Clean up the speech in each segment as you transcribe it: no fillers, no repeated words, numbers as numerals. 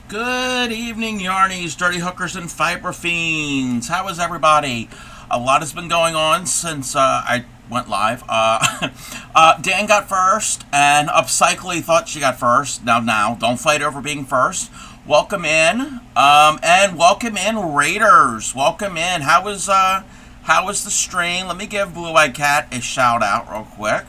Good evening, Yarnies, Dirty Hookers, and Fiber Fiends. How is everybody? A lot has been going on since I went live. Dan got first, and Upcycly thought she got first. Now, don't fight over being first. Welcome in, and welcome in, Raiders. Welcome in. How was the stream? Let me give Blue Eyed Cat a shout out real quick.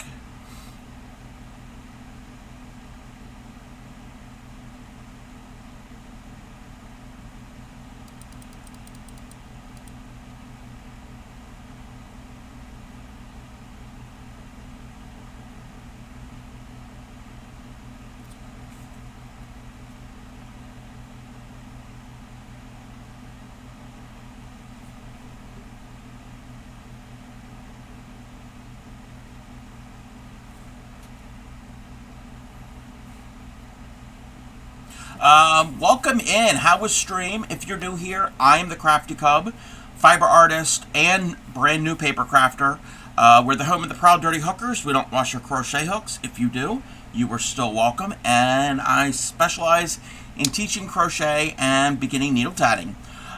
Welcome in. How was stream? If you're new here, I'm the Crafty Cub, fiber artist, and brand new paper crafter. We're the home of the proud dirty hookers. We don't wash your crochet hooks. If you do, you are still welcome. And I specialize in teaching crochet and beginning needle tatting.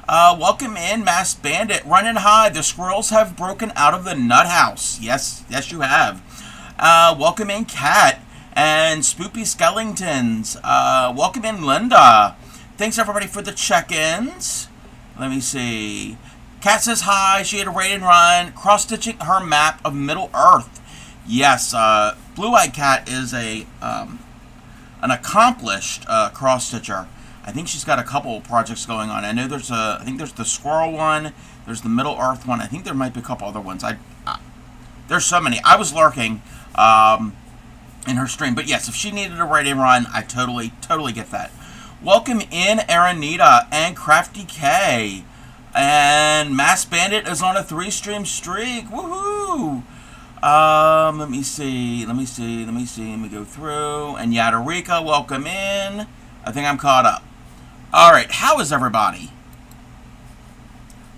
Welcome in, Masked Bandit. Run and hide. The squirrels have broken out of the nut house. Yes, you have. Welcome in, Cat. And Spoopy Skeletons. Welcome in, Linda. Thanks, everybody, for the check-ins. Let me see. Kat says hi. She had a raid and run, cross-stitching her map of Middle Earth. Yes, Blue-Eyed Cat is an accomplished cross-stitcher. I think she's got a couple of projects going on. I know I think there's the Squirrel one. There's the Middle Earth one. I think there might be a couple other ones. There's so many. I was lurking. In her stream. But yes, if she needed a raid and run, I totally get that. Welcome in, Aranita and Crafty K. And Masked Bandit is on a 3-stream streak. Woohoo! Let me see. Let me go through. And Yadarika, welcome in. I think I'm caught up. Alright, how is everybody?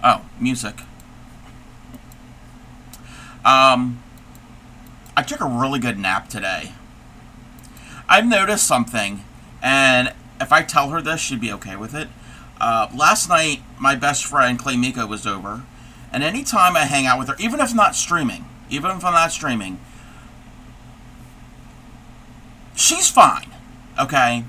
Oh, music. I took a really good nap today. I've noticed something, and if I tell her this, she'd be okay with it. Last night, my best friend, Clay Miko, was over, and anytime I hang out with her, even if I'm not streaming, she's fine, okay?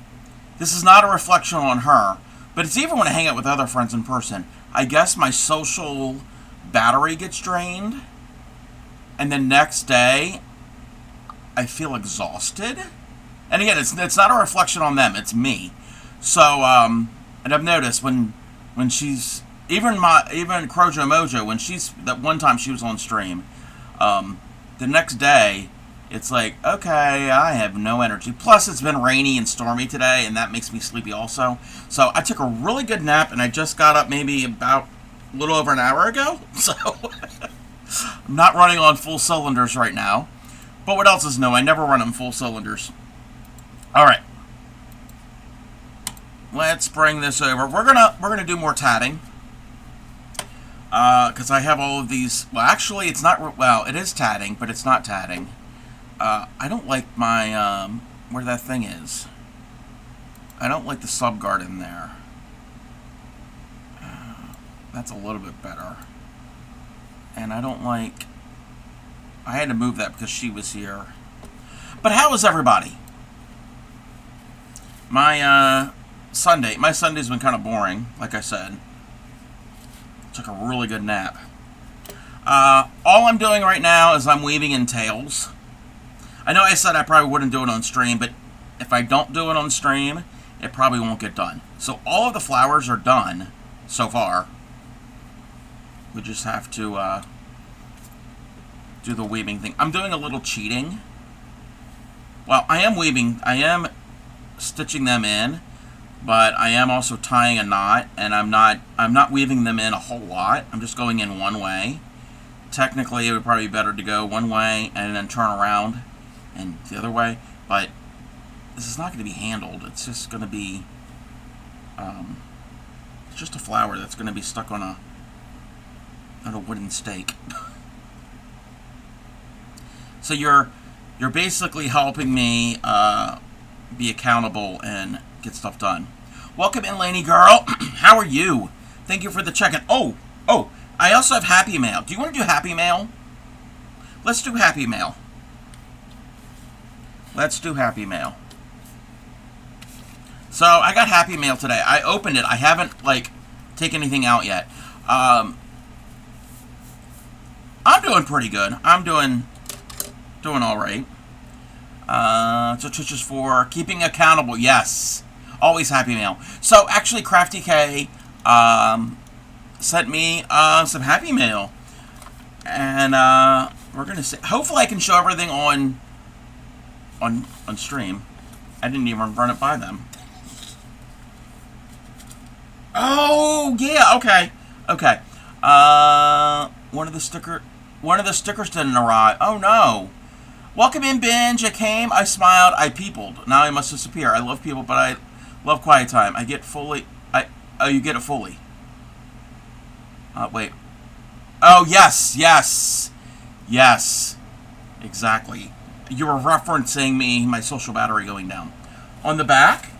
This is not a reflection on her, but it's even when I hang out with other friends in person. I guess my social battery gets drained, and the next day, I feel exhausted. And again, it's not a reflection on them, it's me. So, and I've noticed when she's, even Crojo Mojo, when that one time she was on stream, the next day, it's like, okay, I have no energy. Plus, it's been rainy and stormy today, and that makes me sleepy also. So, I took a really good nap, and I just got up maybe about a little over an hour ago. So, I'm not running on full cylinders right now. But what else is new? I never run on full cylinders. Alright. Let's bring this over. We're gonna do more tatting. Because I have all of these. Well, actually, it's not. Well, it is tatting, but it's not tatting. I don't like my where that thing is. I don't like the sub guard in there. That's a little bit better. And I don't like. I had to move that because she was here. But how is everybody? My Sunday's been kind of boring, like I said. Took a really good nap. All I'm doing right now is I'm weaving in tails. I know I said I probably wouldn't do it on stream, but if I don't do it on stream, it probably won't get done. So all of the flowers are done so far. We just have to do the weaving thing. I'm doing a little cheating. Well, I am stitching them in, but I am also tying a knot, and I'm not weaving them in a whole lot. I'm just going in one way. Technically, it would probably be better to go one way and then turn around and the other way, but this is not going to be handled. It's just going to be it's just a flower that's going to be stuck on a wooden stake. So you're basically helping me be accountable and get stuff done. Welcome in, Laney girl. How are you? Thank you for the check-in. Oh, I also have Happy Mail. Do you want to do Happy Mail? Let's do Happy Mail. Let's do Happy Mail. So, I got Happy Mail today. I opened it. I haven't, like, taken anything out yet. I'm doing pretty good. I'm doing all right. So Twitch is for keeping accountable. Yes. Always Happy Mail. So, actually, Crafty K sent me some Happy Mail. And we're going to see. Hopefully, I can show everything on stream. I didn't even run it by them. Oh, yeah, okay. Okay. One of the stickers didn't arrive. Oh, no. Welcome in, Binge. I came, I smiled, I peopled. Now I must disappear. I love people, but I love quiet time. I get fully... Oh, you get it fully. Wait. Oh, yes. Yes. Exactly. You were referencing my social battery going down. On the back,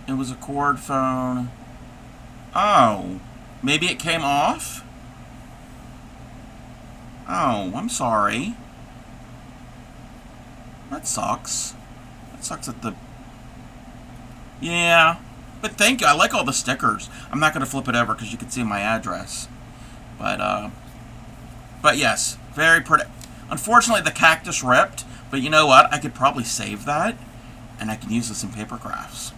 it was a cord phone. Oh. Maybe it came off? Oh, I'm sorry. That sucks. That sucks at the... Yeah. But thank you. I like all the stickers. I'm not going to flip it over because you can see my address. But yes. Very pretty. Unfortunately, the cactus ripped. But you know what? I could probably save that. And I can use this in paper crafts.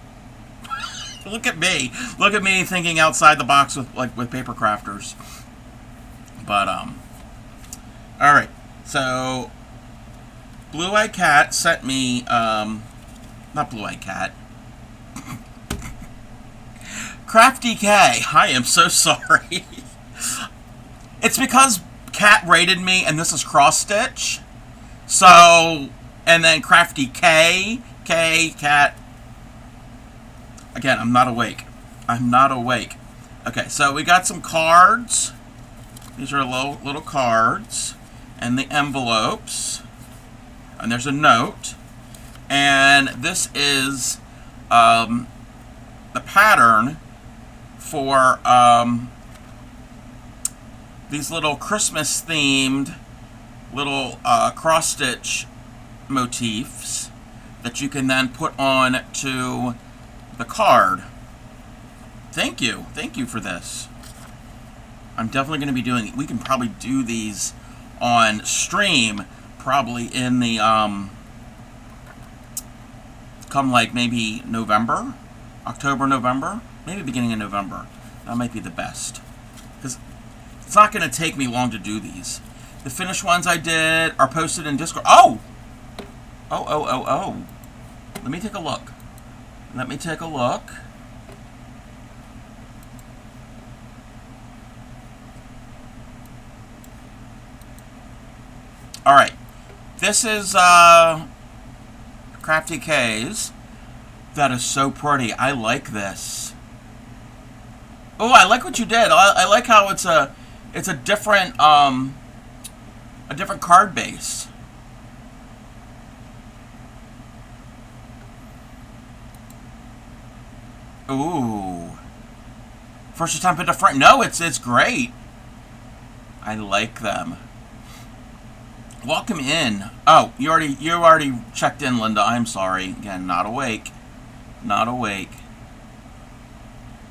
Look at me. Look at me thinking outside the box with paper crafters. But, alright. So, Blue-Eyed Cat sent me, not Blue-Eyed Cat. Crafty K. I am so sorry. It's because Cat rated me, and this is cross-stitch. So, and then Crafty K, Cat. Again, I'm not awake. Okay, so we got some cards. These are little cards. And the envelopes. And there's a note. And this is the pattern for these little Christmas-themed little cross-stitch motifs that you can then put on to the card. Thank you for this. I'm definitely going to be doing... We can probably do these on stream, probably in the, come like maybe November? October, November? Maybe beginning of November. That might be the best. Because it's not going to take me long to do these. The finished ones I did are posted in Discord. Oh! Oh. Let me take a look. Alright. This is Crafty K's. That is so pretty. I like this. Oh, I like what you did. I like how it's a different card base. Ooh. First time into front. No, it's great. I like them. Welcome in. Oh, you already checked in, Linda. I'm sorry. Again, not awake.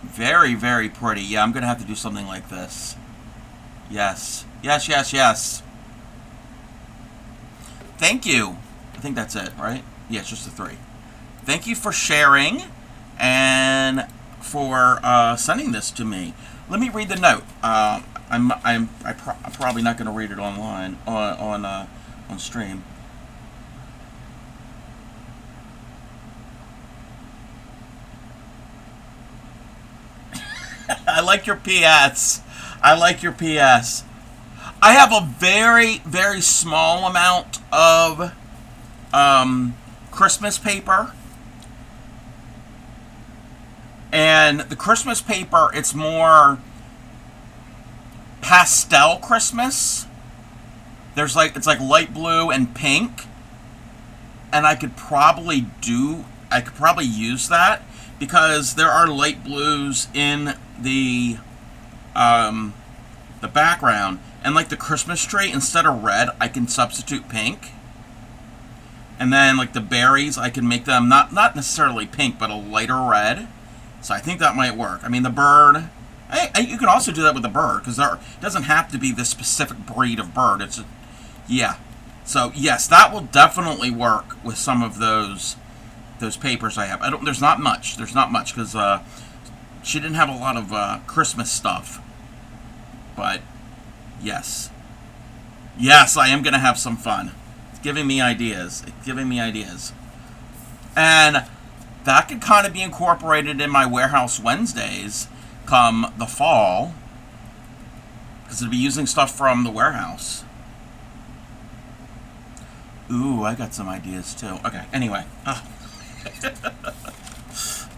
Very, very pretty. Yeah, I'm gonna have to do something like this. Yes. Thank you. I think that's it, right? Yeah, it's just the 3. Thank you for sharing and for sending this to me. Let me read the note. I'm probably not going to read it online on stream. I like your PS. I have a very, very small amount of Christmas paper. And the Christmas paper, it's more pastel Christmas. It's like light blue and pink. and I could probably use that because there are light blues in um, the background, and like the Christmas tree, instead of red, I can substitute pink. And then like the berries, I can make them not necessarily pink, but a lighter red. So I think that might work. I mean, the bird, you can also do that with the bird, because there doesn't have to be this specific breed of bird. Yeah. So yes, that will definitely work with some of those papers I have. There's not much. There's not much because she didn't have a lot of Christmas stuff. But yes, I am gonna have some fun. It's giving me ideas. And that could kind of be incorporated in my Warehouse Wednesdays come the fall, because I'll be using stuff from the warehouse. Ooh, I got some ideas too. Okay, anyway.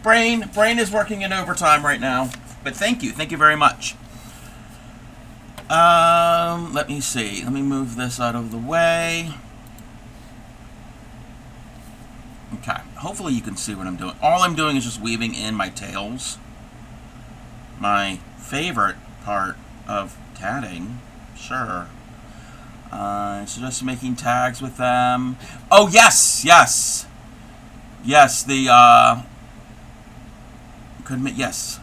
Brain is working in overtime right now. But thank you very much. Let me see. Let me move this out of the way. Okay, hopefully you can see what I'm doing. All I'm doing is just weaving in my tails. My favorite part of tatting, sure. So just making tags with them. Oh, yes. Yes, the, yes.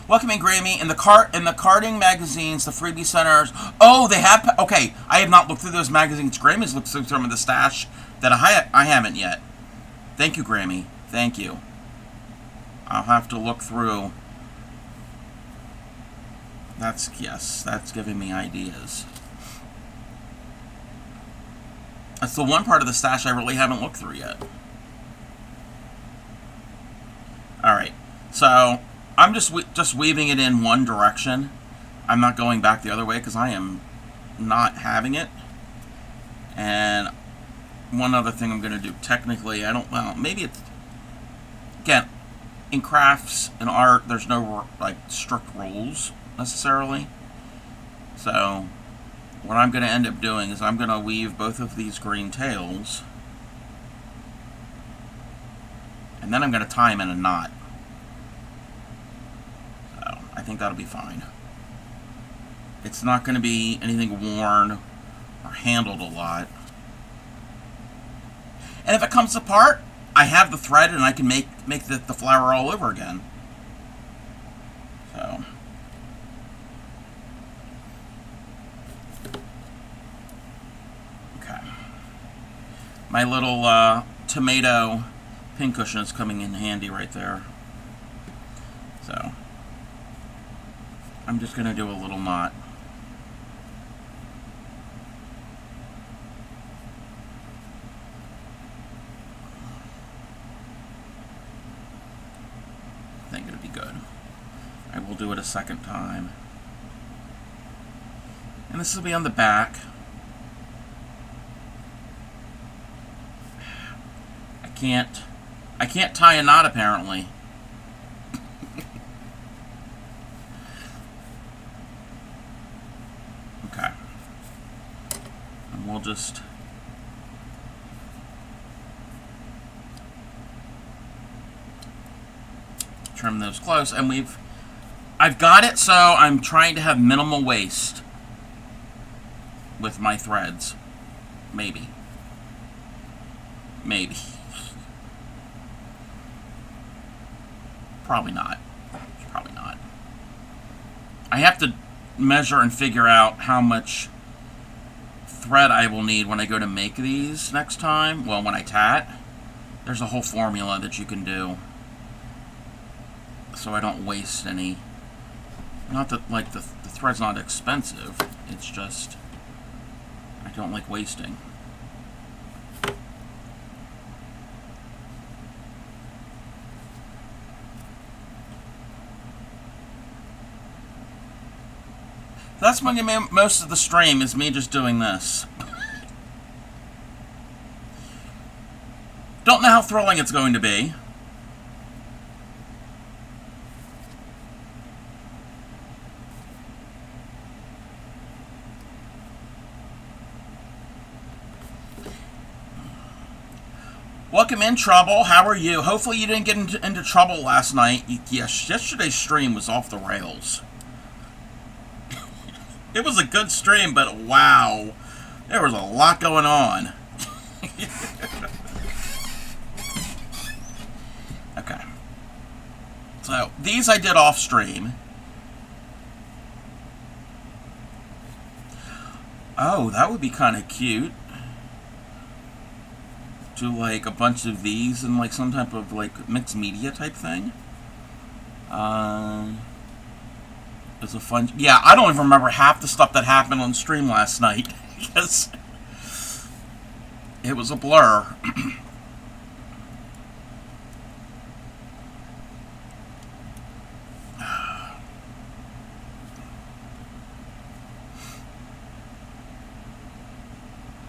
Welcome in, Grammy. In the carding magazines, the freebie centers. Oh, they have, okay. I have not looked through those magazines. Grammy's looked through some of the stash that I haven't yet. Thank you, Grammy. Thank you. I'll have to look through. That's giving me ideas. That's the one part of the stash I really haven't looked through yet. Alright, so I'm just weaving it in one direction. I'm not going back the other way because I am not having it. And one other thing I'm going to do, technically, maybe it's, again, in crafts and art, there's no, like, strict rules, necessarily. So, what I'm going to end up doing is I'm going to weave both of these green tails, and then I'm going to tie them in a knot. So, I think that'll be fine. It's not going to be anything worn or handled a lot. And if it comes apart, I have the thread and I can make the flower all over again. So. Okay. My little tomato pincushion is coming in handy right there. So. I'm just going to do a little knot. I think it'll be good. I will do it a second time. And this will be on the back. I can't tie a knot apparently. Okay. And we'll just trim those close, and I've got it so I'm trying to have minimal waste with my threads. Maybe. Probably not. I have to measure and figure out how much thread I will need when I go to make these next time. Well, when I tat. There's a whole formula that you can do, so I don't waste any. Not that, like, the thread's not expensive. It's just I don't like wasting. That's when most of the stream is me just doing this. Don't know how thrilling it's going to be. Welcome in, Trouble. How are you? Hopefully you didn't get into trouble last night. Yes, yesterday's stream was off the rails. It was a good stream, but wow, there was a lot going on. Okay. So, these I did off stream. Oh, that would be kind of cute. Do like a bunch of these and like some type of like mixed media type thing. It's a fun... Yeah, I don't even remember half the stuff that happened on stream last night. Because it was a blur.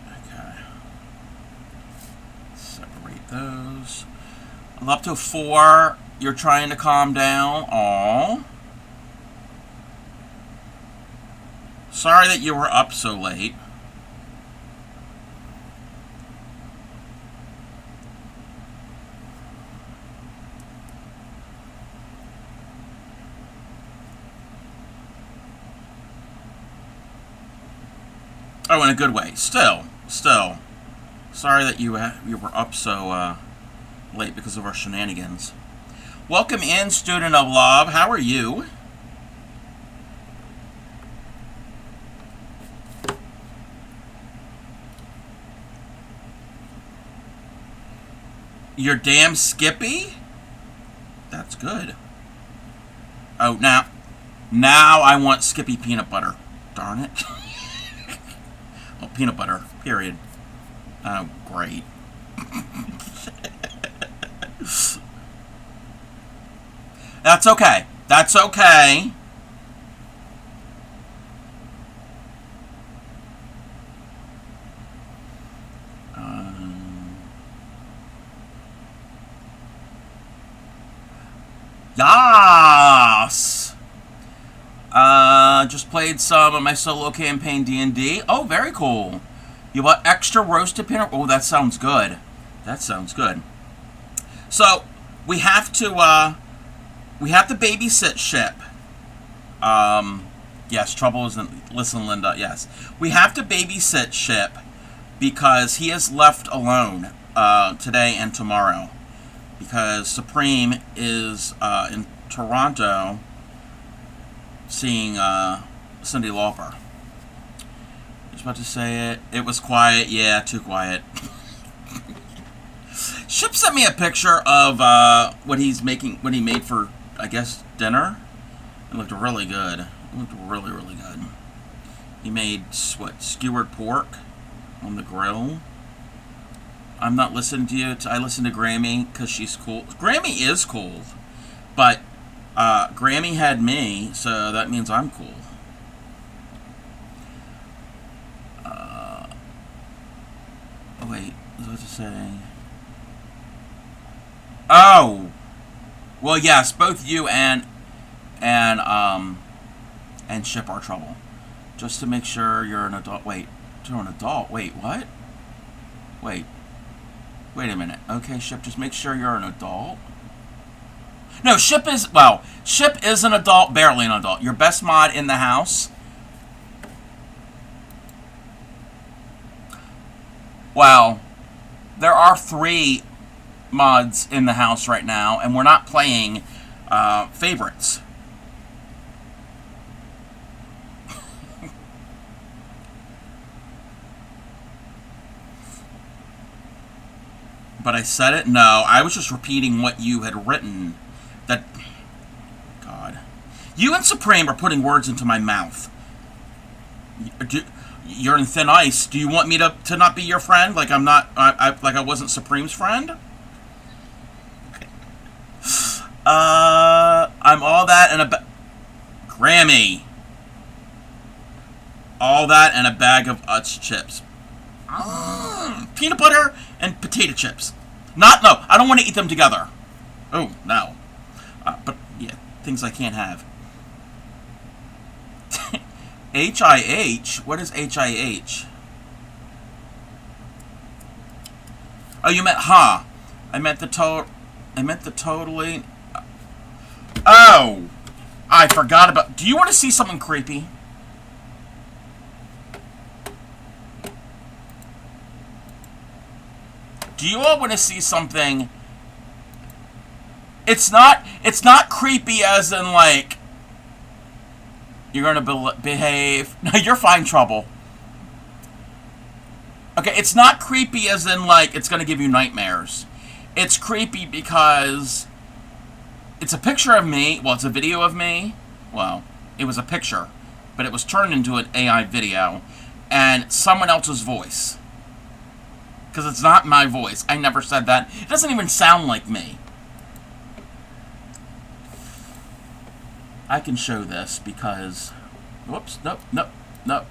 Okay. Separate those. I'm up to 4. You're trying to calm down. Aww. Sorry that you were up so late. Oh, in a good way. Still. Sorry that you were up so late because of our shenanigans. Welcome in, student of love. How are you? You're damn Skippy? That's good. Oh, now I want Skippy peanut butter. Darn it. Oh, peanut butter, period. Oh, great. That's okay. That's okay. Yas! Just played some of my solo campaign D&D. Oh, very cool. You want extra roasted peanut? Oh, that sounds good. That sounds good. So, we have to babysit Ship. Yes, Trouble isn't... Listen, Linda, yes. We have to babysit Ship because he is left alone today and tomorrow. Because Supreme is in Toronto seeing Cyndi Lauper. I was about to say it. It was quiet. Yeah, too quiet. Ship sent me a picture of what he made for, I guess, dinner. It looked really good. It looked really, really good. He made, what, skewered pork on the grill. I'm not listening to you. I listen to Grammy because she's cool. Grammy is cool. But Grammy had me, so that means I'm cool. Oh, wait. What was I about to say? Oh! Well, yes, both you and Ship are Trouble. Just to make sure you're an adult. Wait. You're an adult? Wait, what? Wait a minute. Okay, Ship, just make sure you're an adult. No, Ship is an adult, barely an adult. Your best mod in the house. Well, there are 3 mods in the house right now, and we're not playing favorites. But I said it? No, I was just repeating what you had written. That... God. You and Supreme are putting words into my mouth. You're in thin ice. Do you want me to not be your friend? Like I'm not... like I wasn't Supreme's friend? I'm all that and a... Grammy. All that and a bag of Utz chips. Peanut butter and potato chips. No, I don't want to eat them together. Oh, no. But, yeah, things I can't have. H-I-H? What is H-I-H? Oh, you meant ha. I meant the totally. Oh, I forgot about. Do you want to see something creepy? Do you all want to see something? It's not creepy as in like you're gonna behave. No, you're fine, trouble. Okay, it's not creepy as in like it's gonna give you nightmares. It's creepy because it's a picture of me. Well, it's a video of me. Well, it was a picture, but it was turned into an AI video, and someone else's voice. Because it's not my voice. I never said that. It doesn't even sound like me. I can show this because... Whoops. Nope. Nope. Nope.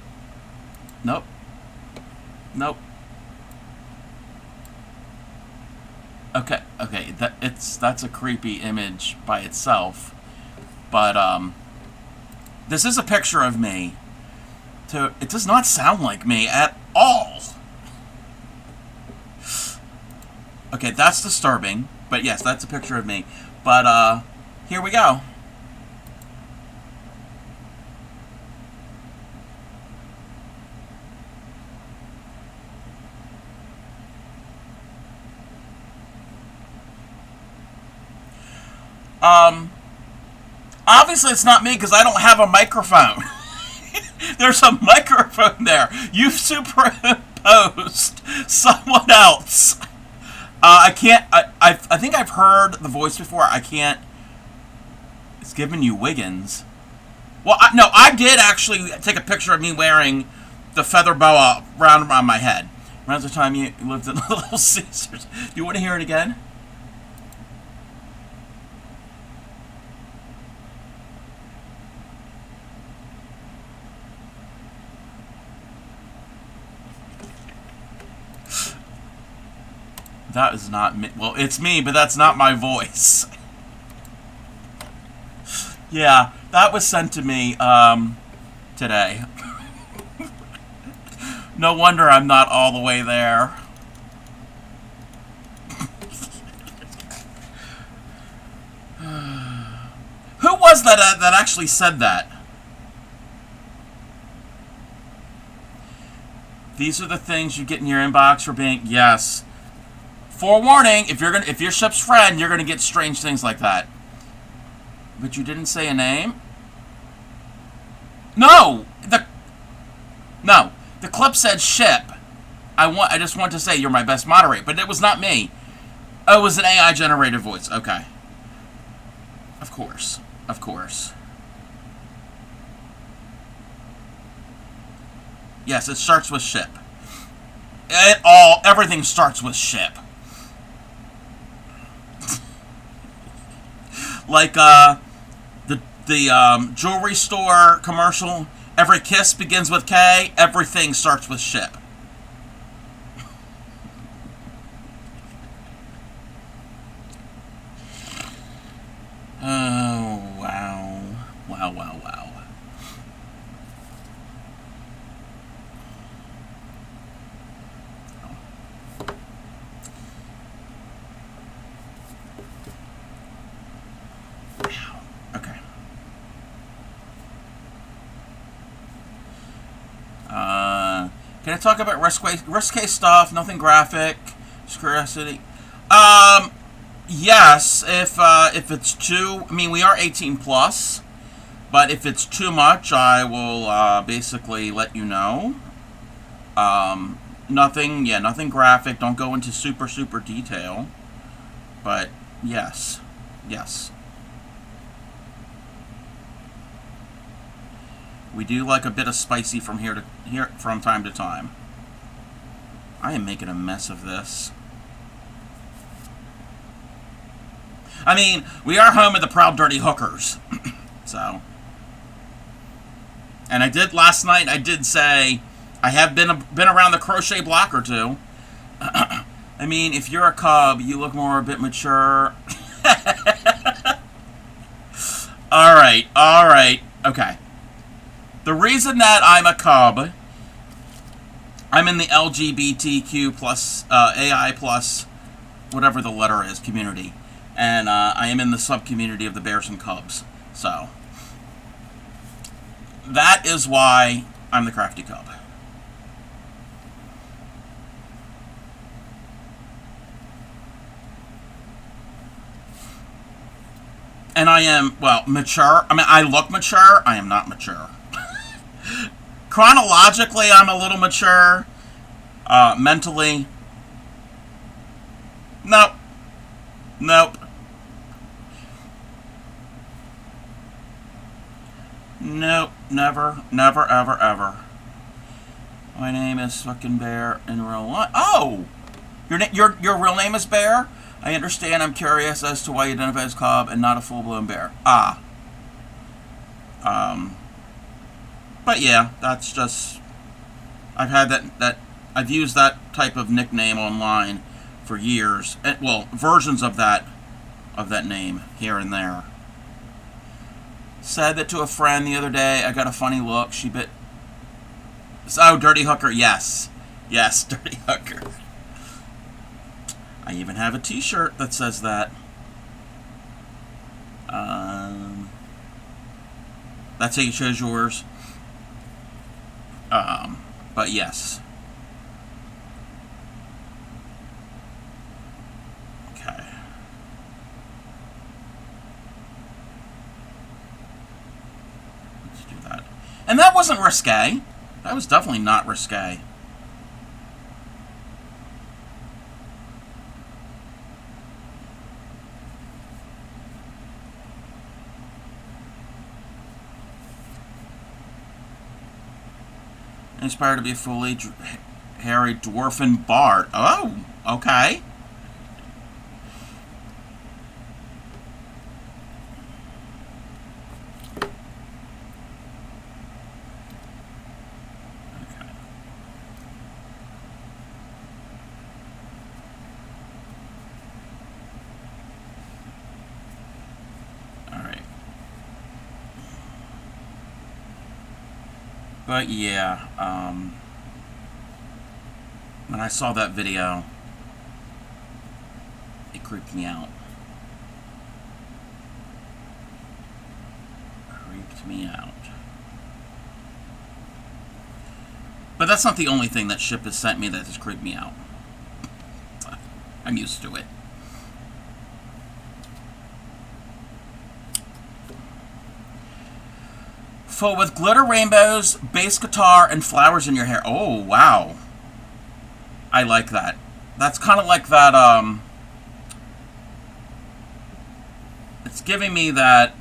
Nope. Nope. Okay. Okay. That's a creepy image by itself. But, this is a picture of me. It does not sound like me at all. Okay, that's disturbing. But yes, that's a picture of me. But, here we go. Obviously it's not me because I don't have a microphone. There's a microphone there. You've superimposed someone else. I can't, I think I've heard the voice before. I can't, it's giving you Wiggins. Well, no, I did actually take a picture of me wearing the feather boa around my head. Around the time you lived in Little Caesars. Do you want to hear it again? That is not me. Well, it's me, but that's not my voice. Yeah, that was sent to me, today. No wonder I'm not all the way there. Who was that actually said that? These are the things you get in your inbox for being... Yes. Forewarning, if your ship's friend, you're gonna get strange things like that. But you didn't say a name? No! The clip said ship. I just want to say you're my best moderator, but it was not me. Oh, it was an AI generated voice. Okay. Of course. Of course. Yes, it starts with ship. Everything starts with ship. Like the jewelry store commercial, every kiss begins with K, everything starts with ship. Oh, wow. Wow, wow, wow. Okay. Can I talk about risque stuff? Nothing graphic. Just curiosity. Yes. If it's too, I mean, we are 18 plus, but if it's too much, I will basically let you know. Nothing graphic. Don't go into super detail. But yes. We do like a bit of spicy from from time to time. I am making a mess of this. I mean, we are home of the proud dirty hookers. So. And I did last night, I did say I have been around the crochet block or two. I mean, if you're a cub, you look more a bit mature. Alright. Okay. The reason that I'm a cub, I'm in the LGBTQ plus AI plus whatever the letter is, community. And I am in the sub-community of the Bears and Cubs. So, that is why I'm the Crafty Cub. And I am, well, mature. I mean, I look mature. I am not mature. Chronologically, I'm a little mature. Mentally, nope. Nope. Nope. Never, never, ever, ever. My name is fucking Bear in real life. Oh! Your real name is Bear? I understand. I'm curious as to why you identify as Cub and not a full-blown bear. Ah. But yeah, that's just... I've had that I've used that type of nickname online for years. Well, versions of that name here and there. Said that to a friend the other day. I got a funny look. She bit... Oh, Dirty Hooker. Yes. Yes, Dirty Hooker. I even have a t-shirt that says that. That's how you chose yours. But yes. Okay. Let's do that. And that wasn't risque. That was definitely not risque. Inspired to be a fully hairy dwarfen bard. Oh, okay. But yeah, when I saw that video, it creeped me out. Creeped me out. But that's not the only thing that Ship has sent me that has creeped me out. I'm used to it. Full with glitter rainbows, bass guitar, and flowers in your hair. Oh, wow. I like that. That's kind of like that, it's giving me that...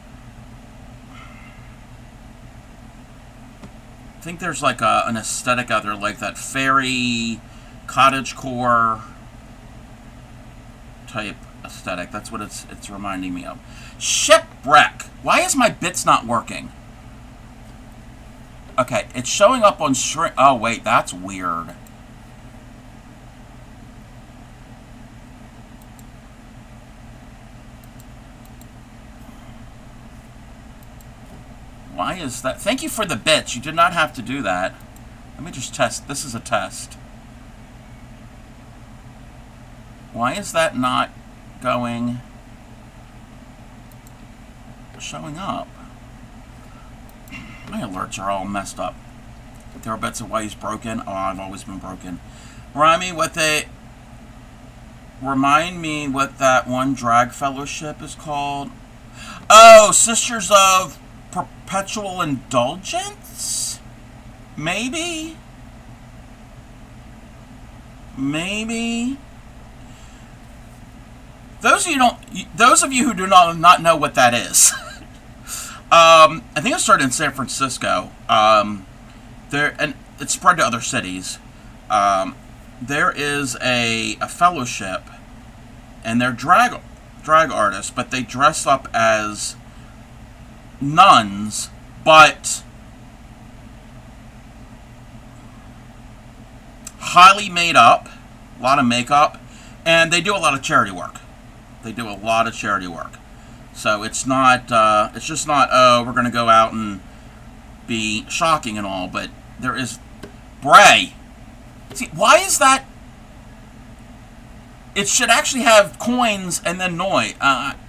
I think there's like an aesthetic out there, like that fairy, cottagecore type aesthetic. That's what it's reminding me of. Shipwreck. Why is my bits not working? Okay, it's showing up on shrink. Oh, wait, that's weird. Why is that? Thank you for the bits. You did not have to do that. Let me just test. This is a test. Why is that not showing up? My alerts are all messed up. There are bets of why he's broken. Oh, I've always been broken. Remind me what that one drag fellowship is called. Oh, Sisters of Perpetual Indulgence? Maybe? Maybe? Those of you who do not know what that is. I think it started in San Francisco. And it spread to other cities. There is a fellowship, and they're drag artists, but they dress up as nuns, but highly made up, a lot of makeup, and they do a lot of charity work. So it's not, it's just not, oh, we're going to go out and be shocking and all, but there is... Bray! See, why is that... It should actually have coins and then noise.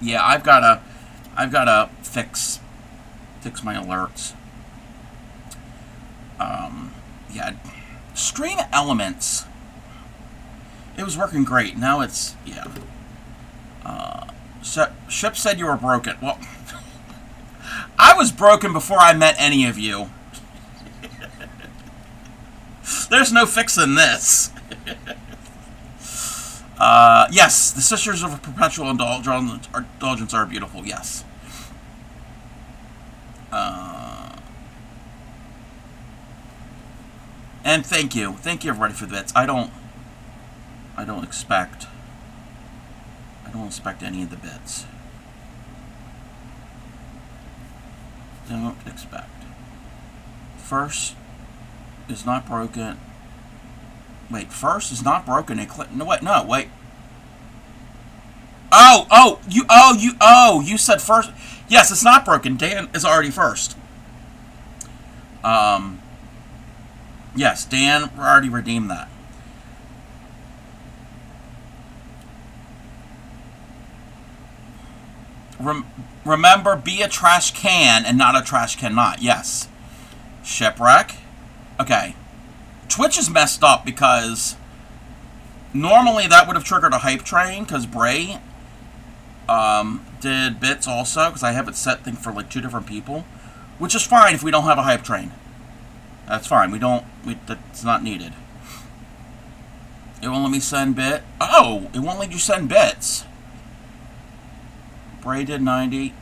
Yeah, I've gotta fix my alerts. Yeah, Stream Elements. It was working great. Now it's, yeah. Ship said you were broken. Well, I was broken before I met any of you. There's no fixing this. Yes, the Sisters of Perpetual Indulgence are beautiful, yes. And thank you everybody for the bits. I don't expect any of the bits. Don't expect. First is not broken. Wait, first is not broken. No, wait, no, wait. You said first. Yes, it's not broken. Dan is already first. Yes, Dan already redeemed that. Remember, be a trash can and not a trash cannot. Yes. Shipwreck. Okay. Twitch is messed up because normally that would have triggered a hype train because Bray did bits also because I have it set thing for like 2 different people, which is fine if we don't have a hype train. That's fine. That's not needed. It won't let me send bit. Oh, it won't let you send bits. Bray did 90.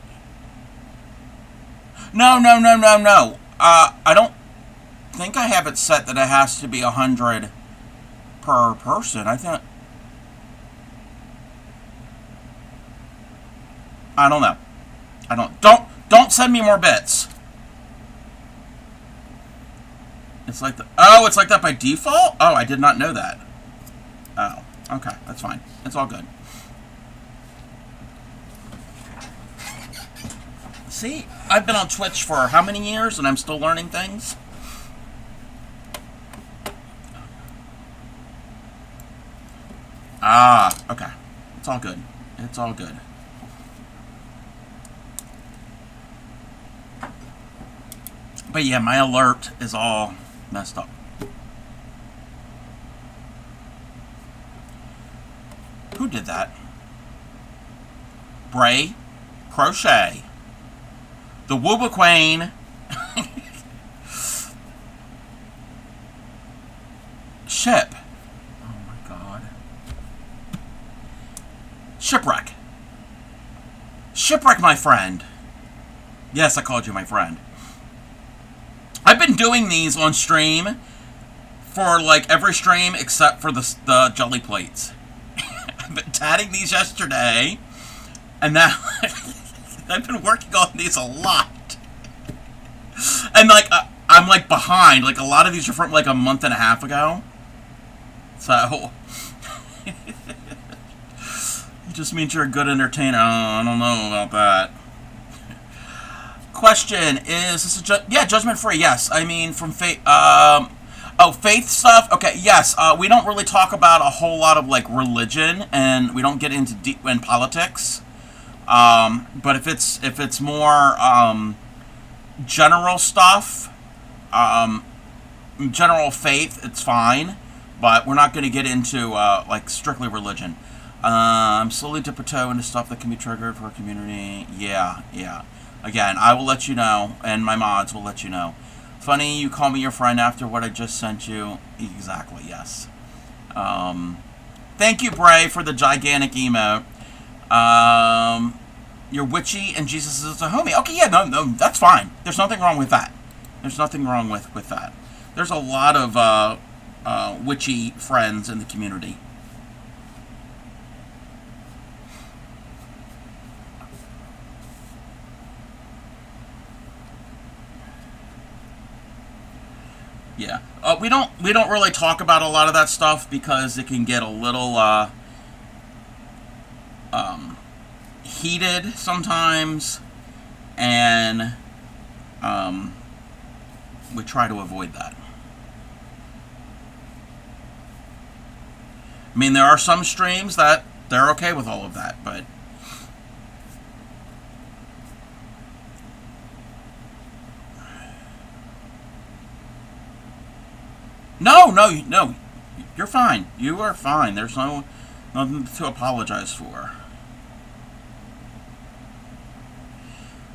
No. I don't think I have it set that it has to be 100 per person. I don't know. Don't send me more bits. It's like it's like that by default? Oh, I did not know that. Oh, okay, that's fine. It's all good. See, I've been on Twitch for how many years and I'm still learning things? Okay. It's all good. It's all good. But yeah, my alert is all messed up. Who did that? Bray. Crochet. The Wooba Queen. Ship. Oh my god. Shipwreck. Shipwreck, my friend. Yes, I called you my friend. I've been doing these on stream for like every stream except for the jelly plates. I've been tatting these yesterday, and now I've been working on these a lot. And like I'm like behind. Like a lot of these are from like a month and a half ago. So it just means you're a good entertainer. Oh, I don't know about that. Question is this judgment free? Yes. I mean from faith. Faith stuff. Okay. Yes. We don't really talk about a whole lot of like religion, and we don't get into deep in politics. But if it's more general stuff, general faith, it's fine. But we're not going to get into like strictly religion. I'm slowly dip a toe into stuff that can be triggered for a community. Yeah. Again, I will let you know, and my mods will let you know. Funny, you call me your friend after what I just sent you. Exactly, yes. Thank you, Bray, for the gigantic emote. You're witchy, and Jesus is a homie. Okay, yeah, no, that's fine. There's nothing wrong with that. There's nothing wrong with that. There's a lot of witchy friends in the community. Yeah, we don't really talk about a lot of that stuff because it can get a little heated sometimes, and we try to avoid that. I mean, there are some streams that they're okay with all of that, but no, you're fine. You are fine. There's nothing to apologize for.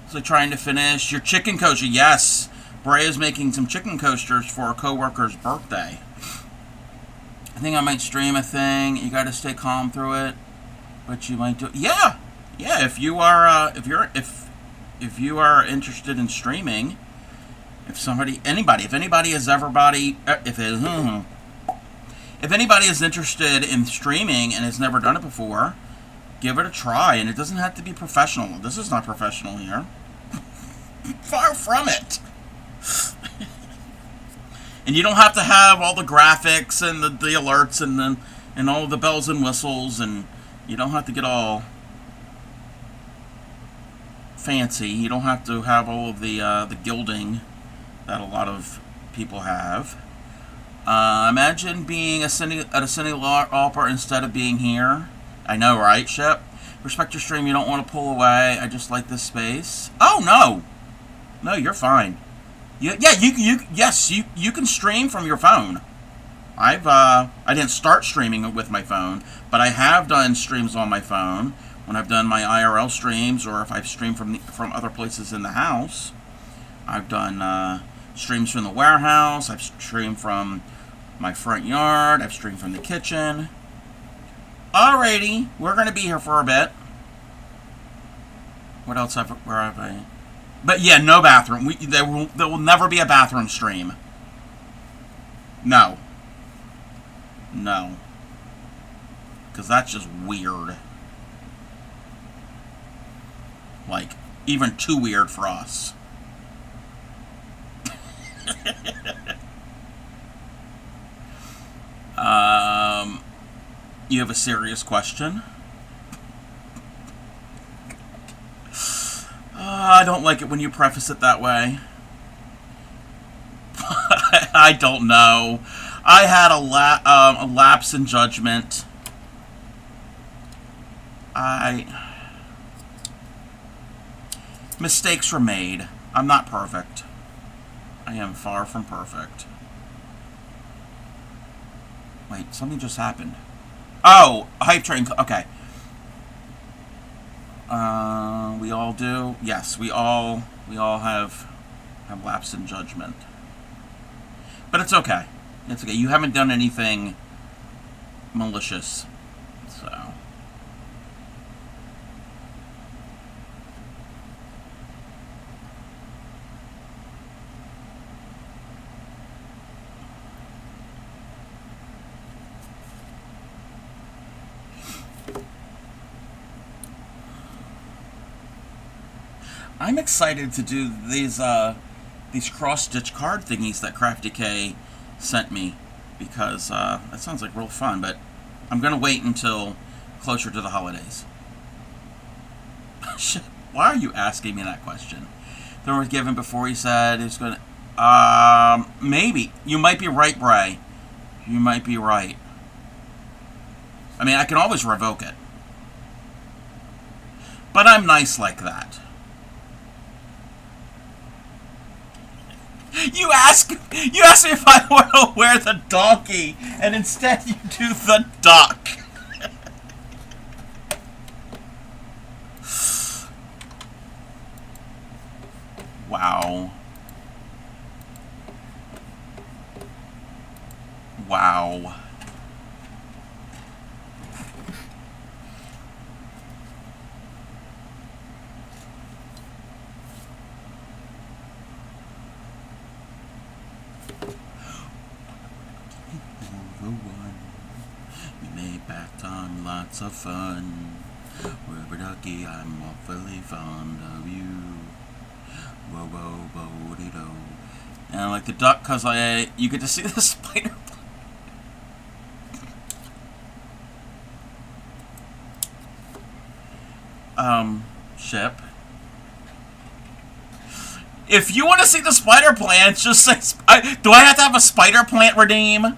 So trying to finish your chicken kosher. Yes, Bray is making some chicken coasters for a coworker's birthday. I think I might stream a thing. You got to stay calm through it, but you might do. Yeah. If you are, if you are interested in streaming, if anybody is everybody, if anybody is interested in streaming and has never done it before, give it a try. And it doesn't have to be professional. This is not professional here. Far from it. And you don't have to have all the graphics and the alerts and all the bells and whistles, and you don't have to get all fancy. You don't have to have all of the gilding that a lot of people have. Imagine being at a city opera instead of being here. I know, right, Ship? Respect your stream. You don't want to pull away. I just like this space. Oh no, you're fine. You can stream from your phone. I didn't start streaming with my phone, but I have done streams on my phone when I've done my IRL streams, or if I've streamed from other places in the house. I've done streams from the warehouse. I've streamed from my front yard. I've streamed from the kitchen. Alrighty, we're gonna be here for a bit. What else where have I? But yeah, no bathroom. There will never be a bathroom stream. No. Because that's just weird. Like, even too weird for us. You have a serious question? I don't like it when you preface it that way. I don't know. I had a lapse in judgment. Mistakes were made. I'm not perfect. I am far from perfect. Wait, something just happened. Oh, hype train. Okay. We all do. Yes, we all have lapsed in judgment. But it's okay. It's okay. You haven't done anything malicious, so. I'm excited to do these cross-stitch card thingies that Crafty K sent me, because that sounds like real fun, but I'm going to wait until closer to the holidays. Why are you asking me that question? They were given before he said he was going to... maybe. You might be right, Bray. You might be right. I mean, I can always revoke it. But I'm nice like that. You ask me if I want to wear the donkey, and instead you do the duck. Wow. Wow. Lots of fun. Rubber ducky, I'm awfully fond of you. Whoa, whoa, whoa, dee do. And I like the duck because you get to see the spider. Ship. If you want to see the spider plants, just say. Do I have to have a spider plant redeem?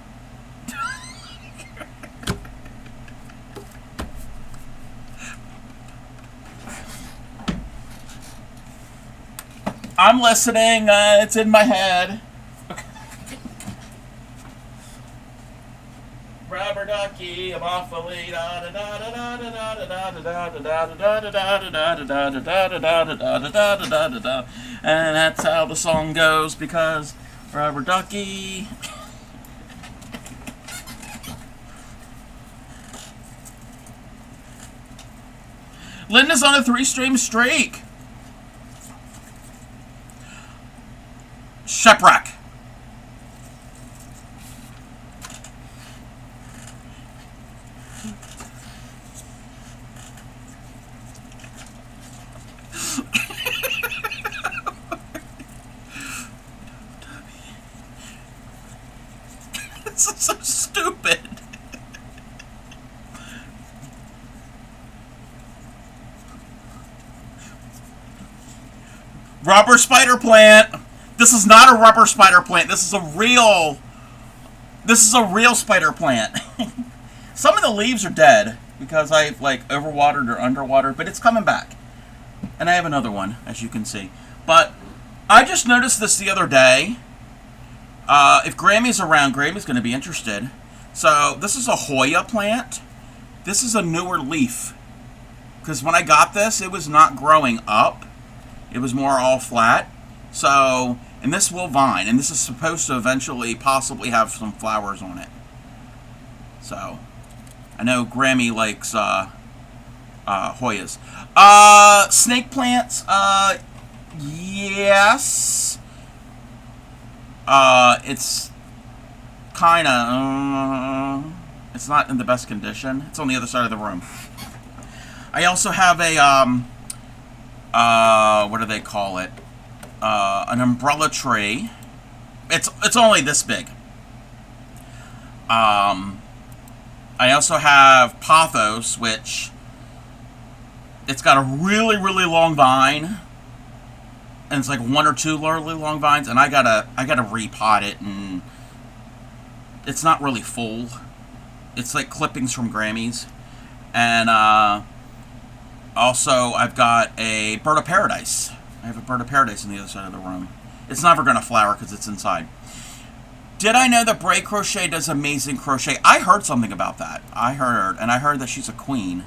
I'm listening. It's in my head. Rubber ducky, I'm awfully da da da da da da da da da da da da da da da, and that's how the song goes because rubber ducky. Linda's on a 3-stream streak. Shipwreck. This is so stupid. Rubber spider plant. This is not a rubber spider plant. This is a real spider plant. Some of the leaves are dead because I've like overwatered or underwatered, but it's coming back. And I have another one, as you can see. But I just noticed this the other day. If Grammy's around, Grammy's going to be interested. So this is a Hoya plant. This is a newer leaf. Because when I got this, it was not growing up. It was more all flat. So, and this will vine. And this is supposed to eventually possibly have some flowers on it. So, I know Grammy likes Hoyas. Snake plants. Yes. It's kind of, it's not in the best condition. It's on the other side of the room. I also have a, what do they call it? An umbrella tree. It's only this big. I also have pothos, which it's got a really, really long vine. And it's like 1 or 2 really long vines, and I gotta repot it, and it's not really full. It's like clippings from Grammys. And also I've got a bird of paradise. I have a bird of paradise on the other side of the room. It's never gonna flower because it's inside. Did I know that Bray Crochet does amazing crochet? I heard something about that. I heard that she's a queen.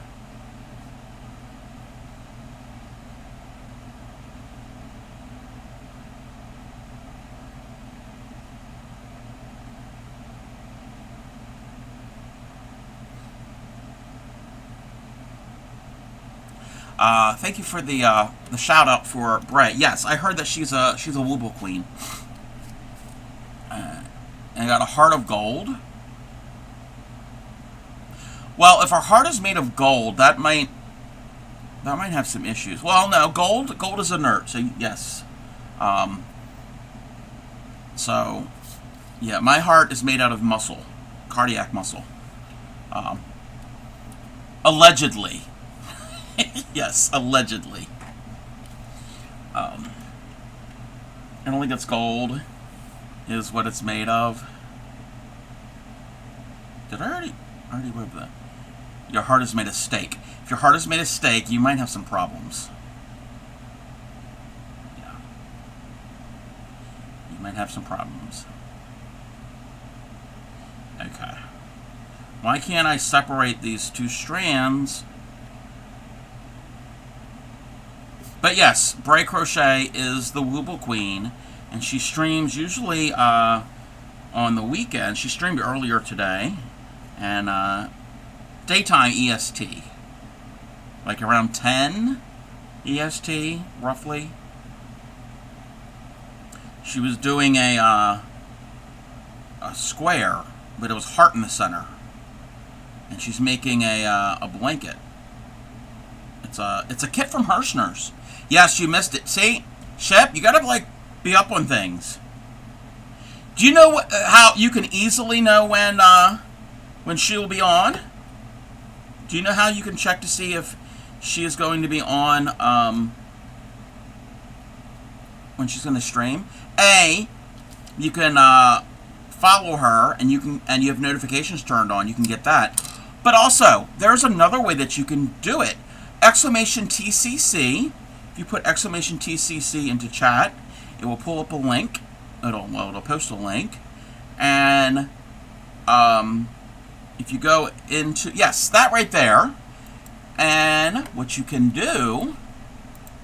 Thank you for the shout out for Bray. Yes, I heard that she's a Wooble queen. And got a heart of gold. Well, if our heart is made of gold, that might have some issues. Well, no, gold is inert, so yes. So yeah, my heart is made out of muscle, cardiac muscle. Allegedly. Yes, allegedly. It only gets gold, is what it's made of. Did I already web that? Your heart is made of steak. If your heart is made of steak, you might have some problems. Yeah. You might have some problems. Okay. Why can't I separate these 2 strands? But yes, Bray Crochet is the Wooble Queen, and she streams usually on the weekend. She streamed earlier today, and daytime EST, like around 10 EST, roughly. She was doing a square, but it was heart in the center, and she's making a blanket. It's a kit from Hirschner's. Yes, you missed it. See, Shep, you gotta like be up on things. Do you know how you can easily know when she will be on? Do you know how you can check to see if she is going to be on when she's going to stream? A, you can follow her, and you have notifications turned on. You can get that. But also, there's another way that you can do it. !TCC. If you put !TCC into chat, it will pull up a link. It'll post a link, and if you go into, yes, that right there, and what you can do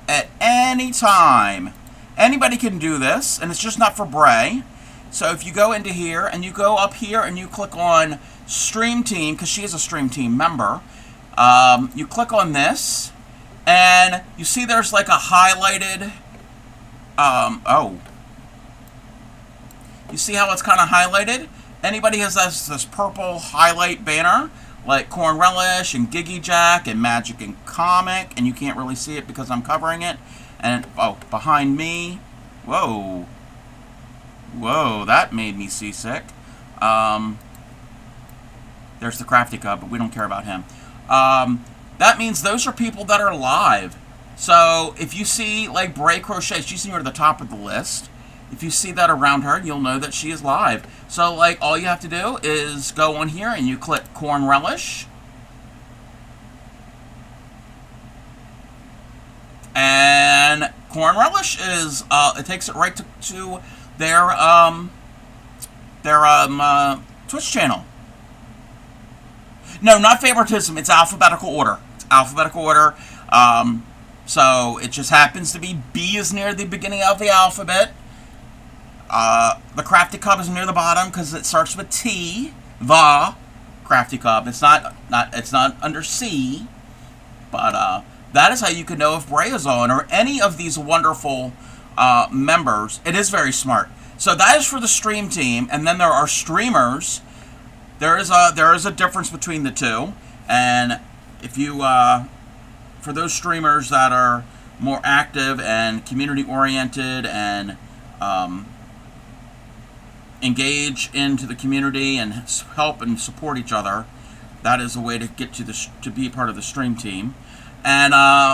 at any time, anybody can do this, and it's just not for Bray. So if you go into here, and you go up here, and you click on Stream Team, because she is a Stream Team member, you click on this, and you see there's like a highlighted, you see how it's kind of highlighted? Anybody has this purple highlight banner, like Corn Relish and Giggy Jack and Magic and Comic, and you can't really see it because I'm covering it. And, oh, behind me, whoa, that made me seasick. There's the Crafty Cub, but we don't care about him. That means those are people that are live. So if you see, like, Bray Crochet, she's near the top of the list. If you see that around her, you'll know that she is live. So, like, all you have to do is go on here and you click Corn Relish. And Corn Relish is, it takes it right to their Twitch channel. No, not favoritism. It's alphabetical order. It's alphabetical order. So it just happens to be B is near the beginning of the alphabet. The Crafty Cub is near the bottom because it starts with T. The Crafty Cub. It's not under C, but that is how you can know if Bray is on or any of these wonderful members. It is very smart. So that is for the stream team, and then there are streamers. There is a difference between the two, and if you for those streamers that are more active and community oriented and engage into the community and help and support each other, that is a way to get to be a part of the stream team. And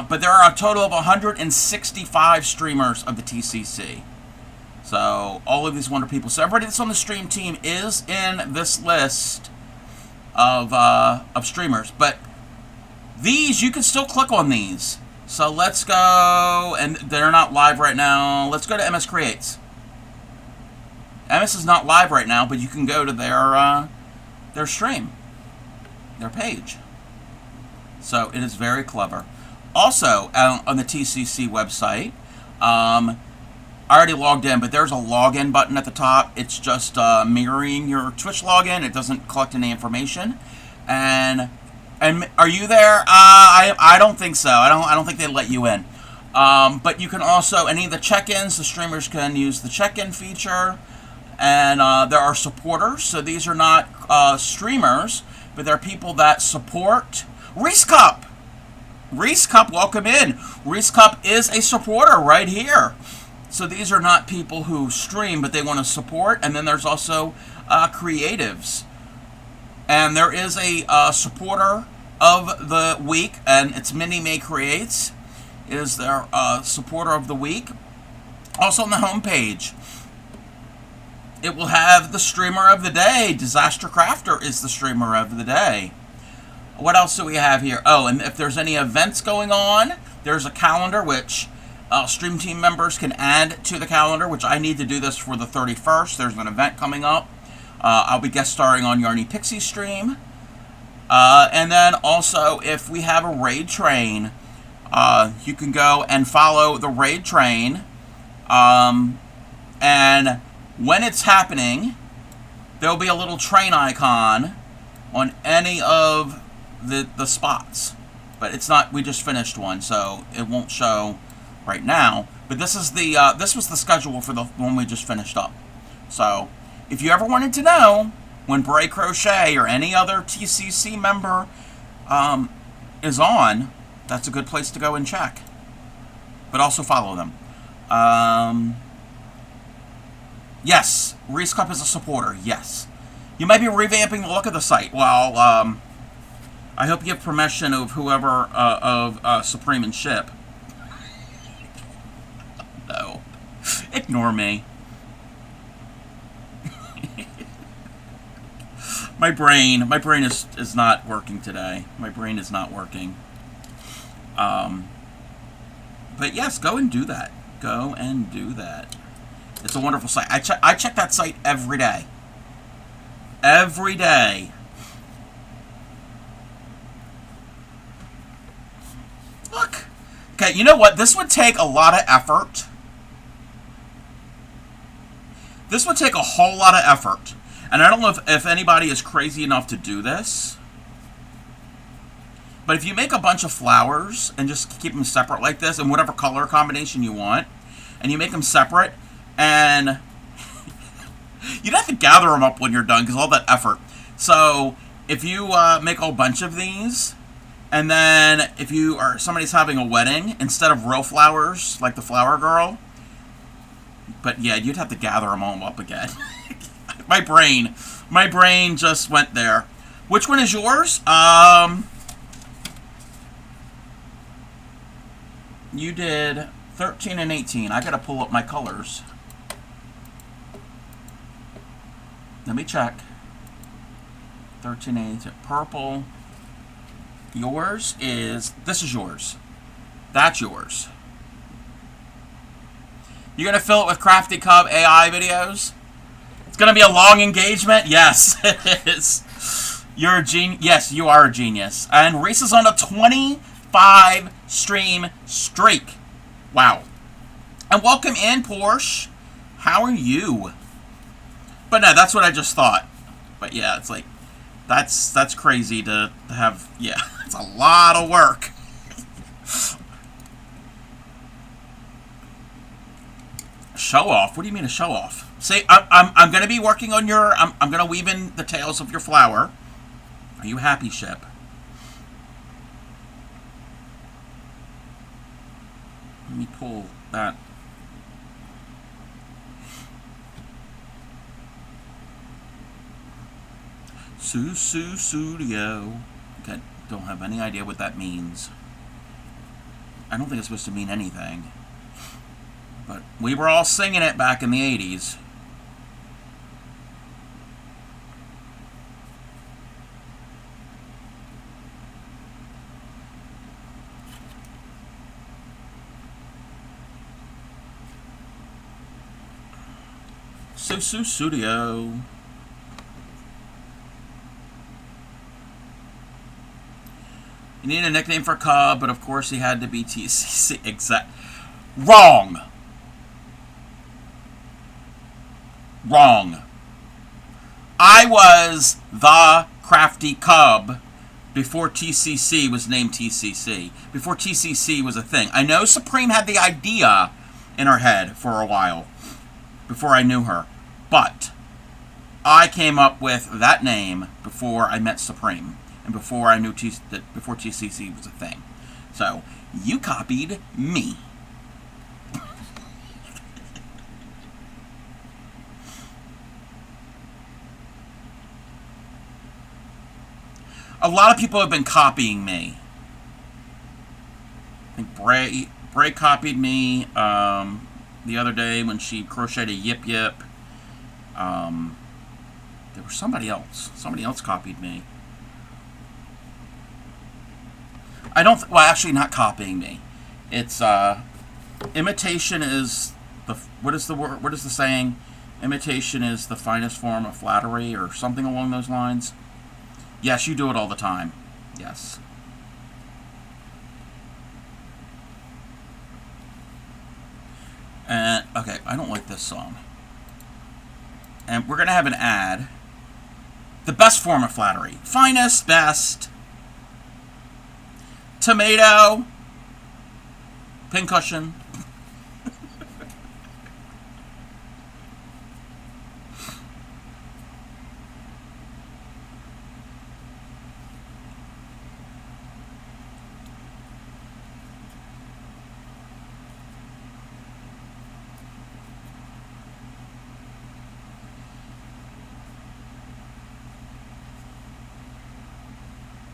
but there are a total of 165 streamers of the TCC. So all of these wonderful people. So everybody that's on the stream team is in this list of streamers. But these, you can still click on these. So let's go, and they're not live right now. Let's go to MS Creates. MS is not live right now, but you can go to their stream, their page. So it is very clever. Also, on the TCC website, I already logged in, but there's a login button at the top. It's just mirroring your Twitch login. It doesn't collect any information. And are you there? I don't think so. I don't think they let you in. But you can also, any of the check-ins, the streamers can use the check-in feature. And there are supporters. So these are not streamers, but they're people that support. Reese Cup! Reese Cup, welcome in. Reese Cup is a supporter right here. So these are not people who stream, but they want to support. And then there's also creatives. And there is a supporter of the week, and it's Minnie May Creates, is their supporter of the week. Also on the homepage, it will have the streamer of the day. Disaster Crafter is the streamer of the day. What else do we have here? Oh, and if there's any events going on, there's a calendar which stream team members can add to the calendar, which I need to do this for the 31st. There's an event coming up. I'll be guest starring on Yarny Pixie stream. And then also, if we have a raid train, you can go and follow the raid train. And when it's happening, there'll be a little train icon on any of the spots. But it's not, we just finished one, so it won't show right now. But this is the this was the schedule for the one we just finished up. So if you ever wanted to know when Bray Crochet or any other TCC member is on, that's a good place to go and check. But also follow them. Yes, Reese Cup is a supporter, yes. You might be revamping the look of the site. Well, I hope you have permission of whoever of Supreme and Ship. No. Ignore me. My brain is not working today. My brain is not working. But yes, go and do that. Go and do that. It's a wonderful site. I check that site every day. Every day. Look. Okay, you know what? This would take a lot of effort. This would take a whole lot of effort. And I don't know if anybody is crazy enough to do this. But if you make a bunch of flowers and just keep them separate like this, in whatever color combination you want, and you make them separate, and you'd have to gather them up when you're done because all that effort. So if you make a whole bunch of these, and then if somebody's having a wedding, instead of real flowers like the flower girl, but yeah, you'd have to gather them all up again. my brain just went there. Which one is yours? You did 13 and 18. I gotta pull up my colors. Let me check. 13 and 18. Purple. Yours is... This is yours. That's yours. You're gonna fill it with Crafty Cub AI videos? It's gonna be a long engagement? Yes, it is. You're a genius. Yes, you are a genius. And Reese is on a 25 stream streak. Wow. And welcome in, Porsche. How are you? But no, that's what I just thought. But yeah, it's like, that's crazy to have. Yeah, it's a lot of work. Show off? What do you mean a show off? Say, I'm going to be working on your... I'm going to weave in the tails of your flower. Are you happy, Ship? Let me pull that. Susu Studio. Okay, don't have any idea what that means. I don't think it's supposed to mean anything. But we were all singing it back in the 80s. Susu Studio. You need a nickname for Cub, but of course he had to be TCC. Exact. Wrong. Wrong. I was the Crafty Cub before TCC was named TCC. Before TCC was a thing. I know Supreme had the idea in her head for a while before I knew her. But I came up with that name before I met Supreme. And before I knew before TCC was a thing. So, you copied me. A lot of people have been copying me. I think Bray copied me the other day when she crocheted a Yip Yip. There was somebody else. Somebody else copied me. I don't... well, actually, not copying me. It's, imitation is the... What is the word? What is the saying? Imitation is the finest form of flattery, or something along those lines. Yes, you do it all the time. Yes. And, okay, I don't like this song. And we're going to have an ad. The best form of flattery. Finest, best. Tomato. Pincushion.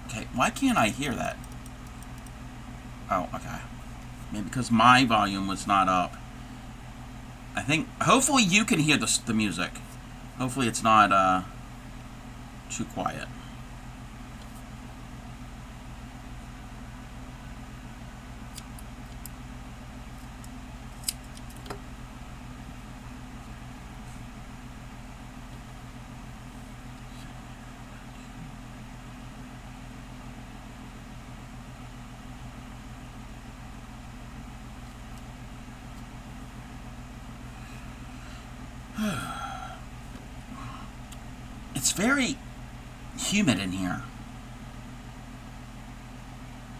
Okay, why can't I hear that? Oh, okay. Maybe because my volume was not up. I think, hopefully you can hear the music. Hopefully it's not, too quiet. It's very humid in here.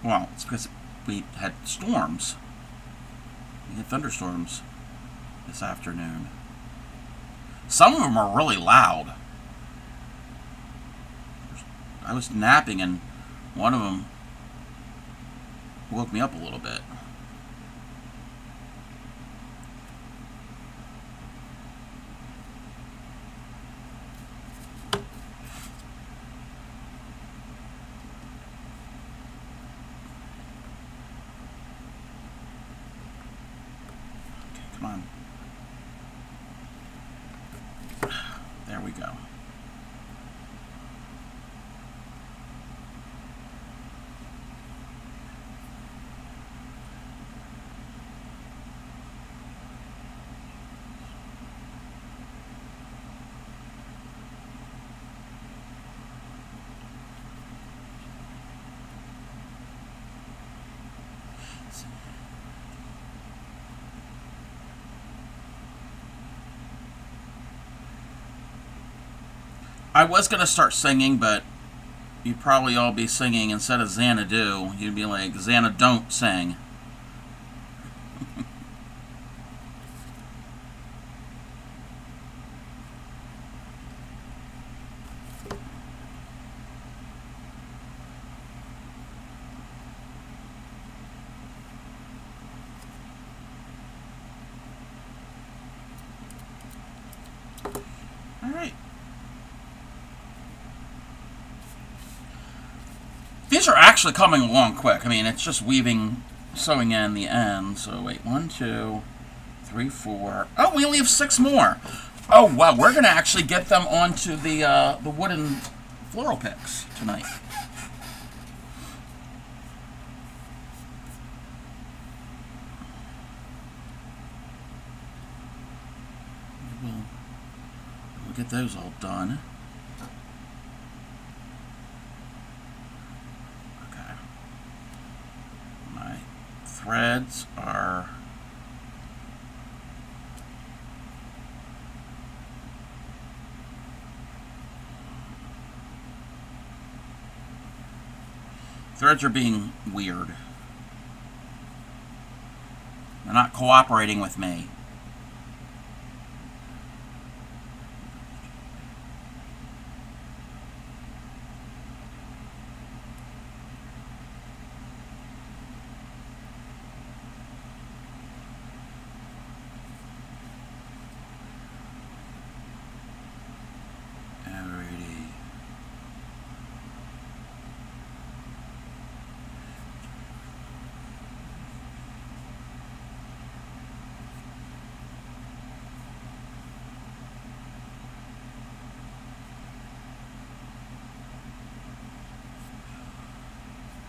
Well, it's because we had storms. We had thunderstorms this afternoon. Some of them are really loud. I was napping and one of them woke me up a little bit. Come on. There we go. I was going to start singing, but you'd probably all be singing instead of Xanadu. You'd be like, Xana, don't sing. All right. These are actually coming along quick. I mean, it's just weaving, sewing in the end. So wait, 1, 2, 3, 4. Oh, we only have 6 more. Oh wow, we're gonna actually get them onto the wooden floral picks tonight. We'll get those all done. Threads are being weird. They're not cooperating with me.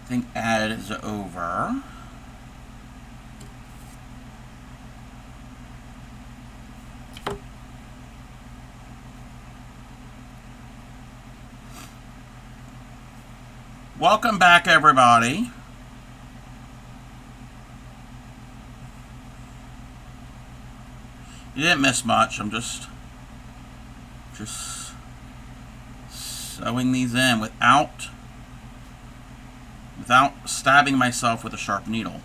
I think add is over. Welcome back, everybody. You didn't miss much. I'm just sewing these in without stabbing myself with a sharp needle.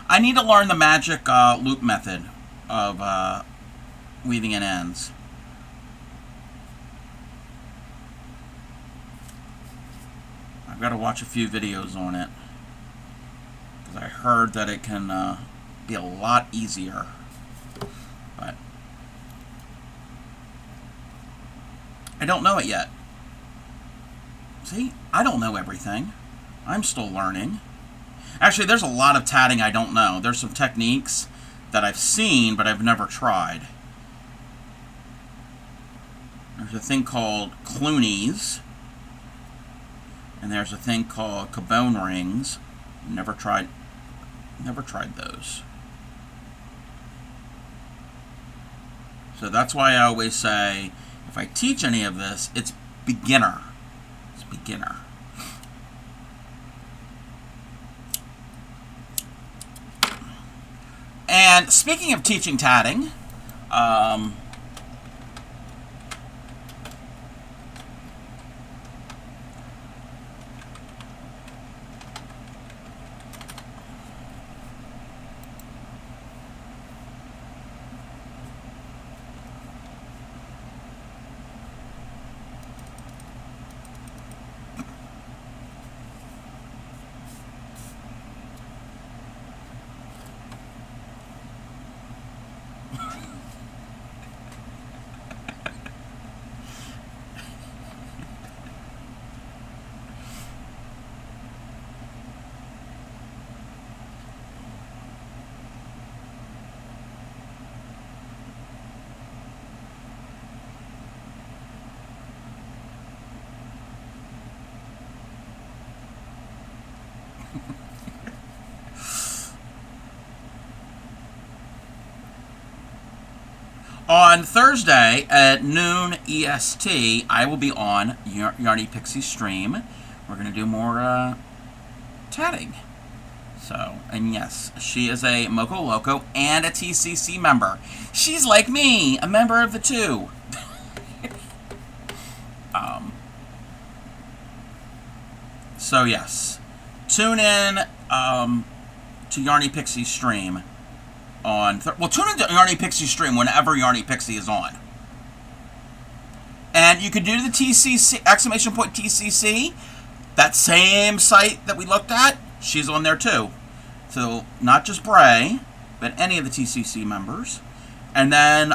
I need to learn the magic loop method of weaving in ends. I've got to watch a few videos on it, because I heard that it can be a lot easier. But I don't know it yet. See, I don't know everything. I'm still learning. Actually, there's a lot of tatting I don't know. There's some techniques that I've seen, but I've never tried. There's a thing called Clooney's, and there's a thing called Cabone rings. Never tried those. So that's why I always say, if I teach any of this, it's beginner. It's beginner. And speaking of teaching tatting, on Thursday at noon EST, I will be on Yarny Pixie's stream. We're going to do more tatting. So, and yes, she is a Moco Loco and a TCC member. She's like me, a member of the two. So yes, tune in to Yarny Pixie's stream on. Tune in to Yarny Pixie's stream whenever Yarny Pixie is on. And you can do the TCC exclamation point TCC, that same site that we looked at. She's on there too. So not just Bray, but any of the TCC members. And then,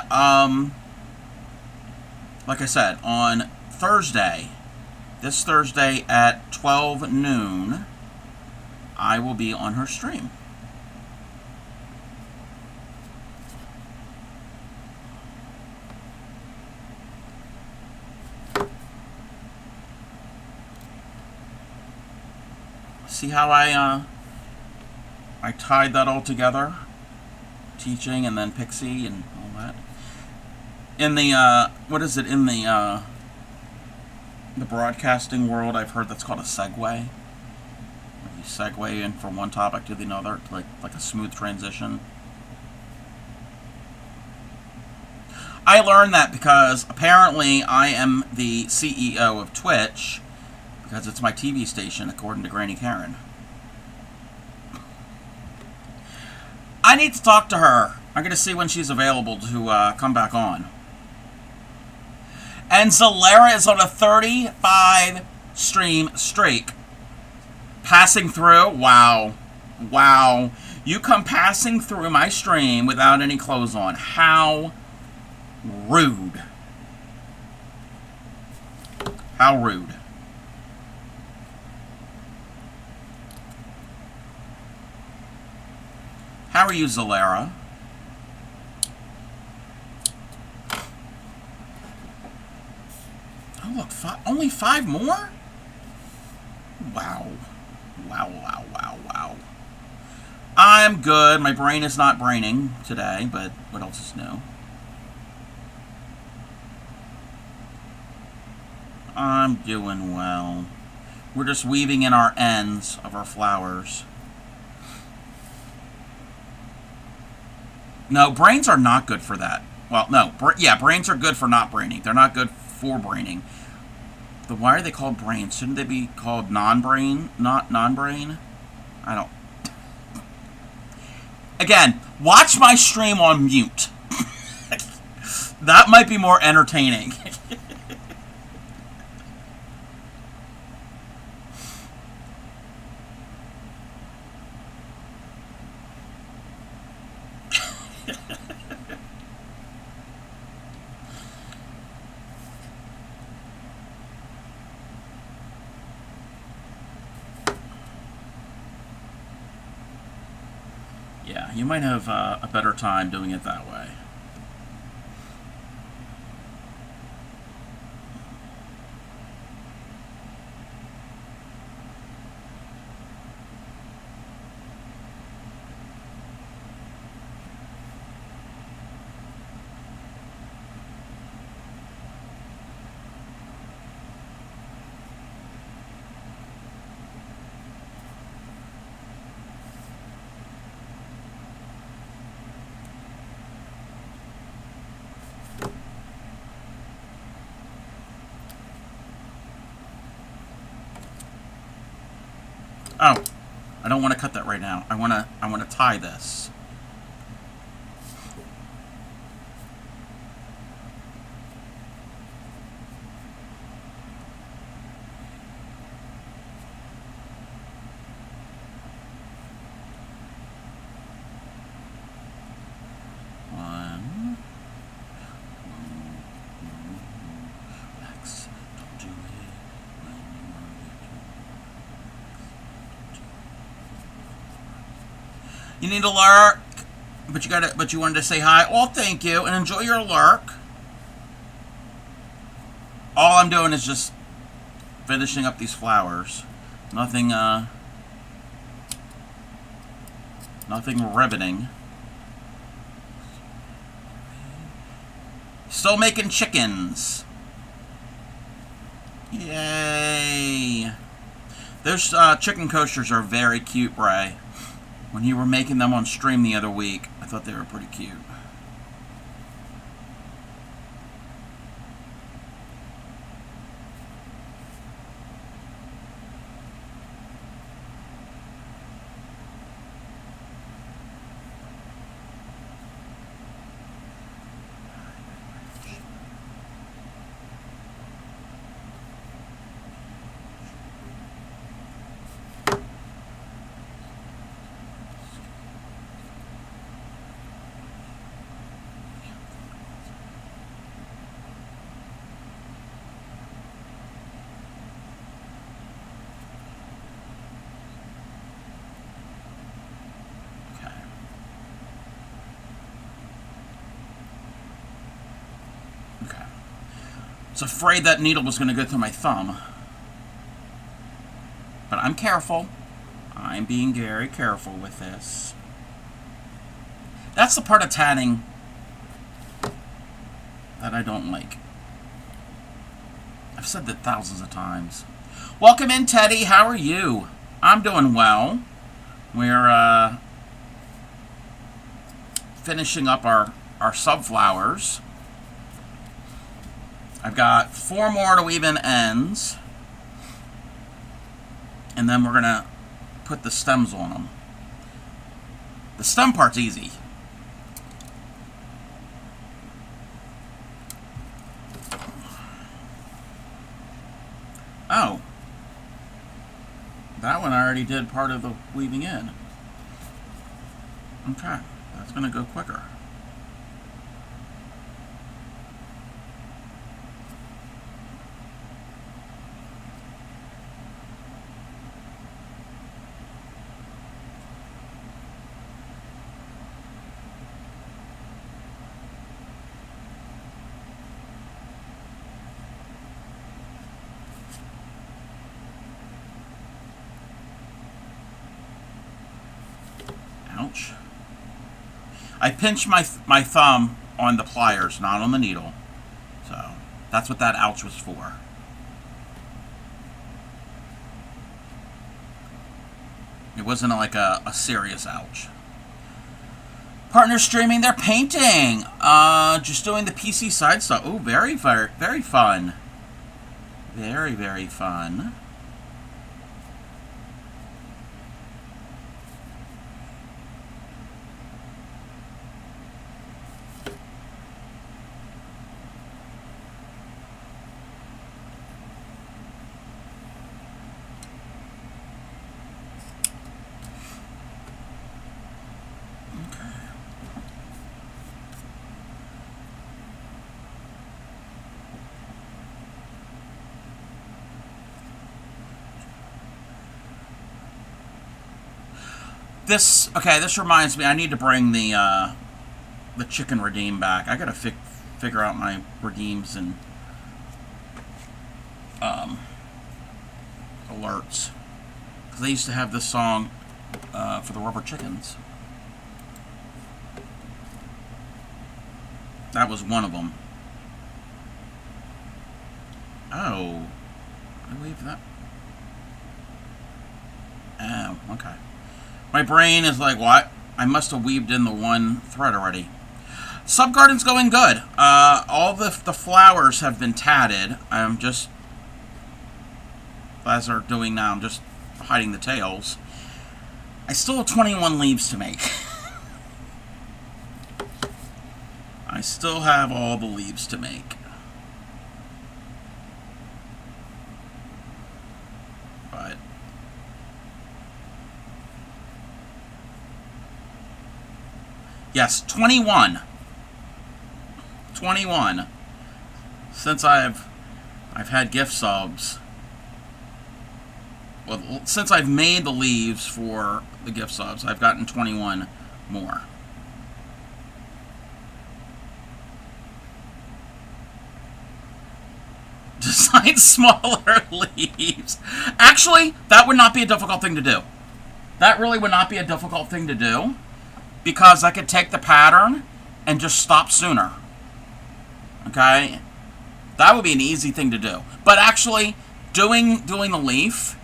like I said, on Thursday, this Thursday at 12 noon, I will be on her stream. See how I tied that all together? Teaching and then Pixie and all that. In the, what is it, in the broadcasting world, I've heard that's called a segue. You segue in from one topic to the other, like a smooth transition. I learned that because apparently I am the CEO of Twitch, because it's my TV station, according to Granny Karen. I need to talk to her. I'm going to see when she's available to come back on. And Zalera is on a 35 stream streak. Passing through? Wow. Wow. You come passing through my stream without any clothes on. How rude. How rude. How are you, Zalera? Oh, look, only 5 more? Wow. Wow, wow, wow, wow. I'm good. My brain is not braining today, but what else is new? I'm doing well. We're just weaving in our ends of our flowers. No, brains are not good for that. Well, no. Yeah, brains are good for not braining. They're not good for braining. But why are they called brains? Shouldn't they be called non-brain? Not non-brain? I don't... Again, watch my stream on mute. That might be more entertaining. Yeah, you might have a better time doing it that way. Oh, I don't want to cut that right now. I want to tie this. You need a lurk, but you wanted to say hi. Well, thank you, and enjoy your lurk. All I'm doing is just finishing up these flowers. Nothing riveting. Still making chickens. Yay. Those chicken coasters are very cute, Bray. When you were making them on stream the other week, I thought they were pretty cute. I was afraid that needle was going to go through my thumb. But I'm careful. I'm being very careful with this. That's the part of tanning that I don't like. I've said that thousands of times. Welcome in, Teddy. How are you? I'm doing well. We're finishing up our subflowers. I've got 4 more to weave in ends. And then we're going to put the stems on them. The stem part's easy. Oh. That one I already did part of the weaving in. Okay. That's going to go quicker. Ouch. I pinched my thumb on the pliers, not on the needle. So, that's what that ouch was for. It wasn't like a serious ouch. Partner streaming, they're painting. Just doing the PC side stuff. Oh, very, very, very fun. Very, very fun. This reminds me, I need to bring the chicken redeem back. I gotta figure out my redeems and alerts. Because they used to have this song for the rubber chickens. That was one of them. Oh. I believe that. Oh, okay. My brain is like, what? I must have weaved in the one thread already. Subgarden's going good. All the flowers have been tatted. I'm just, as they're doing now, I'm just hiding the tails. I still have 21 leaves to make. I still have all the leaves to make. But yes, 21. 21. Since I've had gift subs. Well, since I've made the leaves for the gift subs, I've gotten 21 more. Design smaller leaves. Actually, that would not be a difficult thing to do. That really would not be a difficult thing to do, because I could take the pattern and just stop sooner. Okay? That would be an easy thing to do. But actually, doing the leaf,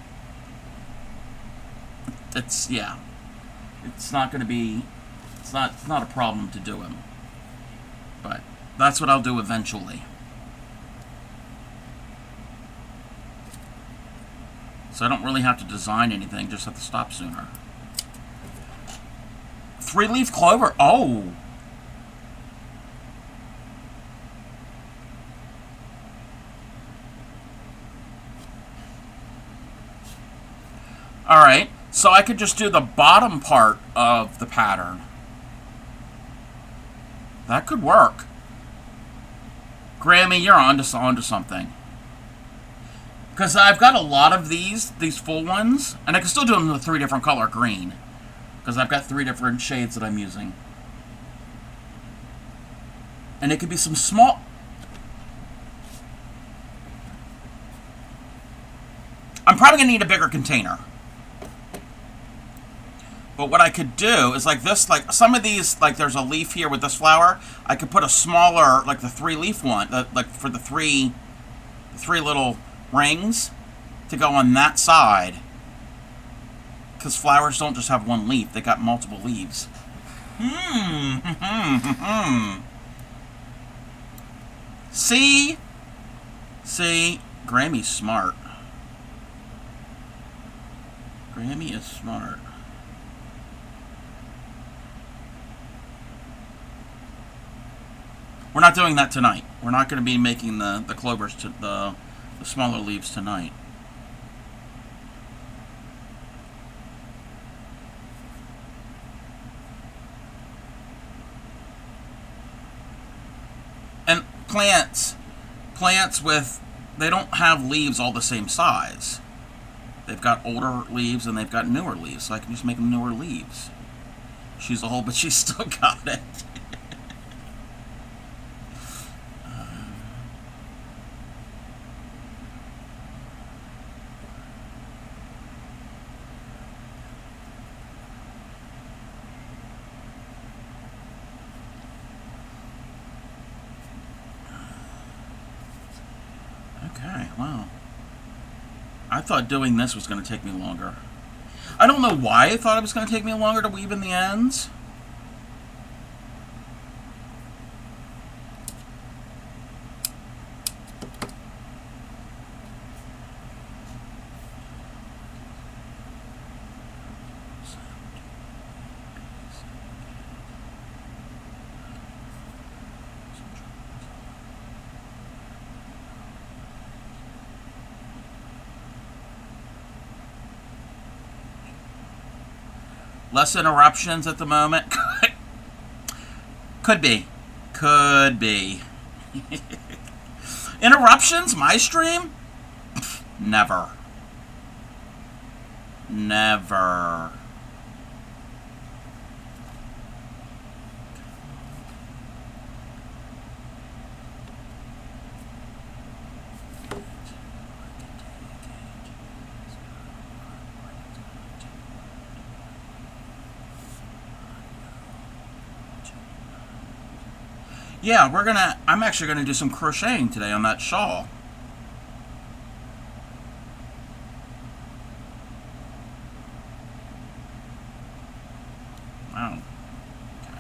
it's not going to be, it's not a problem to do him. But that's what I'll do eventually. So I don't really have to design anything, just have to stop sooner. 3-leaf clover. Oh. Alright, so I could just do the bottom part of the pattern. That could work. Grammy, you're onto something. Because I've got a lot of these full ones, and I can still do them with 3 different color green. Because I've got 3 different shades that I'm using. And it could be some small... I'm probably going to need a bigger container. But what I could do is like this, like some of these, like there's a leaf here with this flower. I could put a smaller, like the 3-leaf one, like for the three little rings to go on that side. Because flowers don't just have 1 leaf, they got multiple leaves. See? Grammy's smart. Grammy is smart. We're not doing that tonight. We're not going to be making the clovers, to the smaller leaves tonight. And plants with, they don't have leaves all the same size. They've got older leaves and they've got newer leaves, so I can just make them newer leaves. She's old, but she's still got it. Okay, wow. I thought doing this was going to take me longer. I don't know why I thought it was going to take me longer to weave in the ends. Less interruptions at the moment. Could be. Interruptions? My stream? Never. Never. Yeah, I'm actually gonna do some crocheting today on that shawl. Wow. Okay.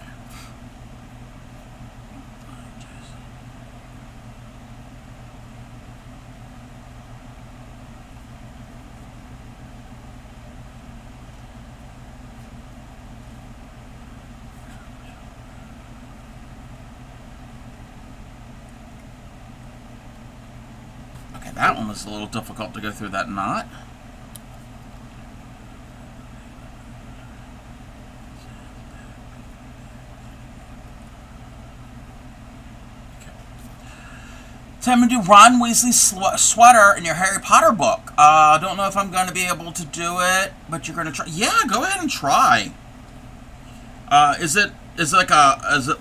That one was a little difficult to go through that knot. Time to do Ron Weasley's sweater in your Harry Potter book. I don't know if I'm going to be able to do it, but you're going to try. Yeah, go ahead and try. Is it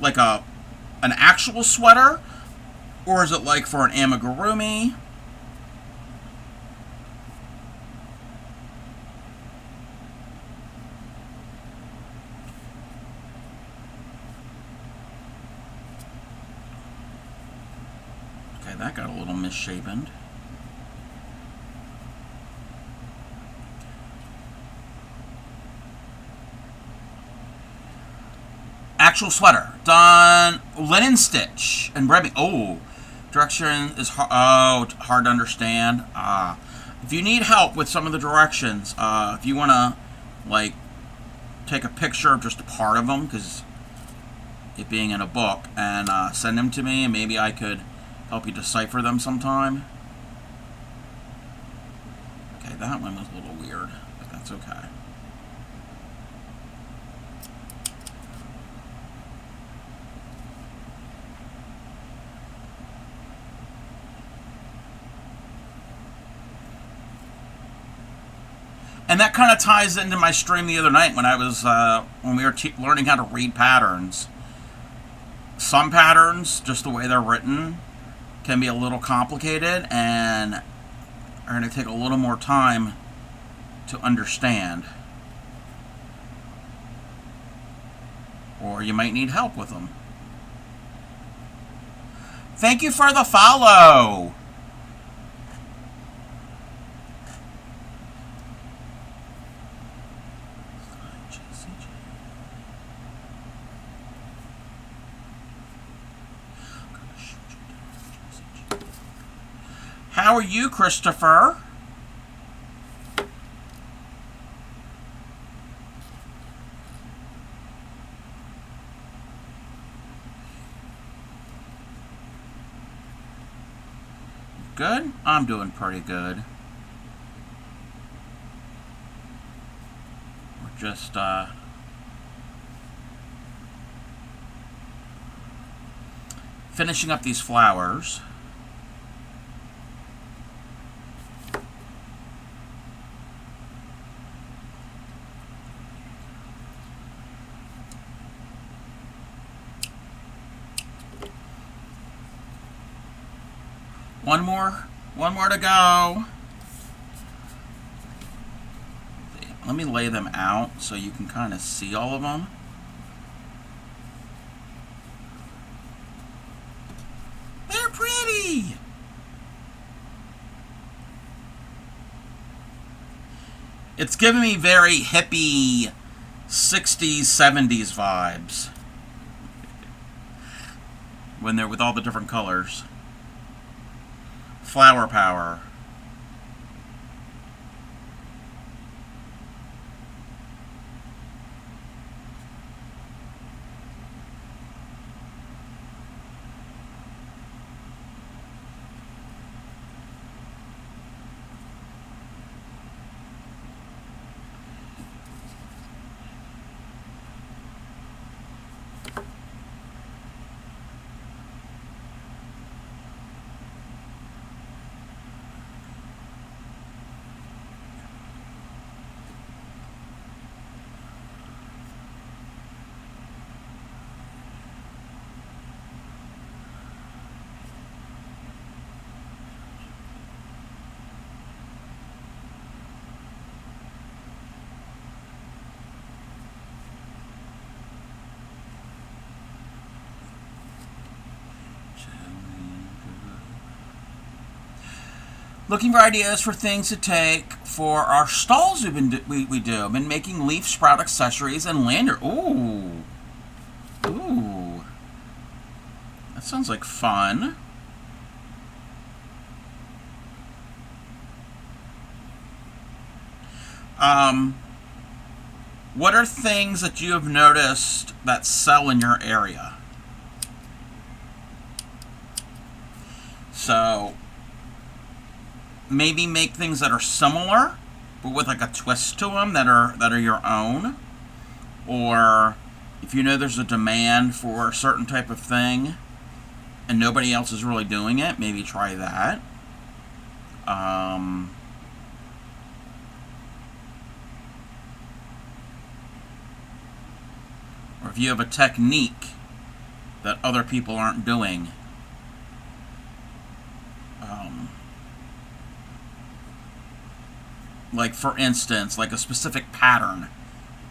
like an actual sweater, or is it like for an amigurumi? Okay, that got a little misshapen. Actual sweater done, linen stitch and webbing. Oh, direction is hard to understand. If you need help with some of the directions, if you want to like take a picture of just a part of them, because it being in a book, and send them to me, and maybe I could help you decipher them sometime. Okay, that one was a little weird, but that's okay. And that kind of ties into my stream the other night when I was when we were learning how to read patterns. Some patterns, just the way they're written, can be a little complicated and are going to take a little more time to understand. Or you might need help with them. Thank you for the follow! How are you, Christopher? Good? I'm doing pretty good. We're just, finishing up these flowers. One more to go. Let me lay them out so you can kind of see all of them. They're pretty. It's giving me very hippie 60s, 70s vibes when they're with all the different colors. Flower power. Looking for ideas for things to take for our stalls we do. I've been making leaf sprout accessories and lanyard. Ooh. Ooh. That sounds like fun. What are things that you have noticed that sell in your area? So, maybe make things that are similar, but with like a twist to them that are your own. Or if you know there's a demand for a certain type of thing and nobody else is really doing it, maybe try that. Or if you have a technique that other people aren't doing, like for instance, like a specific pattern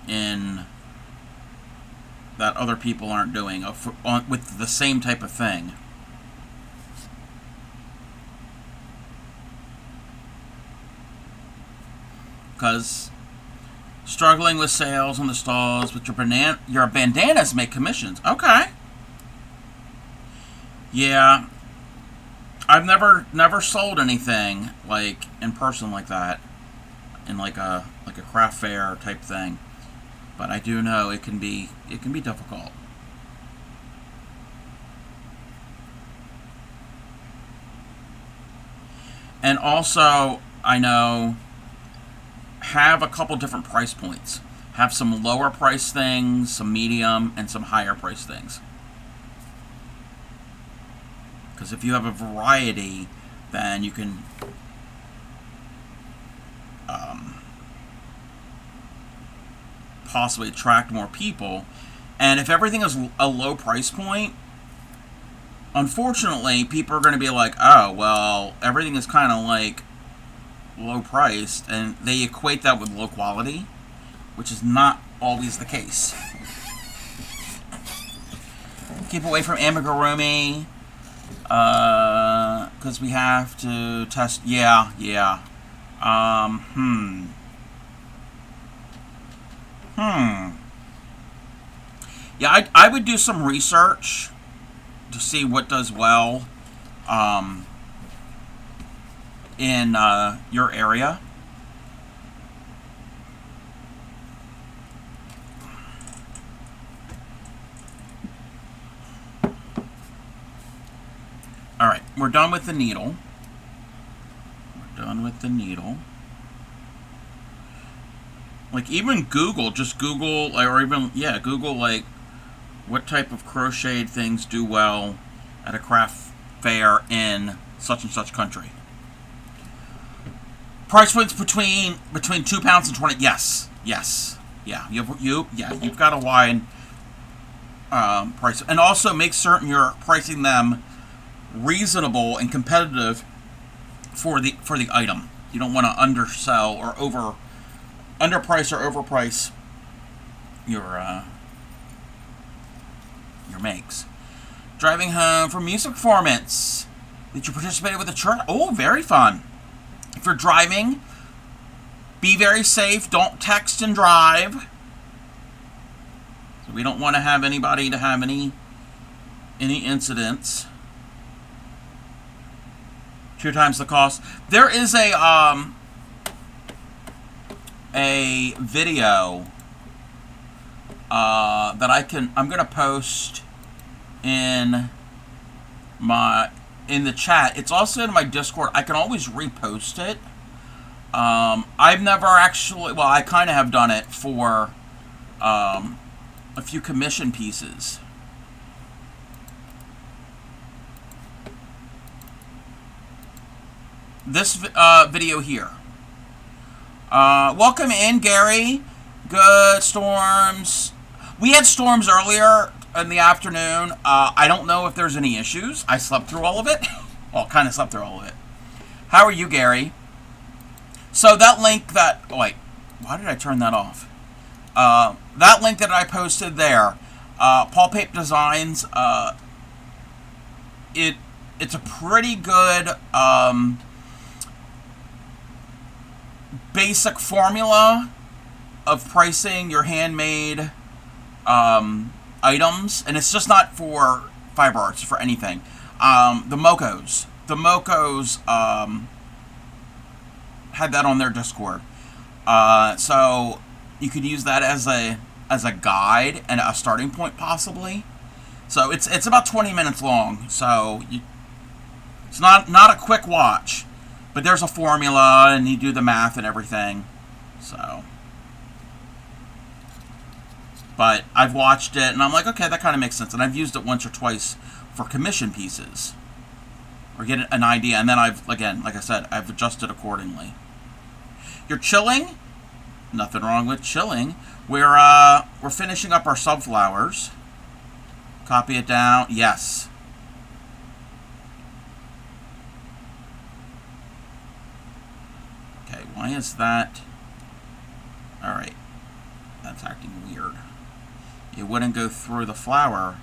in that other people aren't doing with the same type of thing. Because struggling with sales on the stalls, but your bandanas make commissions. Okay. Yeah. I've never sold anything like in person like that, in like a craft fair type thing. But I do know it can be difficult. And also, I know, have a couple different price points. Have some lower price things, some medium, and some higher price things. Because if you have a variety, then you can possibly attract more people. And if everything is a low price point, unfortunately, people are going to be like, oh, well, everything is kind of like low priced, and they equate that with low quality, which is not always the case. Keep away from amigurumi, because we have to test. Yeah. Yeah, I would do some research to see what does well in your area. Alright, we're done with the needle. Like, even Google, just Google, or even, Google, like, what type of crocheted things do well at a craft fair in such and such country. Price points between £2 and 20. Yes. Yeah, you've got a wide price, and also make certain you're pricing them reasonable and competitive for the item. You don't want to undersell or underprice or overprice your makes. Driving home from music performance that you participated with a church. Oh, very fun. If you're driving, be very safe. Don't text and drive. So we don't want to have anybody to have any incidents. 2 times the cost. There is a video that I'm gonna post in the chat. It's also in my Discord. I can always repost it. I've never actually, well, I kind of have done it for a few commission pieces. This video here. Welcome in, Gary. Good storms. We had storms earlier in the afternoon. I don't know if there's any issues. I slept through all of it. Well, kind of slept through all of it. How are you, Gary? So that link that... Oh, wait. Why did I turn that off? That link that I posted there, Paul Pape Designs, it's a pretty good basic formula of pricing your handmade items, and it's just not for fiber arts, for anything. The Mocos had that on their Discord, so you could use that as a guide and a starting point, possibly. So it's about 20 minutes long, so it's not a quick watch, But there's a formula, and you do the math and everything. So, but I've watched it, and I'm like, okay, that kind of makes sense. And I've used it once or twice for commission pieces, or get an idea. And then I've, again, like I said, I've adjusted accordingly. You're chilling? Nothing wrong with chilling. We're finishing up our subflowers. Copy it down. Yes. Okay, why is that? Alright. That's acting weird. It wouldn't go through the flower.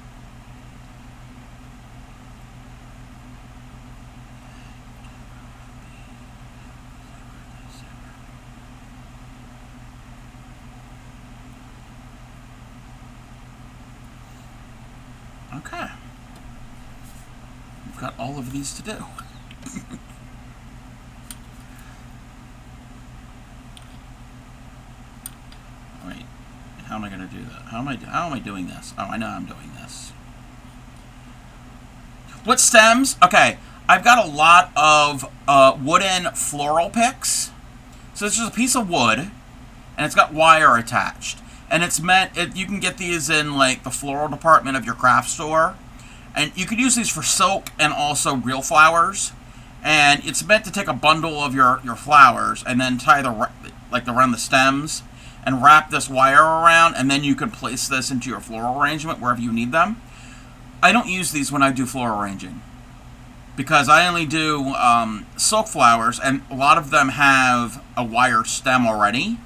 Okay. We've got all of these to do. Wait, how am I going to do that? How am I doing this? Oh, I know I'm doing this. What stems? Okay, I've got a lot of wooden floral picks. So this is a piece of wood, and it's got wire attached. And it's meant, you can get these in like the floral department of your craft store. And you could use these for silk and also real flowers. And it's meant to take a bundle of your flowers and then tie around the stems and wrap this wire around, and then you can place this into your floral arrangement wherever you need them. I don't use these when I do floral arranging because I only do silk flowers, and a lot of them have a wire stem already.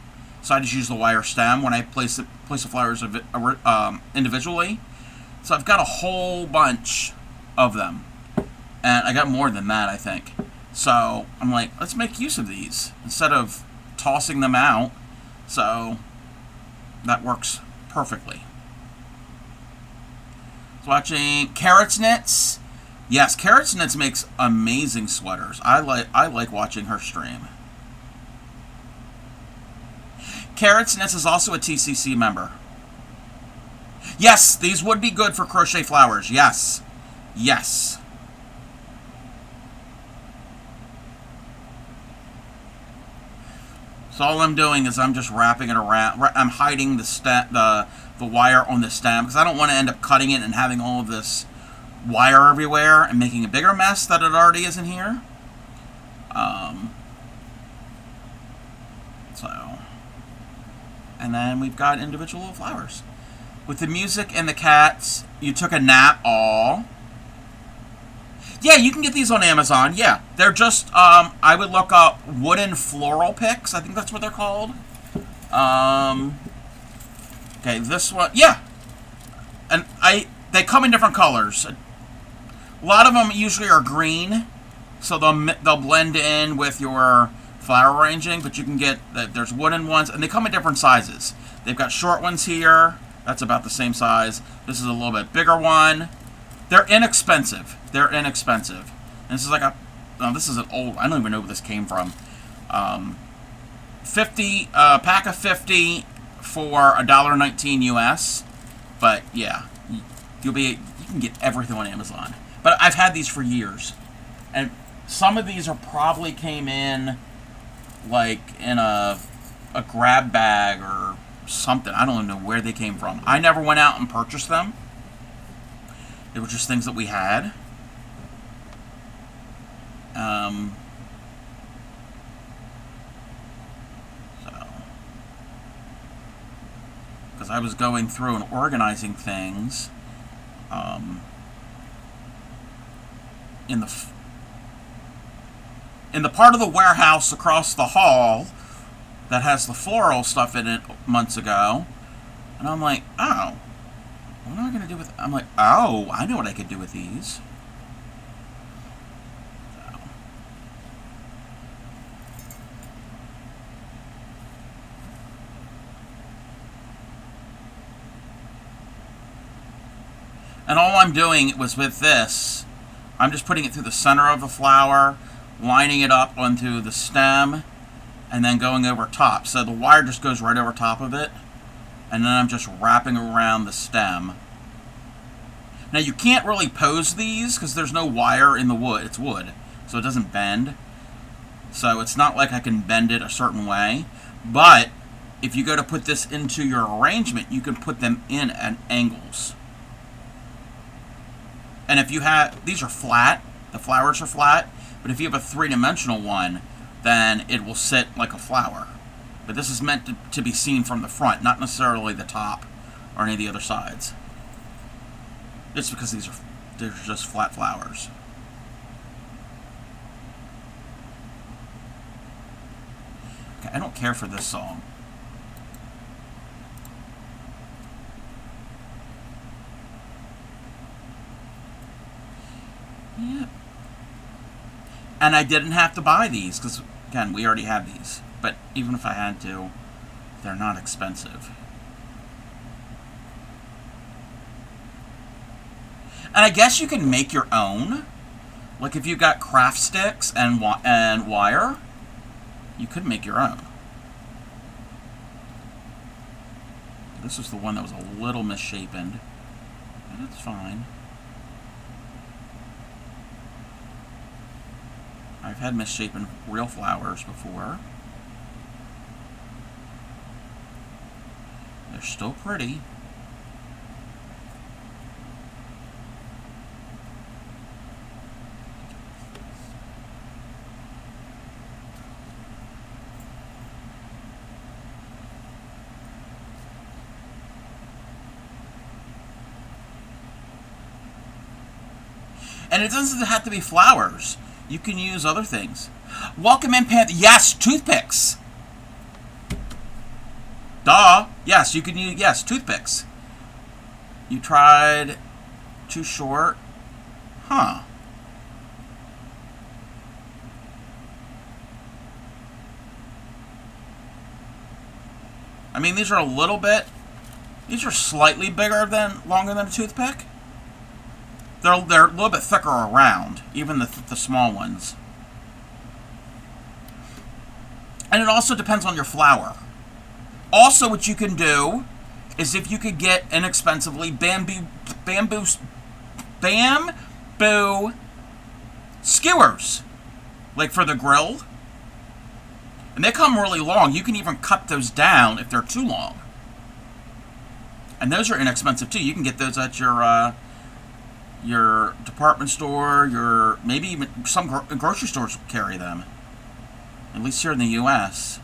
So I just use the wire stem when I place the flowers individually. So I've got a whole bunch of them. And I got more than that, I think. So I'm like, let's make use of these instead of tossing them out. So that works perfectly. So watching Carrots Knits. Yes, Carrots Knits makes amazing sweaters. I like watching her stream. Carrots Knits is also a TCC member. Yes, these would be good for crochet flowers. Yes. Yes. So all I'm doing is I'm just wrapping it around. I'm hiding the wire on the stem because I don't want to end up cutting it and having all of this wire everywhere and making a bigger mess that it already is in here. And then we've got individual flowers. With the music and the cats, you took a nap. Aw. Yeah, you can get these on Amazon. Yeah, they're just, I would look up wooden floral picks. I think that's what they're called. Okay, this one, yeah. And they come in different colors. A lot of them usually are green, so they'll blend in with your flower arranging, but you can get, there's wooden ones, and they come in different sizes. They've got short ones here. That's about the same size. This is a little bit bigger one. They're inexpensive. They're inexpensive. And this is like this is an old, I don't even know where this came from. 50, pack of 50 for $1.19 US. But yeah, you can get everything on Amazon. But I've had these for years. And some of these are probably came in like in a grab bag or something. I don't even know where they came from. I never went out and purchased them. They were just things that we had. Because I was going through and organizing things in the part of the warehouse across the hall that has the floral stuff in it months ago. And I'm like, oh, what am I going to do with it? I'm like, oh, I know what I could do with these. So. And all I'm doing was with this, I'm just putting it through the center of the flower, lining it up onto the stem, and then going over top. So the wire just goes right over top of it. And then I'm just wrapping around the stem. Now you can't really pose these because there's no wire in the wood. It's wood, so it doesn't bend. So it's not like I can bend it a certain way. But if you go to put this into your arrangement, you can put them in at angles. And if you have, these are flat, the flowers are flat, but if you have a three-dimensional one, then it will sit like a flower. But this is meant to be seen from the front, not necessarily the top or any of the other sides. Just because they're just flat flowers. Okay, I don't care for this song. Yeah. And I didn't have to buy these, because, again, we already have these. But even if I had to, they're not expensive. And I guess you can make your own. Like, if you got craft sticks and wire, you could make your own. This was the one that was a little misshapen. But that's fine. I've had misshapen real flowers before. They're still pretty. And it doesn't have to be flowers. You can use other things. Welcome in, Panther. Yes, toothpicks. Duh. Yes, you can use, yes, toothpicks. You tried too short. Huh. I mean, these are a little bit, these are slightly longer than a toothpick. They're a little bit thicker around, even the small ones. And it also depends on your flower. Also, what you can do is if you could get inexpensively bamboo skewers, like for the grill. And they come really long. You can even cut those down if they're too long. And those are inexpensive too. You can get those at your department store, maybe even some grocery stores carry them. At least here in the U.S.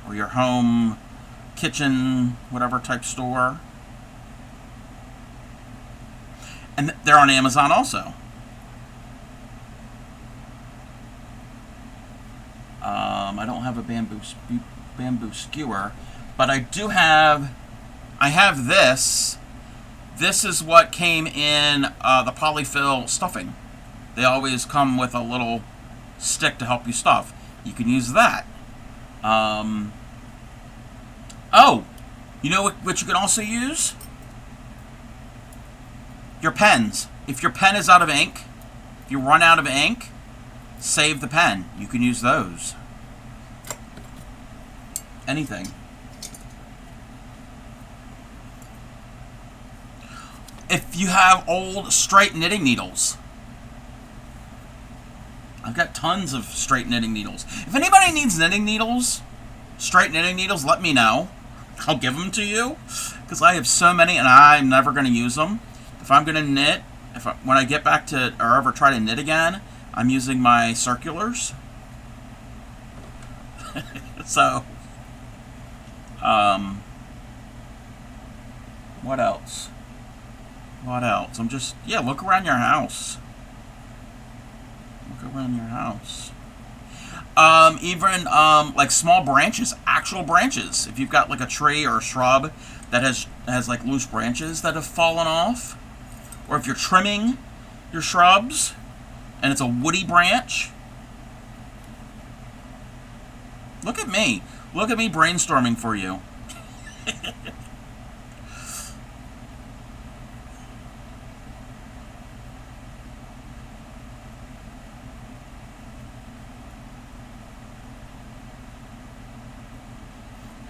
Or your home, kitchen, whatever type store. And they're on Amazon also. I don't have a bamboo skewer, but I have this. This is what came in the polyfill stuffing. They always come with a little stick to help you stuff. You can use that. Oh, you know what you can also use? Your pens. If your pen is out of ink, if you run out of ink, save the pen. You can use those. Anything. If you have old straight knitting needles, I've got tons of straight knitting needles. If anybody needs knitting needles, straight knitting needles, let me know. I'll give them to you, because I have so many and I'm never going to use them. If I'm going to knit, when I get back to, or ever try to knit again, I'm using my circulars. So, what else? What else? Look around your house. Look around your house. Even like small branches, actual branches. If you've got like a tree or a shrub that has like loose branches that have fallen off, or if you're trimming your shrubs and it's a woody branch. Look at me. Look at me brainstorming for you.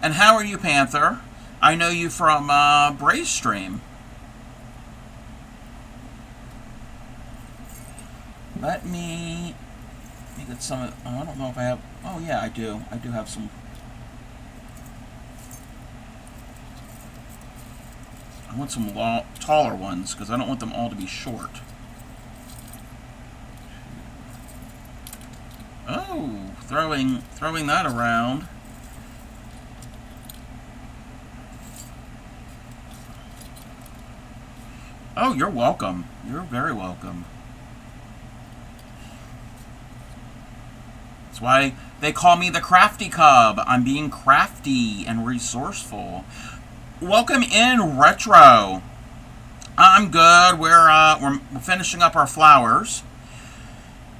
And how are you, Panther? I know you from Bray's stream. Let me Let me get some of... Oh, I don't know if I have... Oh, yeah, I do. I do have some... I want some taller ones, because I don't want them all to be short. Oh, throwing that around. Oh, you're welcome. You're very welcome. That's why they call me the Crafty Cub. I'm being crafty and resourceful. Welcome in, Retro. I'm good. We're finishing up our flowers.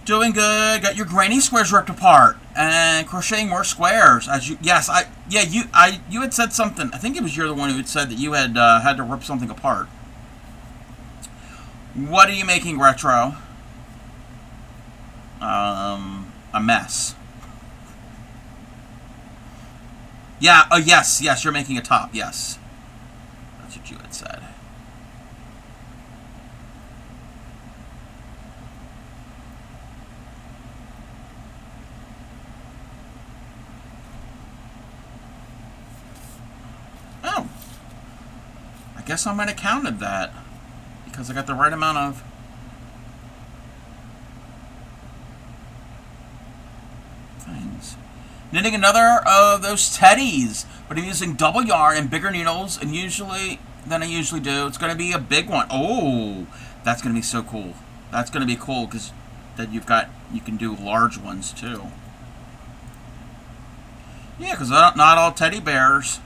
Doing good. Got your granny squares ripped apart and crocheting more squares. As you, yes, you had said something. I think it was you're the one who had said that you had had to rip something apart. What are you making, Retro? A mess. Yeah. Oh, yes. You're making a top. Yes, that's what you had said. Oh, I guess I might have counted that because I got the right amount of. Things. Knitting another of those teddies, but I'm using double yarn and bigger needles than I usually do. It's going to be a big one. Oh, that's going to be so cool. That's going to be cool because then you can do large ones too. Yeah, because not all teddy bears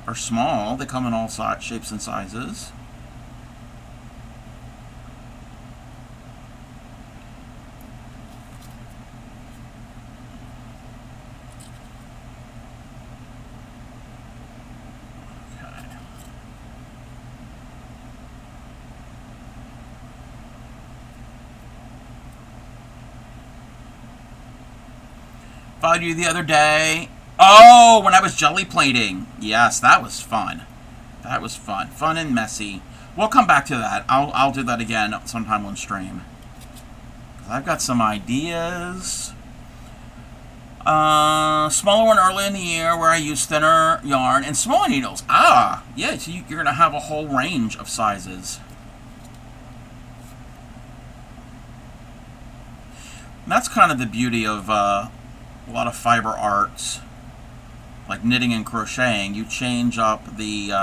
are small. They come in all shapes and sizes. Followed you the other day. Oh, when I was jelly plating. Yes, that was fun. That was fun. Fun and messy. We'll come back to that. I'll do that again sometime on stream. I've got some ideas. Smaller one early in the year where I use thinner yarn and smaller needles. Ah, yeah, so you're going to have a whole range of sizes. And that's kind of the beauty of a lot of fiber arts, like knitting and crocheting. You change up the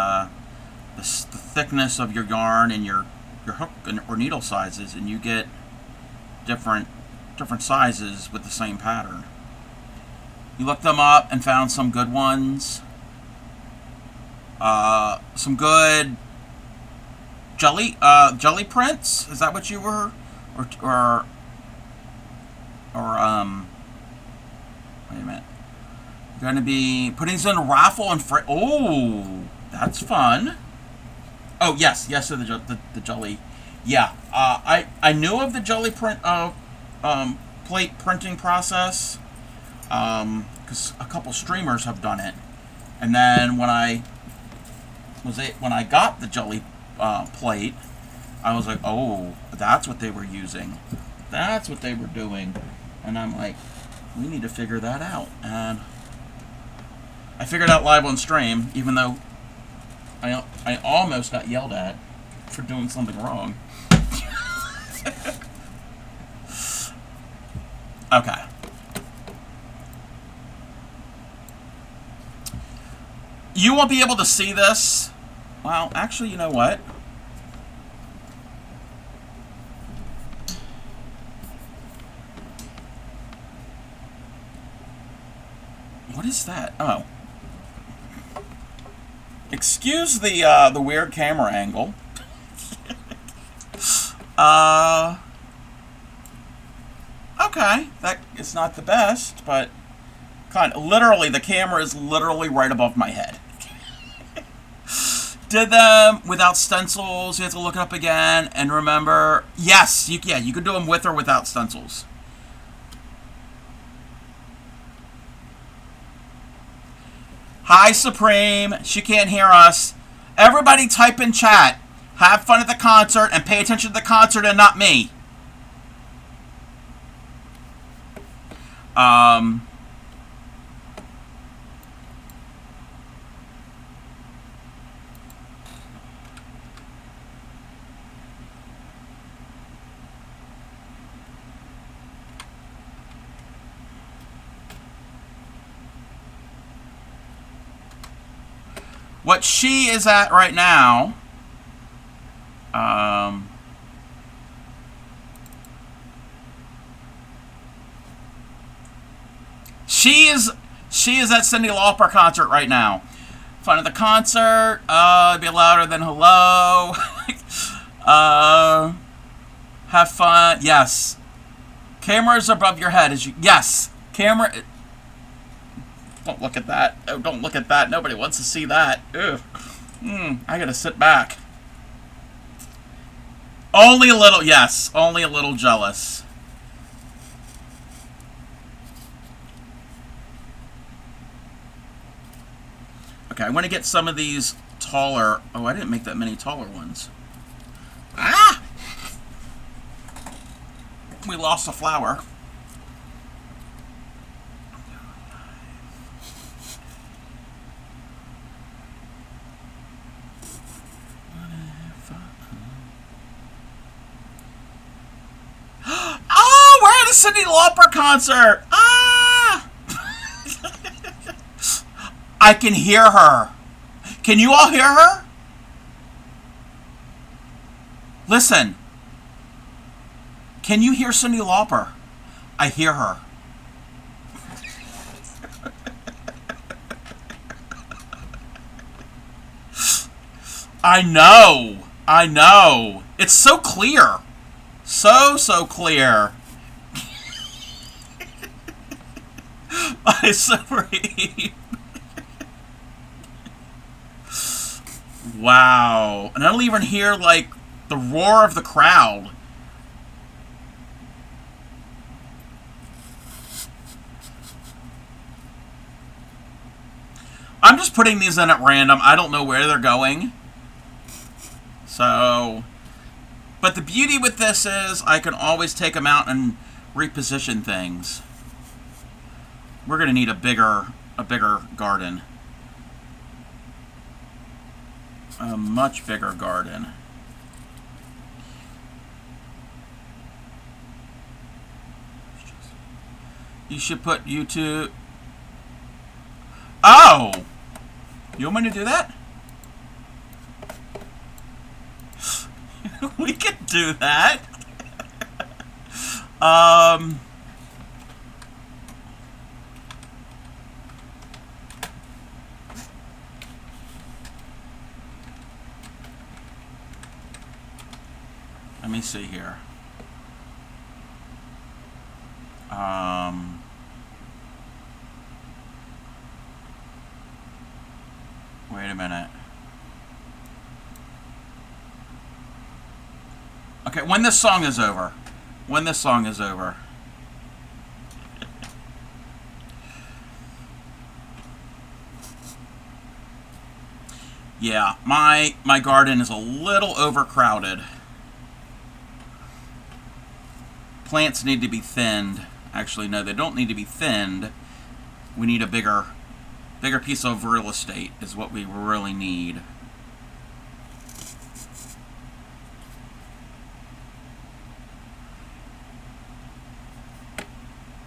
thickness of your yarn and your hook or needle sizes, and you get different sizes with the same pattern. You looked them up and found some good ones. Some good jelly prints. Is that what you were, or wait a minute. You're going to be putting this in a raffle and oh, that's fun. Oh, yes, so the jelly. Yeah, I knew of the jelly plate printing process because a couple streamers have done it. And then when I got the jelly plate, I was like, oh, that's what they were using. That's what they were doing. And I'm like, we need to figure that out. And I figured out live on stream, even though I almost got yelled at for doing something wrong. Okay. You won't be able to see this. Well, actually, you know what? What is that? Oh. Excuse the weird camera angle. Okay, that is not the best, but literally the camera is literally right above my head. Did them without stencils. You have to look it up again and remember. Yes, you could do them with or without stencils. Hi, Supreme. She can't hear us. Everybody type in chat. Have fun at the concert and pay attention to the concert and not me. Um, what she is at right now, she is at Cyndi Lauper concert right now. Fun of the concert. Be louder than hello. Have fun. Yes. Cameras above your head. Yes. Camera. Don't look at that. Oh, don't look at that. Nobody wants to see that. Ugh. I gotta sit back. Only a little. Yes. Only a little jealous. Okay, I want to get some of these taller. Oh, I didn't make that many taller ones. Ah! We lost a flower. Oh, we're at a Cyndi Lauper concert. Ah! I can hear her. Can you all hear her? Listen. Can you hear Cyndi Lauper? I hear her. I know. I know. It's so clear. So clear. I so brave. Wow. And I don't even hear, like, the roar of the crowd. I'm just putting these in at random. I don't know where they're going. So, but the beauty with this is I can always take them out and reposition things. We're going to need a bigger garden. A much bigger garden. You should put YouTube. Oh! You want me to do that? We could do that. Let me see here. Wait a minute. Okay, when this song is over. When this song is over. Yeah, my garden is a little overcrowded. Plants need to be thinned. Actually, no, they don't need to be thinned. We need a bigger piece of real estate is what we really need.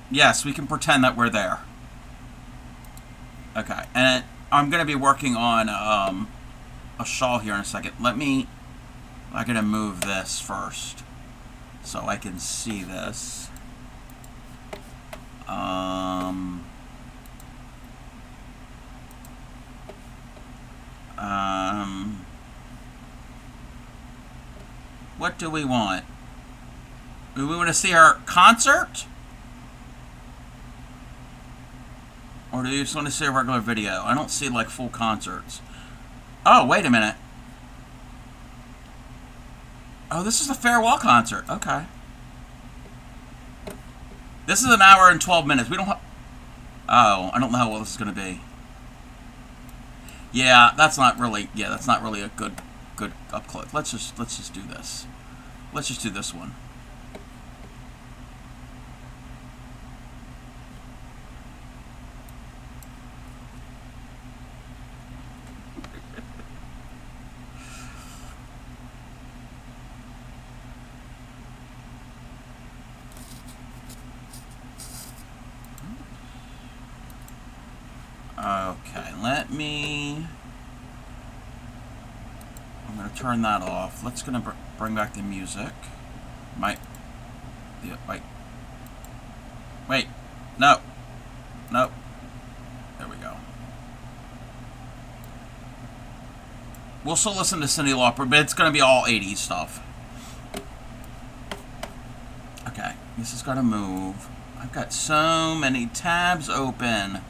Yes, we can pretend that we're there. Okay, and I'm going to be working on a shawl here in a second. I'm going to move this first so I can see this. What do we want? Do we want to see our concert? Or do you just want to see a regular video? I don't see, like, full concerts. Oh, wait a minute. Oh, this is the farewell concert. Okay. This is an hour and 12 minutes. We don't have... Oh, I don't know how well this is going to be. Yeah, that's not really... Yeah, that's not really a good up close. Let's just do this. Let's just do this one. Okay, I'm going to turn that off. Let's going to bring back the music. Wait. No. Nope. There we go. We'll still listen to Cyndi Lauper, but it's going to be all 80s stuff. Okay, this has got to move. I've got so many tabs open.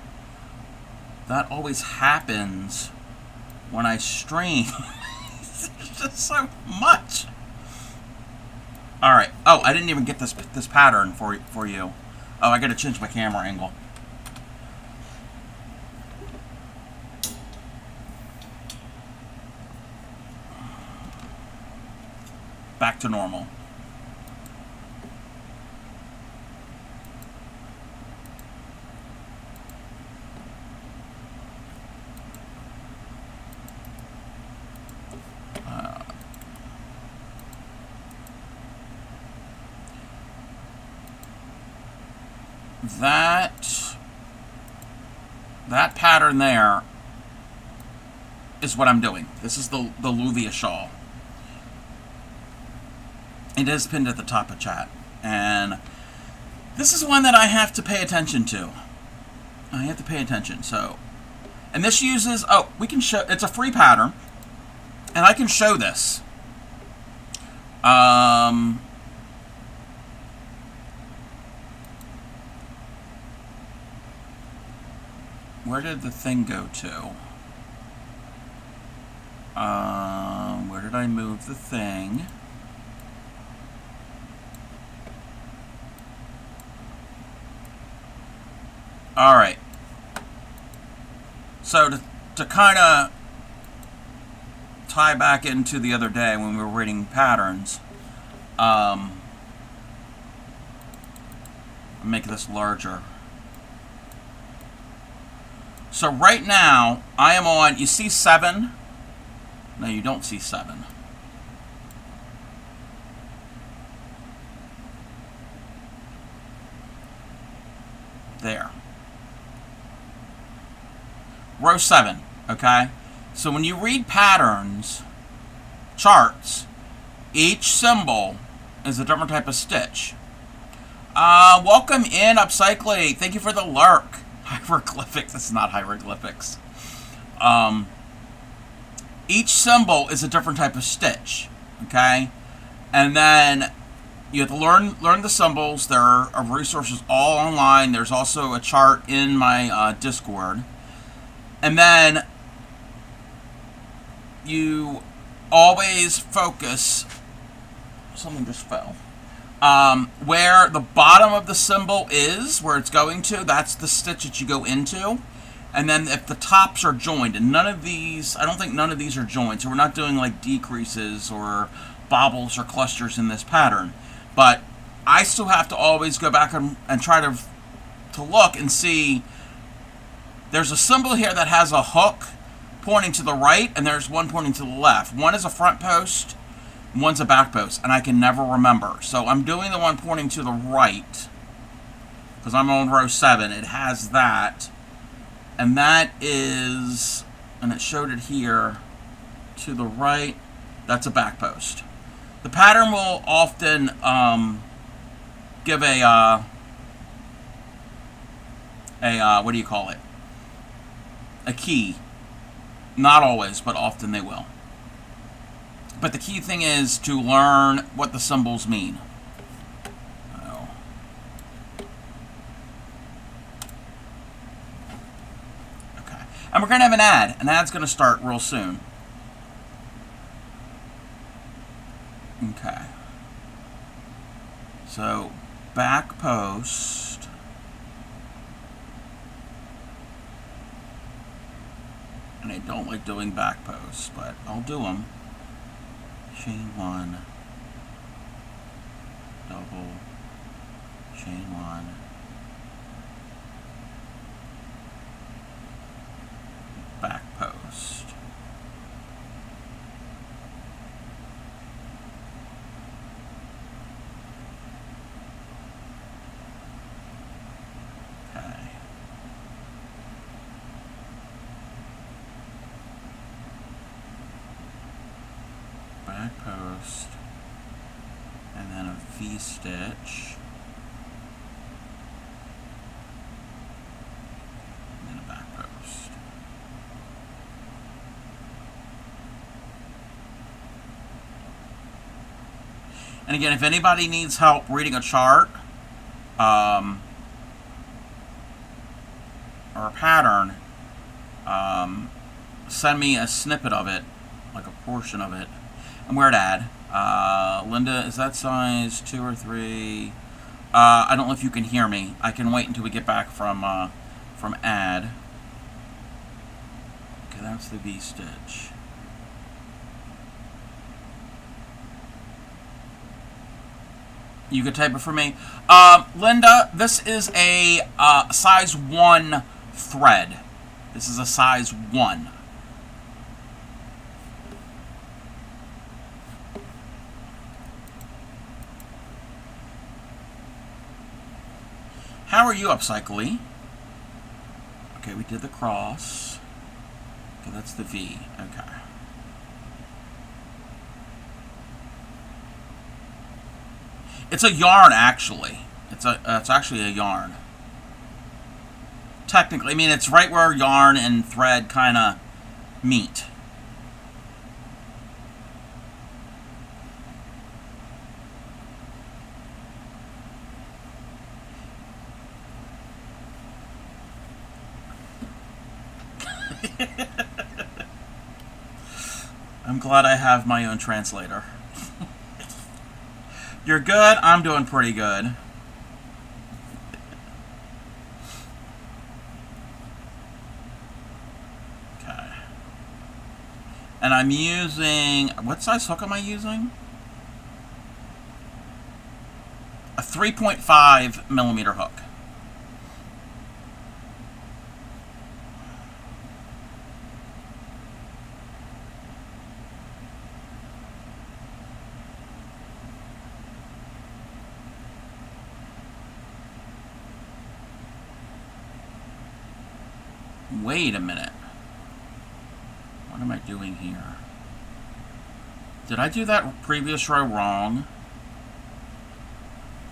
That always happens when I stream. It's just so much. All right. Oh, I didn't even get this pattern for you. Oh, I got to change my camera angle. Back to normal. That pattern there is what I'm doing. This is the Luvia shawl. It is pinned at the top of chat. And this is one that I have to pay attention to. I have to pay attention. So, and this uses, oh, we can show, it's a free pattern. And I can show this. Where did the thing go to? Where did I move the thing? All right. So to kind of tie back into the other day when we were reading patterns, make this larger. So right now, I am on, you see 7? No, you don't see 7. There. Row 7, okay? So when you read patterns, charts, each symbol is a different type of stitch. Welcome in, Upcycling. Thank you for the lurk. Hieroglyphics. This is not hieroglyphics. Each symbol is a different type of stitch, okay? And then you have to learn the symbols. There are resources all online. There's also a chart in my Discord. And then you always focus, something just fell, where the bottom of the symbol is, where it's going to, that's the stitch that you go into. And then if the tops are joined, and none of these, I don't think none of these are joined, so we're not doing like decreases or bobbles or clusters in this pattern. But I still have to always go back and try to look and see. There's a symbol here that has a hook pointing to the right, and there's one pointing to the left. One is a front post, one's a back post, and I can never remember. So I'm doing the one pointing to the right, because I'm on row 7. It has that, and that is, and it showed it here, to the right, that's a back post. The pattern will often give a what do you call it? A key. Not always, but often they will. But the key thing is to learn what the symbols mean. Oh. Okay. And we're going to have an ad. An ad's going to start real soon. Okay. So, back post. And I don't like doing back posts, but I'll do them. Chain 1, double, chain 1, back post. Okay. V-stitch. And then a back post. And again, if anybody needs help reading a chart, or a pattern, send me a snippet of it, like a portion of it, and where to add. Linda, is that size 2 or 3? I don't know if you can hear me. I can wait until we get back from add. Okay, that's the V-stitch. You could type it for me. Linda, this is a size 1 thread. This is a size 1. How are you, Upcycly? Okay, we did the cross. Okay, that's the V. Okay. It's a yarn, actually. It's actually a yarn. Technically, I mean, it's right where yarn and thread kind of meet. I'm glad I have my own translator. You're good? I'm doing pretty good. Okay. And I'm using... What size hook am I using? A 3.5 millimeter hook. Wait a minute. What am I doing here? Did I do that previous row wrong?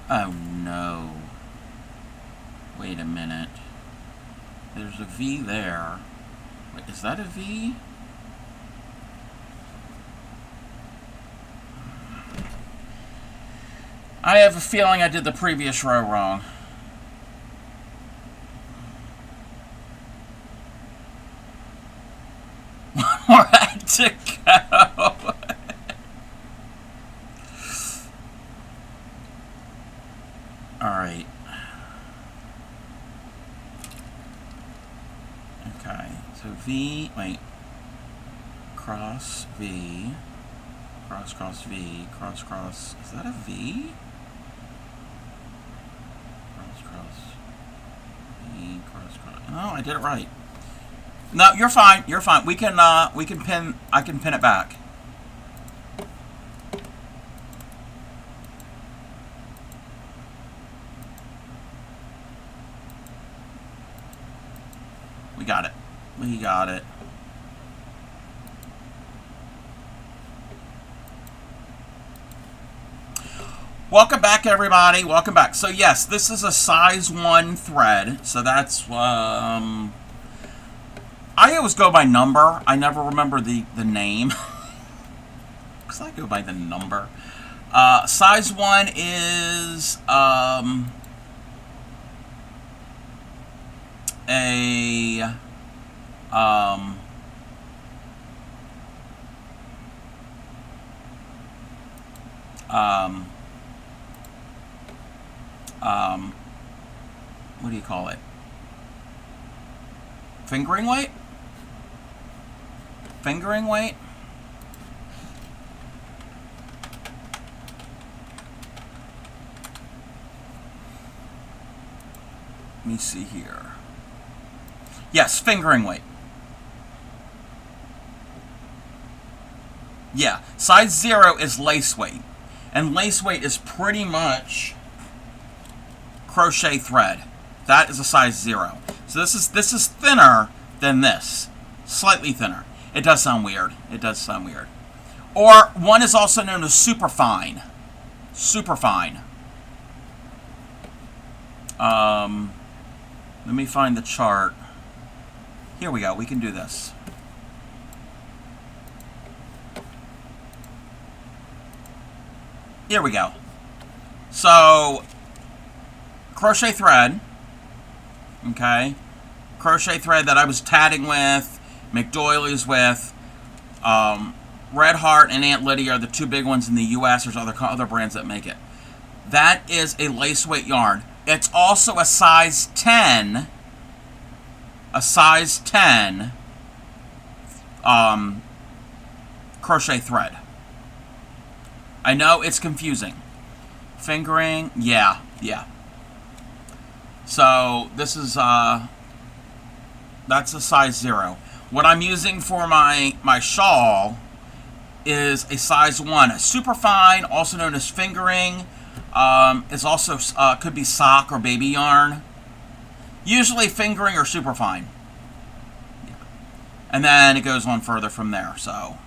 Oh no. Wait a minute. There's a V there. Wait, is that a V? I have a feeling I did the previous row wrong. More to go. Alright. Okay, so V, wait. Cross V. Cross, cross V. Cross, cross. Is that a V? Cross, cross. V, cross, cross. No, I did it right. No, you're fine. You're fine. We can pin. I can pin it back. We got it. We got it. Welcome back, everybody. Welcome back. So yes, this is a size 1 thread. So that's I always go by number. I never remember the name. Because I go by the number. Size 1 is what do you call it? Fingering weight? Fingering weight? Let me see here. Yes, fingering weight. Yeah, size 0 is lace weight. And lace weight is pretty much crochet thread. That is a size 0. So this is thinner than this. Slightly thinner. It does sound weird. It does sound weird. Or one is also known as super fine. Super fine. Let me find the chart. Here we go. We can do this. Here we go. So, crochet thread. Okay. Crochet thread that I was tatting with, McDoilies with. Red Heart and Aunt Lydia are the two big ones in the U.S. There's other brands that make it. That is a lace weight yarn. It's also a size 10. A size 10 crochet thread. I know it's confusing. Fingering, yeah. So this is that's a size 0. What I'm using for my shawl is a size 1. Super fine, also known as fingering. Is also could be sock or baby yarn. Usually fingering or super fine. And then it goes on further from there. So,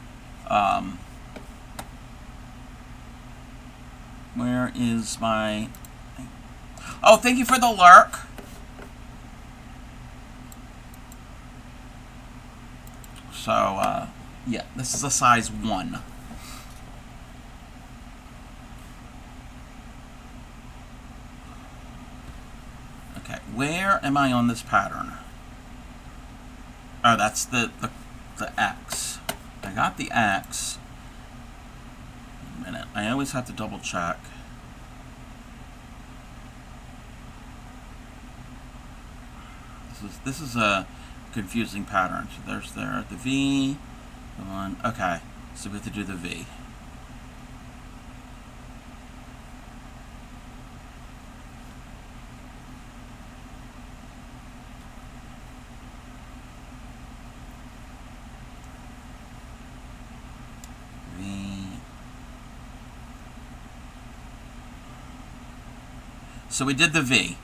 where is my... Oh, thank you for the lurk. So, yeah, this is a size 1. Okay, where am I on this pattern? Oh, that's the X. I got the X. Wait a minute. I always have to double check. This is a confusing pattern. So there's the V, the one. Okay, so we have to do the V. So we did the V.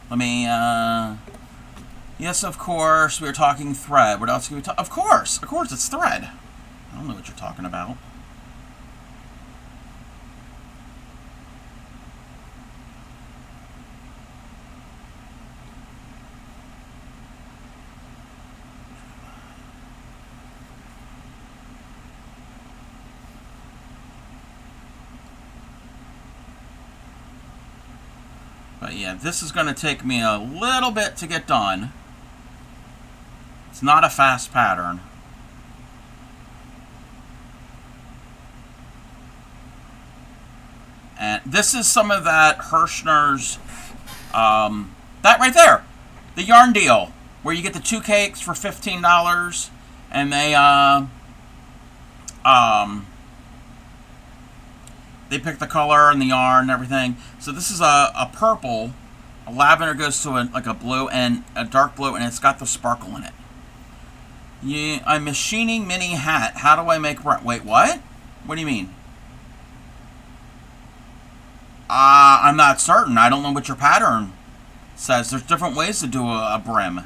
Let me, yes, of course, we were talking thread. What else can we talk? Of course, it's thread. I don't know what you're talking about. But yeah, this is going to take me a little bit to get done. It's not a fast pattern. And this is some of that Hirschner's, that right there, the yarn deal, where you get the 2 cakes for $15, and they pick the color and the yarn and everything. So this is a purple. A lavender goes to like a blue and a dark blue, and it's got the sparkle in it. Yeah, I'm machining mini hat. How do I make... Wait, what? What do you mean? I'm not certain. I don't know what your pattern says. There's different ways to do a brim.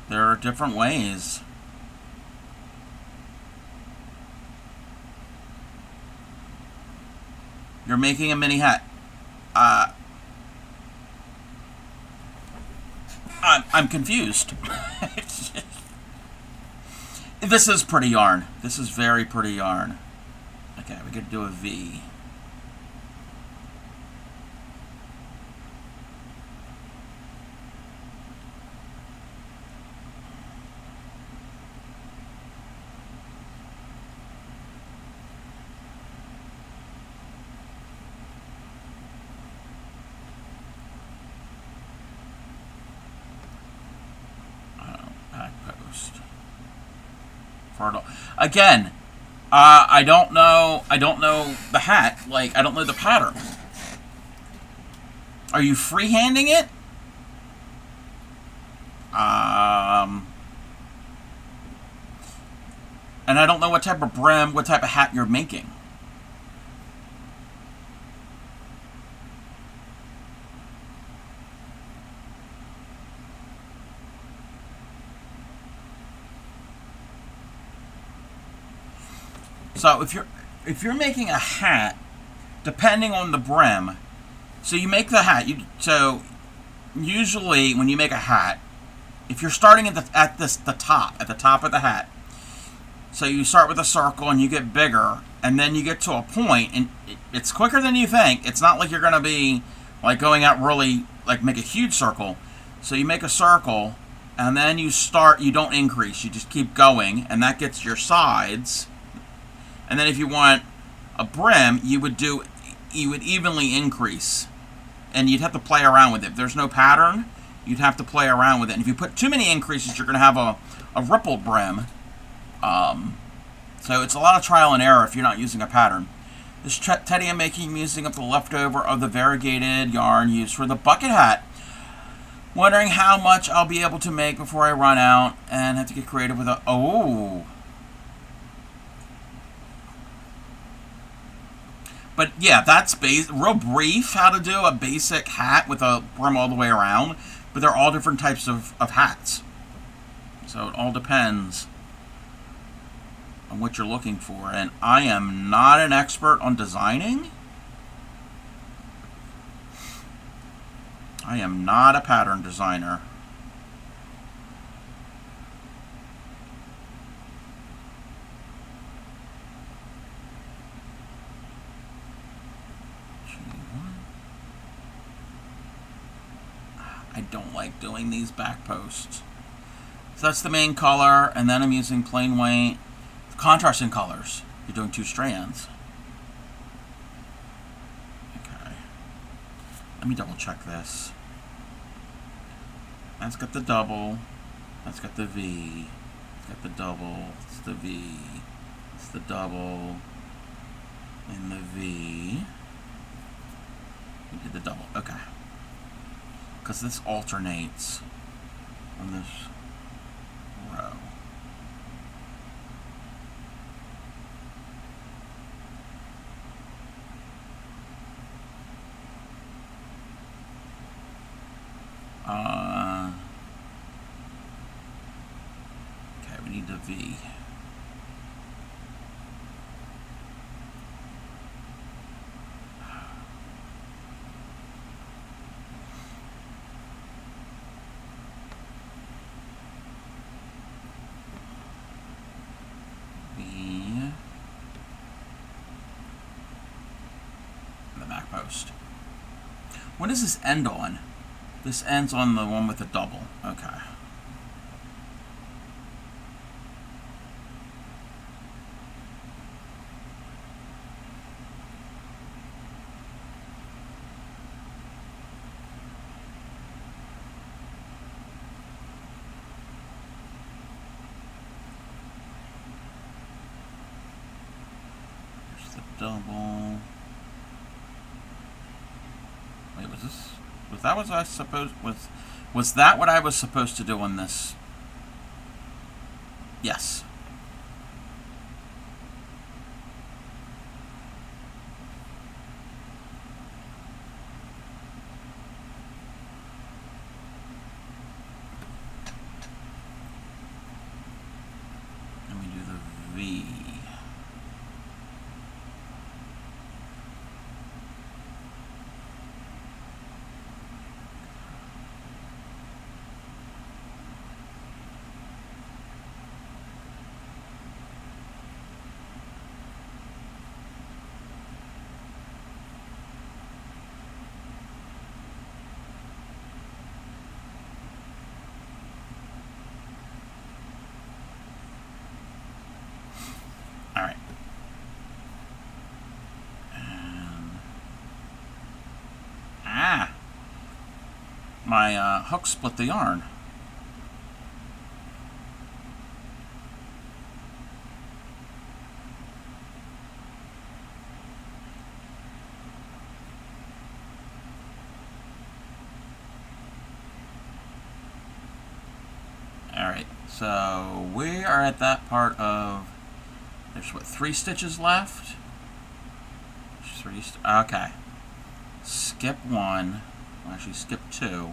There are different ways. You're making a mini hat. I'm confused. This is pretty yarn. This is very pretty yarn. Okay, we could do a V. Again, I don't know the hat. Like, I don't know the pattern. Are you freehanding it? And I don't know what type of brim, what type of hat you're making. So if you're making a hat, depending on the brim, So you make the hat. So usually when you make a hat, if you're starting at the top of the hat, so you start with a circle and you get bigger, and then you get to a point, and it's quicker than you think. It's not like you're going to be like going out really, like make a huge circle. So you make a circle, and then you don't increase. You just keep going, and that gets your sides. And then if you want a brim, you would evenly increase. And you'd have to play around with it. If there's no pattern, you'd have to play around with it. And if you put too many increases, you're going to have a rippled brim. So it's a lot of trial and error if you're not using a pattern. This teddy I'm making using up the leftover of the variegated yarn used for the bucket hat. Wondering how much I'll be able to make before I run out and have to get creative with But yeah, that's real brief how to do a basic hat with a brim all the way around. But they're all different types of hats. So it all depends on what you're looking for. And I am not an expert on designing. I am not a pattern designer. I don't like doing these back posts. So that's the main color, and then I'm using plain white. Contrasting colors. You're doing 2 strands. Okay. Let me double check this. That's got the double. That's got the V. It's got the double. It's the V. It's the double. And the V. We did the double. Okay. Because this alternates on this row. Okay, we need the V. Post. When does this end on? This ends on the one with the double. Okay. There's the double. Wait, was that what I was supposed to do on this? Yes. Let me do the V. All right. My hook split the yarn. All right, so we are at that part of, there's what, 3 stitches left? Okay. Skip 1. Well, actually, skip 2.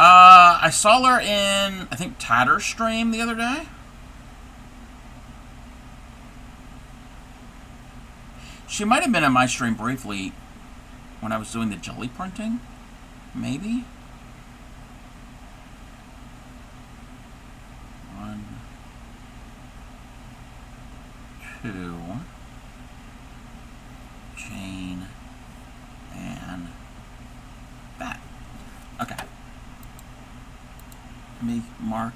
I saw her in, I think, Tatter's stream the other day. She might have been in my stream briefly when I was doing the jelly printing. Maybe. 1, 2, chain, and that. Okay. Let me mark.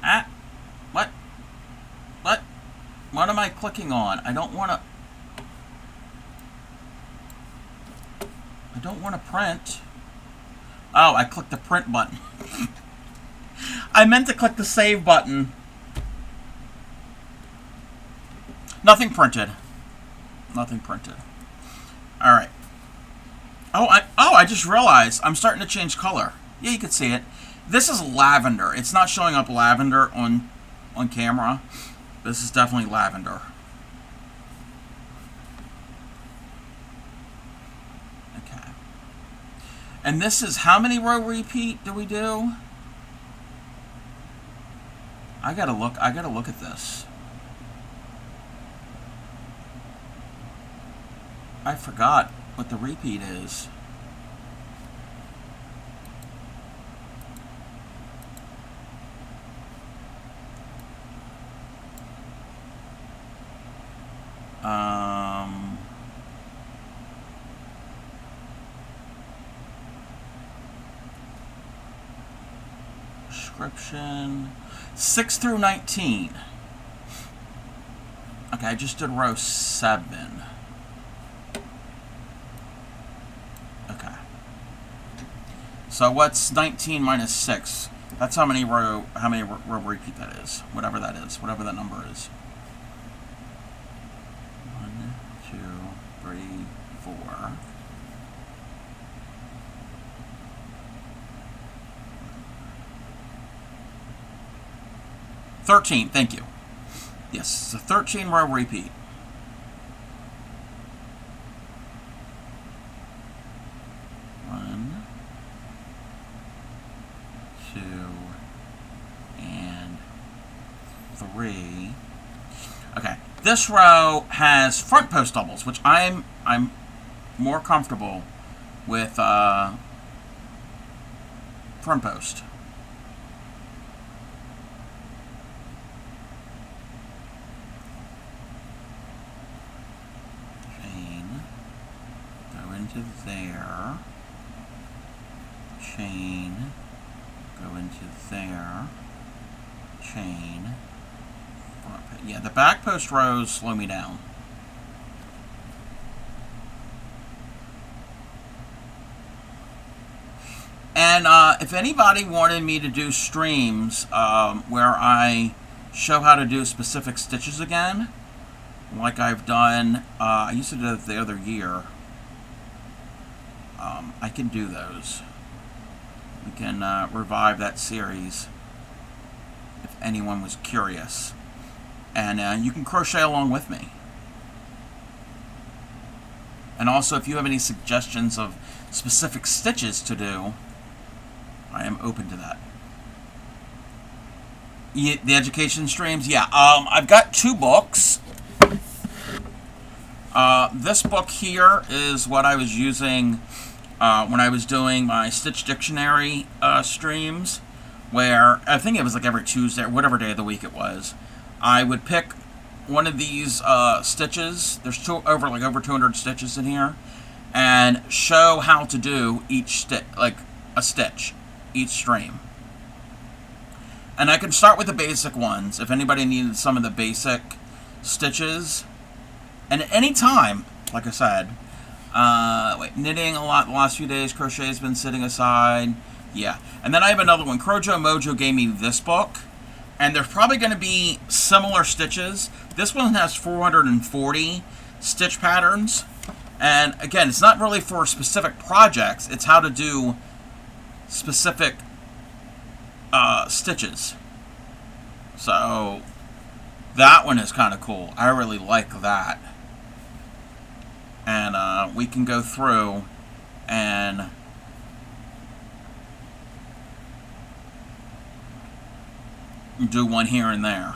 Ah! What? What? What am I clicking on? I don't want to print. Oh, I clicked the print button. I meant to click the save button. Nothing printed. Nothing printed. All right. Oh, I just realized I'm starting to change color. Yeah, you can see it. This is lavender. It's not showing up lavender on camera. This is definitely lavender. Okay. And this is how many row repeat do we do? I gotta look at this. I forgot what the repeat is. Description 6 through 19. Okay, I just did row 7. Okay. So what's 19 minus 6? That's how many row repeat that is. Whatever that is. Whatever that number is. 1, 2, 3, 4. 13, thank you. Yes, it's a 13 row repeat. One, 2, and 3. Okay, this row has front post doubles, which I'm more comfortable with front post. Into there, chain, go into there, chain, yeah, the back post rows slow me down. And if anybody wanted me to do streams where I show how to do specific stitches again, like I've done, I used to do it the other year, I can do those. We can revive that series if anyone was curious. And you can crochet along with me. And also, if you have any suggestions of specific stitches to do, I am open to that. The education streams, yeah. I've got 2 books. This book here is what I was using when I was doing my Stitch Dictionary streams, where I think it was like every Tuesday or whatever day of the week it was. I would pick one of these stitches. There's over 200 stitches in here, and show how to do each stitch, like a stitch, each stream. And I can start with the basic ones if anybody needed some of the basic stitches. And at any time, like I said, knitting a lot the last few days, crochet has been sitting aside. Yeah. And then I have another one. Crojo Mojo gave me this book, and there's probably going to be similar stitches. This one has 440 stitch patterns. And again, it's not really for specific projects. It's how to do specific stitches. So that one is kind of cool. I really like that. And we can go through and Do one here and there.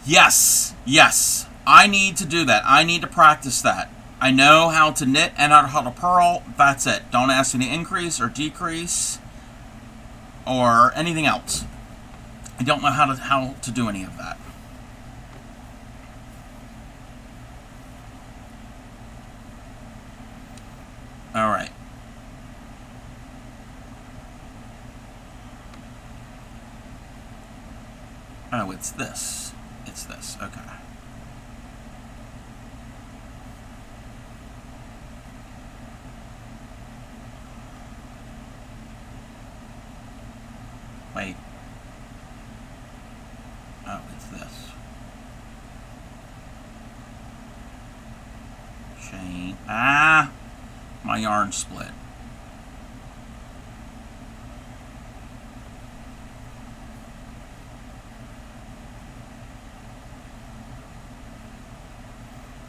Yes, yes. I need to do that. I need to practice that. I know how to knit and how to purl. That's it. Don't ask me to increase or decrease or anything else. I don't know how to do any of that. All right. Oh, it's this. It's this. Okay. Wait. Oh, it's this. Chain. Ah! My yarn split.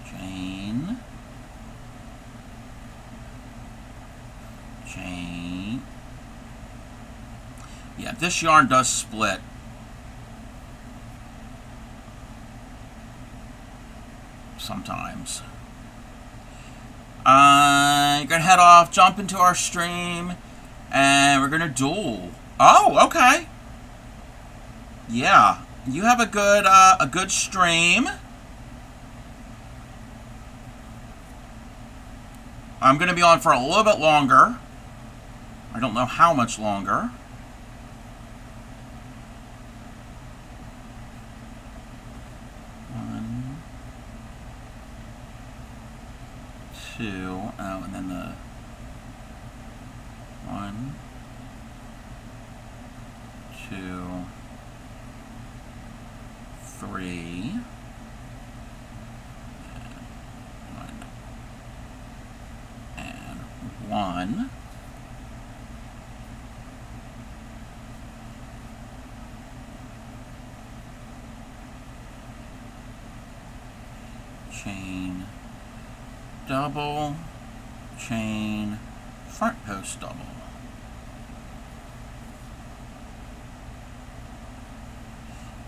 Chain. Chain. Yeah, this yarn does split. Sometimes. You're going to head off, jump into our stream, and we're going to duel. Oh, okay. Yeah. You have a good stream. I'm going to be on for a little bit longer. I don't know how much longer. Two. Oh, and then the 1, 2, 3, and 1. Chain. Double, chain, front post double.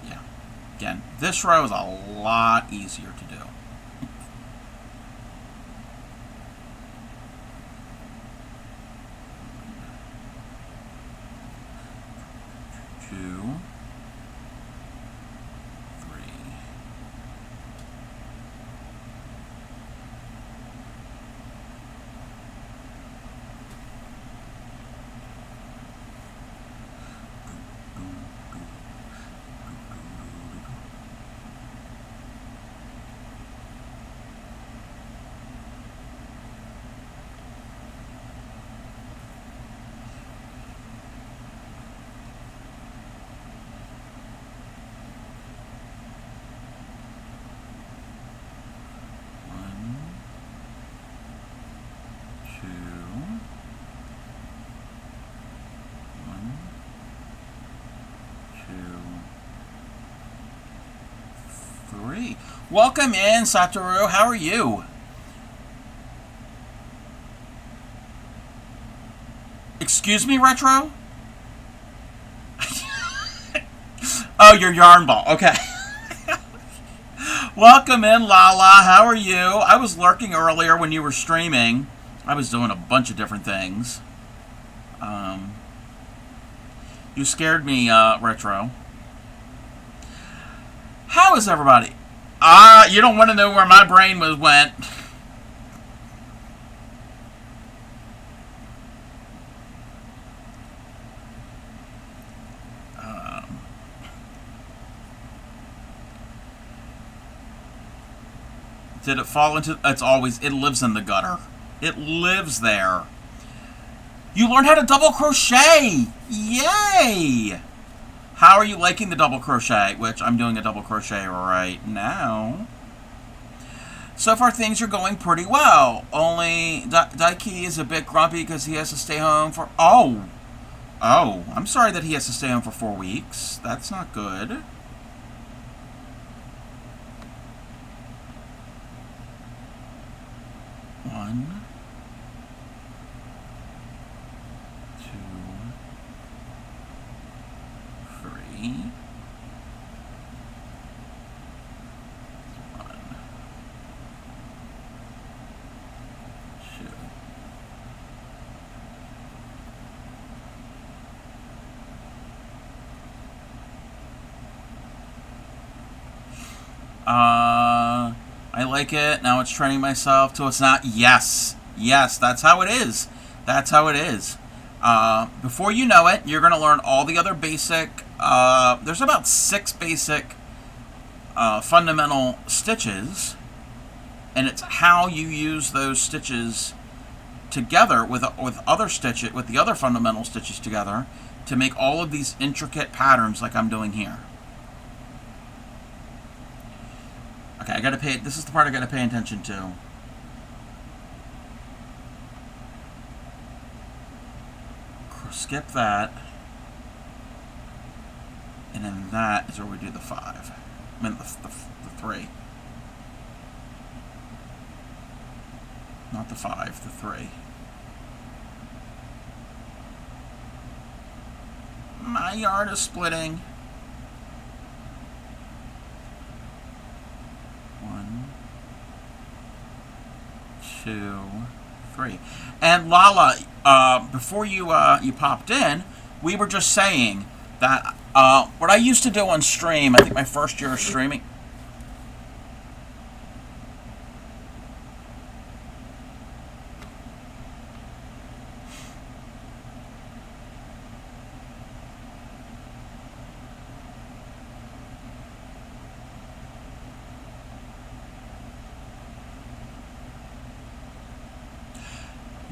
Yeah. Again, this row is a lot easier to do. Two, 3. Welcome in, Satoru. How are you? Excuse me, Retro? Oh, your yarn ball. Okay. Welcome in, Lala. How are you? I was lurking earlier when you were streaming. I was doing a bunch of different things. You scared me, Retro. How is everybody? You don't want to know where my brain went. Did it fall into... It lives in the gutter. It lives there. You learned how to double crochet! Yay! How are you liking the double crochet? Which I'm doing a double crochet right now. So far, things are going pretty well. Only Daiki is a bit grumpy because he has to stay home for... Oh, I'm sorry that he has to stay home for 4 weeks. That's not good. One, I like it. Now it's training myself till it's not. Yes. Yes, that's how it is. That's how it is. Before you know it, you're going to learn all the other basic. There's about 6 basic fundamental stitches, and it's how you use those stitches together with the other fundamental stitches together to make all of these intricate patterns like I'm doing here. Okay, this is the part I gotta pay attention to. Skip that. And then that is where we do the 5. I mean, the 3. Not the 5, the 3. My yarn is splitting. 1, 2, 3. And Lala, before you popped in, we were just saying that what I used to do on stream, I think my first year of streaming.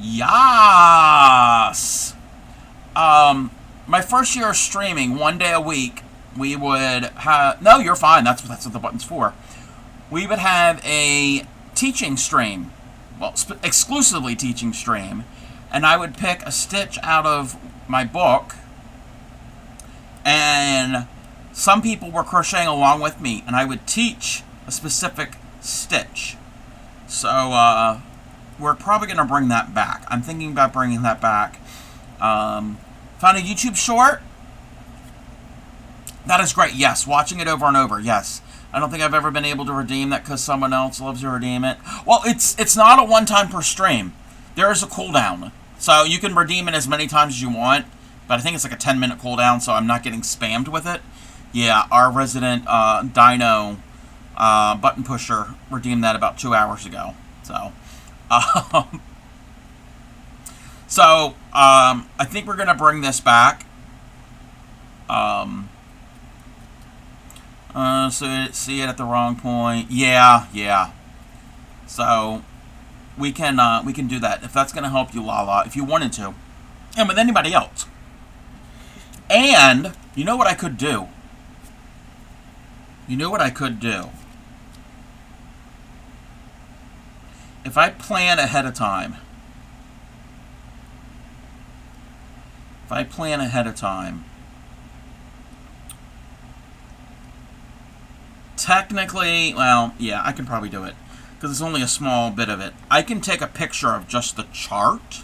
Yes. My first year of streaming, 1 day a week, we would have. No, you're fine. That's what the button's for. We would have a teaching stream, well, exclusively teaching stream, and I would pick a stitch out of my book, and some people were crocheting along with me, and I would teach a specific stitch. So, we're probably going to bring that back. I'm thinking about bringing that back. Found a YouTube short? That is great. Yes, watching it over and over. Yes. I don't think I've ever been able to redeem that because someone else loves to redeem it. Well, it's not a one-time per stream. There is a cooldown. So you can redeem it as many times as you want, but I think it's like a 10-minute cooldown, so I'm not getting spammed with it. Yeah, our resident Dino button pusher redeemed that about 2 hours ago. So... I think we're going to bring this back. So see it at the wrong point. Yeah. So we can do that if that's going to help you, Lala, if you wanted to, and with anybody else. And you know what I could do? If I plan ahead of time, technically, well, yeah, I can probably do it, because it's only a small bit of it. I can take a picture of just the chart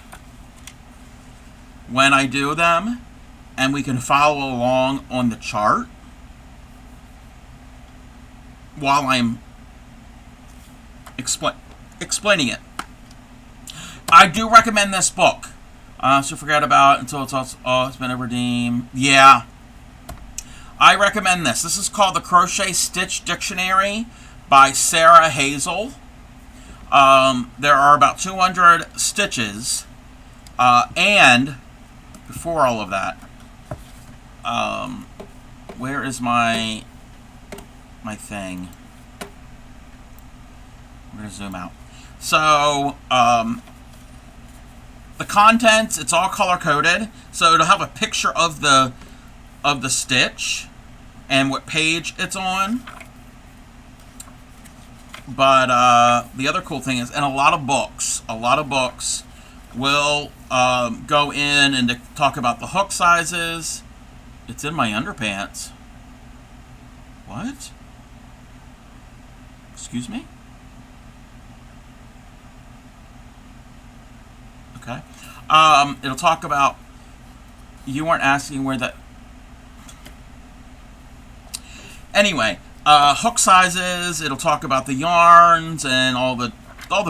when I do them, and we can follow along on the chart while I'm explaining it. I do recommend this book. So forget about it until it's been a redeem. Yeah. I recommend this. This is called the Crochet Stitch Dictionary by Sarah Hazel. There are about 200 stitches. And before all of that, where is my thing? We're going to zoom out. So, the contents, it's all color-coded. So it'll have a picture of the stitch and what page it's on. But the other cool thing is, and a lot of books will go in and to talk about the hook sizes. It's in my underpants. What? Excuse me? Okay. It'll talk about, you weren't asking where the, anyway, hook sizes. It'll talk about the yarns and all the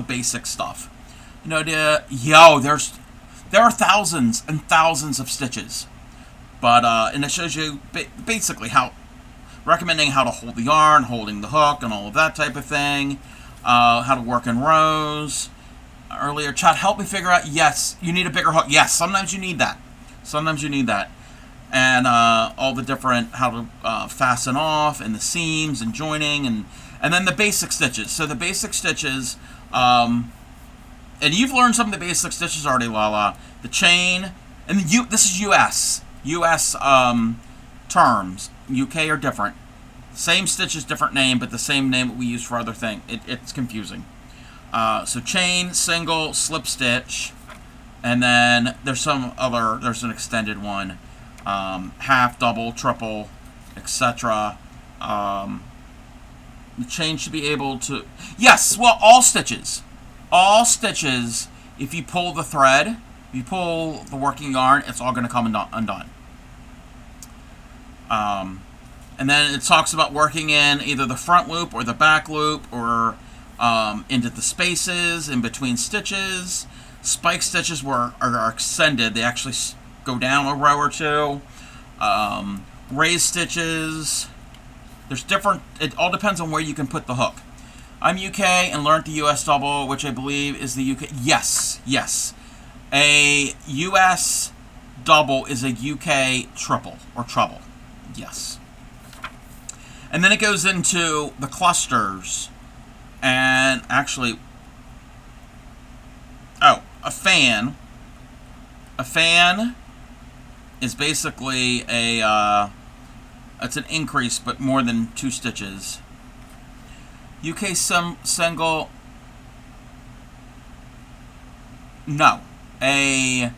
basic stuff. You know, there are thousands and thousands of stitches, but and it shows you basically how recommending how to hold the yarn, holding the hook, and all of that type of thing. How to work in rows. Earlier, chat, help me figure out, yes, you need a bigger hook. Yes, sometimes you need that. Sometimes you need that. And all the different, how to fasten off, and the seams, and joining, and then the basic stitches. So the basic stitches, and you've learned some of the basic stitches already, Lala. The chain, and this is US. US terms. UK are different. Same stitches, different name, but the same name that we use for other things. It's confusing. So chain, single, slip stitch, and then there's an extended one. Half, double, triple, etc. The chain should be able to... Yes, well, all stitches. All stitches, if you pull the thread, if you pull the working yarn, it's all going to come undone. And then it talks about working in either the front loop or the back loop, or into the spaces in between stitches. Spike stitches are extended. They actually go down a row or two. Raised stitches. There's different... It all depends on where you can put the hook. I'm UK and learned the US double, which I believe is the UK... Yes, yes. A US double is a UK triple or treble. Yes. And then it goes into the clusters. And actually... Oh, a fan. A fan is basically a... it's an increase, but more than 2 stitches. UK single... No. A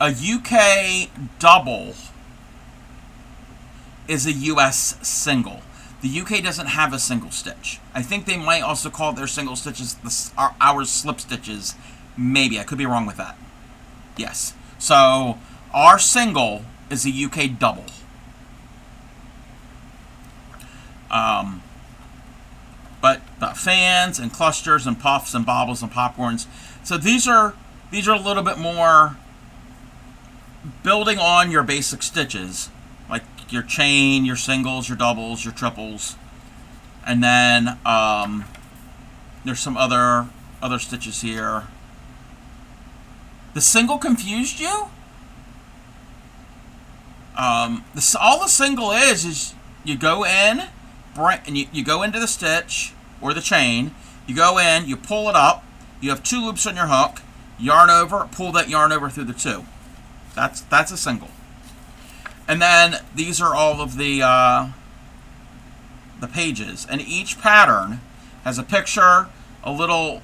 UK double is a US single. The UK doesn't have a single stitch. I think they might also call their single stitches our slip stitches. Maybe. I could be wrong with that. Yes. So, our single is a UK double. But fans and clusters and puffs and bobbles and popcorns. So these are a little bit more building on your basic stitches, like your chain, your singles, your doubles, your triples, and then there's some other stitches here. The single confused you? All the single is you go in, and you go into the stitch or the chain. You go in, you pull it up. You have 2 loops on your hook. Yarn over, pull that yarn over through the 2. That's a single. And then these are all of the pages, and each pattern has a picture, a little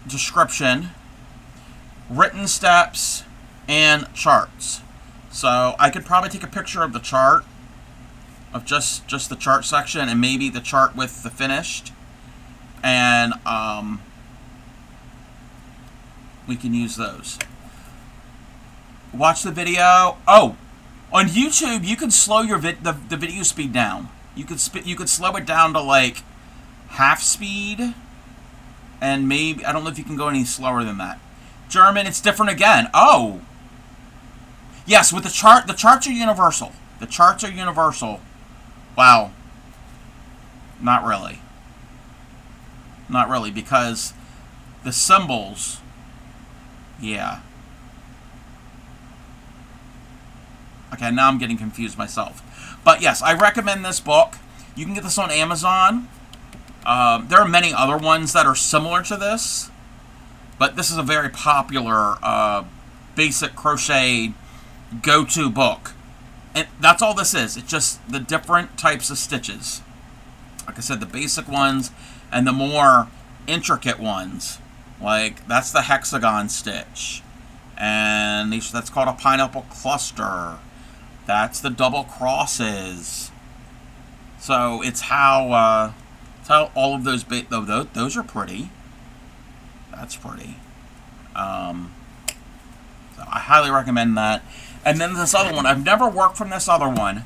description, written steps, and charts. So I could probably take a picture of the chart, of just the chart section, and maybe the chart with the finished, and we can use those. Watch the video. Oh, on YouTube you can slow the video speed down. You could slow it down to like half speed, and maybe I don't know if you can go any slower than that. German, it's different again. Oh, yes, with the chart. The charts are universal. The charts are universal. Wow. Not really. Not really, because the symbols, yeah. Okay, now I'm getting confused myself. But yes, I recommend this book. You can get this on Amazon. There are many other ones that are similar to this, but this is a very popular basic crochet go-to book. And that's all this is. It's just the different types of stitches. Like I said, the basic ones and the more intricate ones. Like, that's the hexagon stitch. And that's called a pineapple cluster. That's the double crosses. So it's how all of those those are pretty. That's pretty. So I highly recommend that. And then this other one, I've never worked from this other one.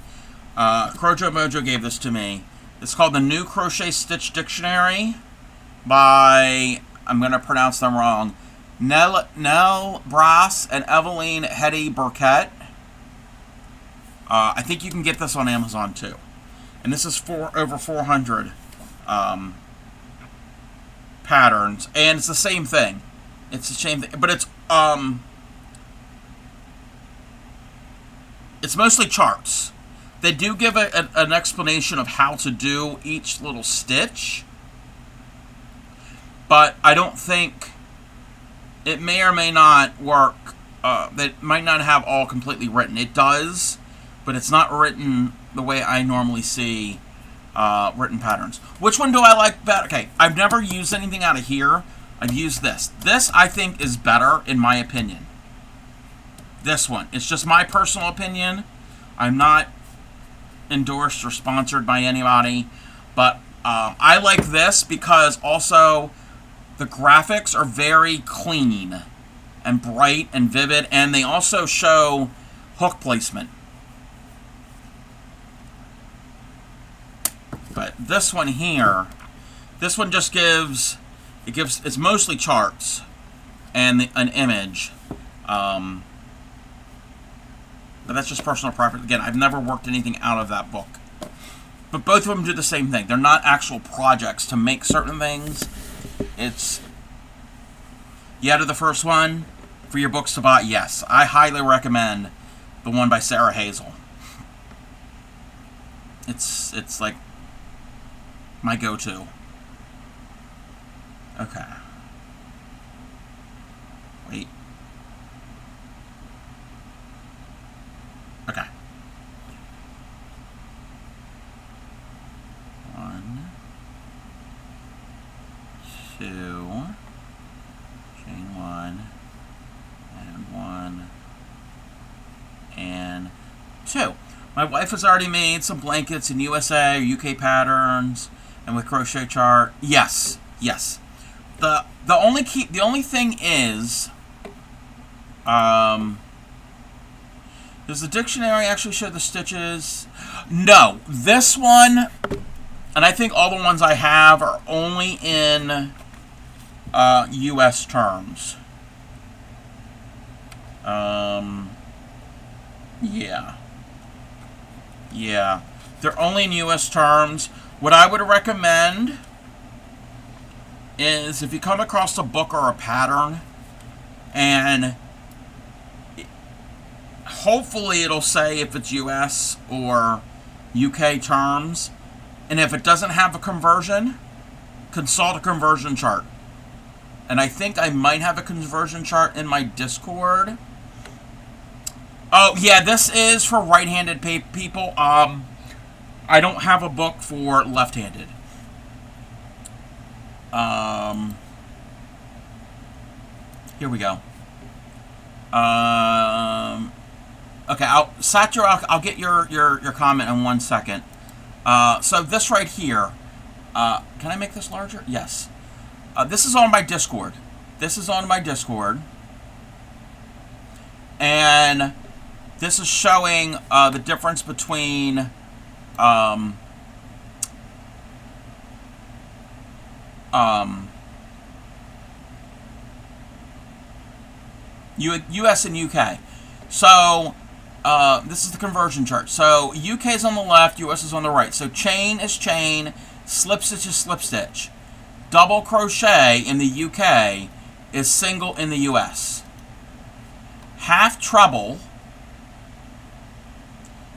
Crojo Mojo gave this to me. It's called the New Crochet Stitch Dictionary by, I'm going to pronounce them wrong, Nell Brass and Eveline Hetty Burkett. I think you can get this on Amazon too. And this is over 400 patterns, and it's the same thing. It's the same thing, but it's mostly charts. They do give an explanation of how to do each little stitch, but I don't think it may or may not work. That might not have all completely written. It does, but it's not written the way I normally see written patterns. Which one do I like better? Okay, I've never used anything out of here. I've used this. This, I think, is better, in my opinion. This one. It's just my personal opinion. I'm not endorsed or sponsored by anybody. But I like this because also the graphics are very clean and bright and vivid. And they also show hook placement. But this one here, this one just gives, it's mostly charts and an image. But that's just personal preference. Again, I've never worked anything out of that book. But both of them do the same thing. They're not actual projects to make certain things. It's, you added the first one for your books to buy? Yes. I highly recommend the one by Sarah Hazel. It's like my go-to. Okay. Wait. Okay. 1, 2, chain 1, and 1, and 2. My wife has already made some blankets in USA or UK patterns. And with crochet chart, yes, yes. The only thing is, does the dictionary actually show the stitches? No, this one, and I think all the ones I have are only in U.S. terms. Yeah, they're only in U.S. terms. What I would recommend is if you come across a book or a pattern, and hopefully it'll say if it's US or UK terms, and if it doesn't have a conversion, consult a conversion chart. And I think I might have a conversion chart in my Discord. Oh, yeah, this is for right-handed people. I don't have a book for left-handed. Here we go. Okay, I'll get your comment in 1 second. So this right here, can I make this larger? Yes. This is on my Discord. And this is showing the difference between US and UK. So this is the conversion chart. So UK is on the left, US is on the right. So chain is chain, slip stitch is slip stitch. Double crochet in the UK is single in the US. Half treble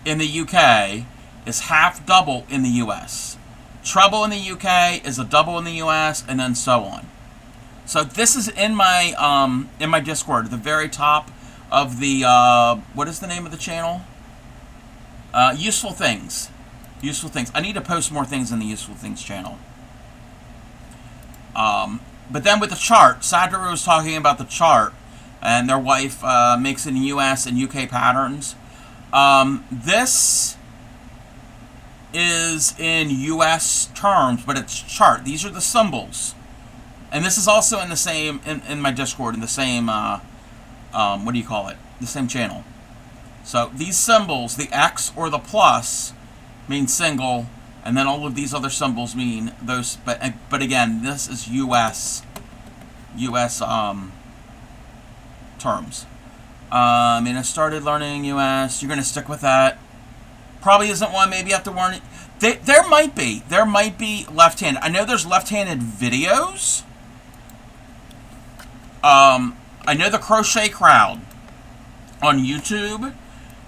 in the UK is half double in the US. Treble in the UK is a double in the US, and then so on. So this is in my Discord, at the very top of the what is the name of the channel? Useful Things. Useful Things. I need to post more things in the Useful Things channel. But then with the chart, Sandra was talking about the chart, and their wife makes it in US and UK patterns. This is in US terms, but it's chart. These are the symbols. And this is also in the same, in my Discord, in the same, what do you call it? The same channel. So these symbols, the X or the plus, mean single, and then all of these other symbols mean those, but again, this is US terms. And I started learning US. You're going to stick with that? Probably isn't one. Maybe you have to warn it. There might be. There might be left-handed. I know there's left-handed videos. I know the Crochet Crowd on YouTube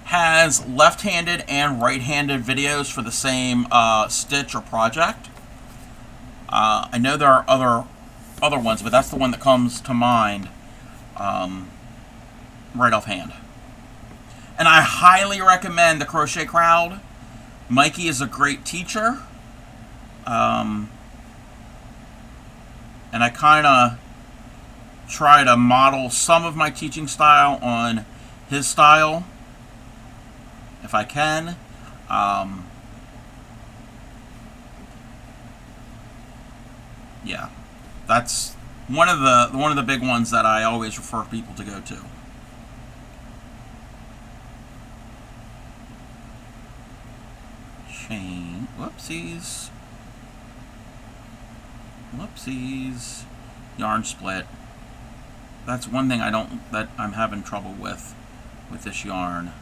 has left-handed and right-handed videos for the same stitch or project. I know there are other ones, but that's the one that comes to mind right offhand. And I highly recommend the Crochet Crowd. Mikey is a great teacher. And I kind of try to model some of my teaching style on his style, if I can. Yeah, that's one of the big ones that I always refer people to go to. Chain, whoopsies, yarn split. That's one thing that I'm having trouble with this yarn.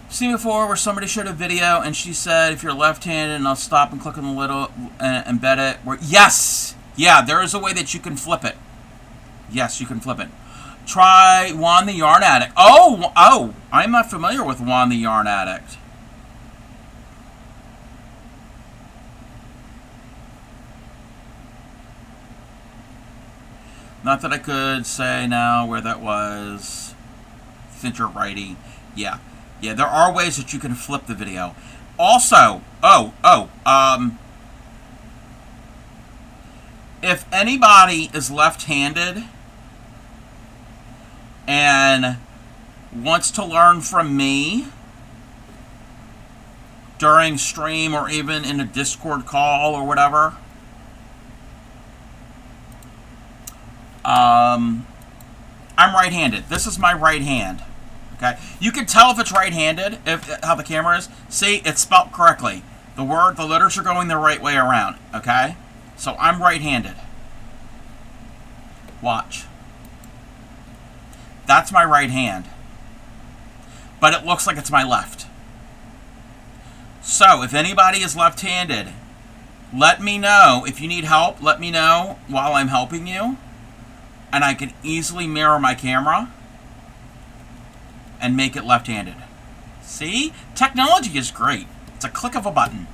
Seen before where somebody showed a video and she said, if you're left-handed, and I'll stop and click on the little and embed it. Yes! Yeah, there is a way that you can flip it. Yes, you can flip it. Try Juan the Yarn Addict. Oh, I'm not familiar with Juan the Yarn Addict. Not that I could say now where that was. Since you're righty. Yeah, there are ways that you can flip the video. Also, if anybody is left-handed and wants to learn from me during stream or even in a Discord call or whatever, I'm right-handed. This is my right hand. Okay, you can tell if it's right-handed, how the camera is. See, it's spelt correctly. The letters are going the right way around. Okay, so I'm right-handed. Watch. That's my right hand, but it looks like it's my left. So if anybody is left-handed, let me know. If you need help, let me know while I'm helping you, and I can easily mirror my camera and make it left-handed. See? Technology is great. It's a click of a button.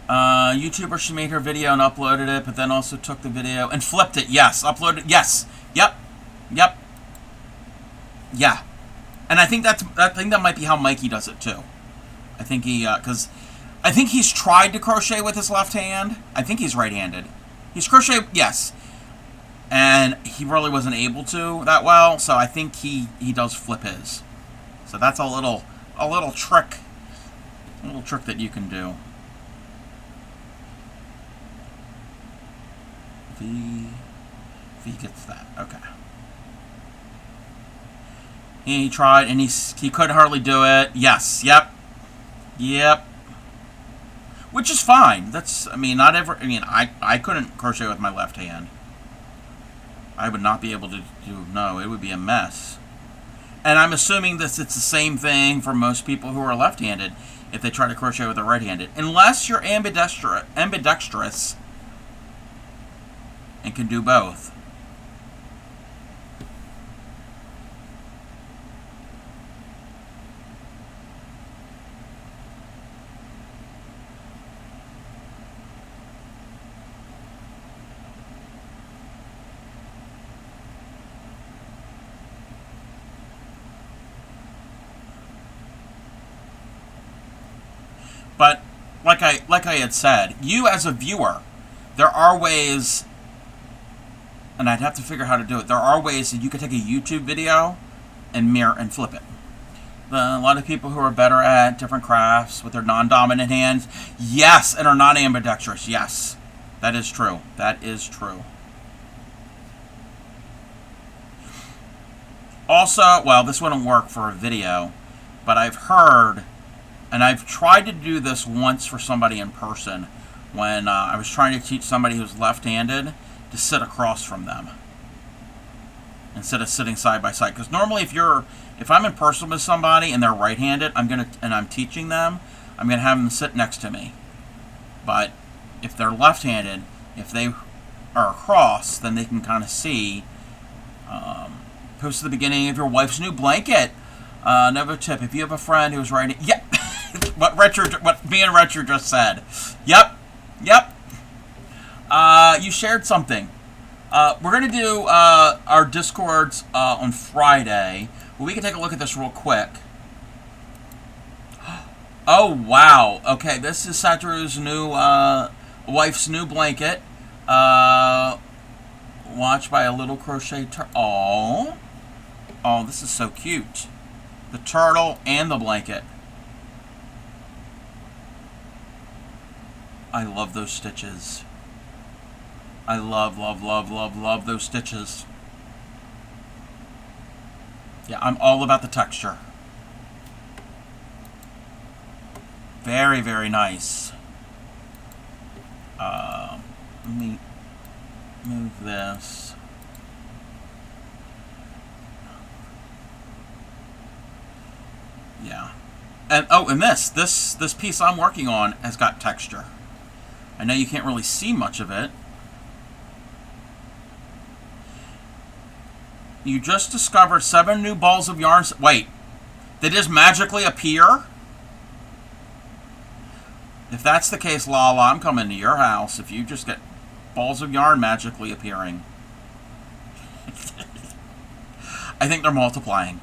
YouTuber, she made her video and uploaded it, but then also took the video and flipped it. Yes. Uploaded. Yes. Yep. Yeah. And I think that might be how Mikey does it too. I think because I think he's tried to crochet with his left hand. I think he's right-handed. He's crocheted, yes. And he really wasn't able to that well, so I think he does flip his. So that's a little trick that you can do. V gets that. Okay. He tried and he couldn't hardly do it. Yes. Yep. Which is fine. I couldn't crochet with my left hand. I would not be able to do, no, it would be a mess. And I'm assuming that it's the same thing for most people who are left-handed if they try to crochet with a right-handed. Unless you're ambidextrous and can do both. But like I had said, you as a viewer, there are ways, and I'd have to figure out how to do it. There are ways that you could take a YouTube video and mirror and flip it. A lot of people who are better at different crafts with their non-dominant hands, yes, and are not ambidextrous, yes, that is true. That is true. Also, well, this wouldn't work for a video, but I've heard. And I've tried to do this once for somebody in person when I was trying to teach somebody who's left-handed to sit across from them. instead of sitting side by side. Because normally, if I'm in person with somebody and they're right-handed, and I'm teaching them, I'm gonna have them sit next to me. But if they're left-handed, if they are across, then they can kind of see. Post at the beginning of your wife's new blanket. Another tip: if you have a friend who's writing, yep, what me and Richard just said. Yep. You shared something. We're gonna do our Discords on Friday. Well, we can take a look at this real quick. Oh wow! Okay, this is Satoru's new wife's new blanket. Watched by a little crochet turtle. Oh, this is so cute. The turtle and the blanket. I love those stitches. I love those stitches. Yeah, I'm all about the texture. Very, very nice. Let me move this. Yeah. And this piece I'm working on has got texture. I know you can't really see much of it. You just discovered 7 new balls of yarn. Wait, they just magically appear? If that's the case, Lala, I'm coming to your house if you just get balls of yarn magically appearing. I think they're multiplying.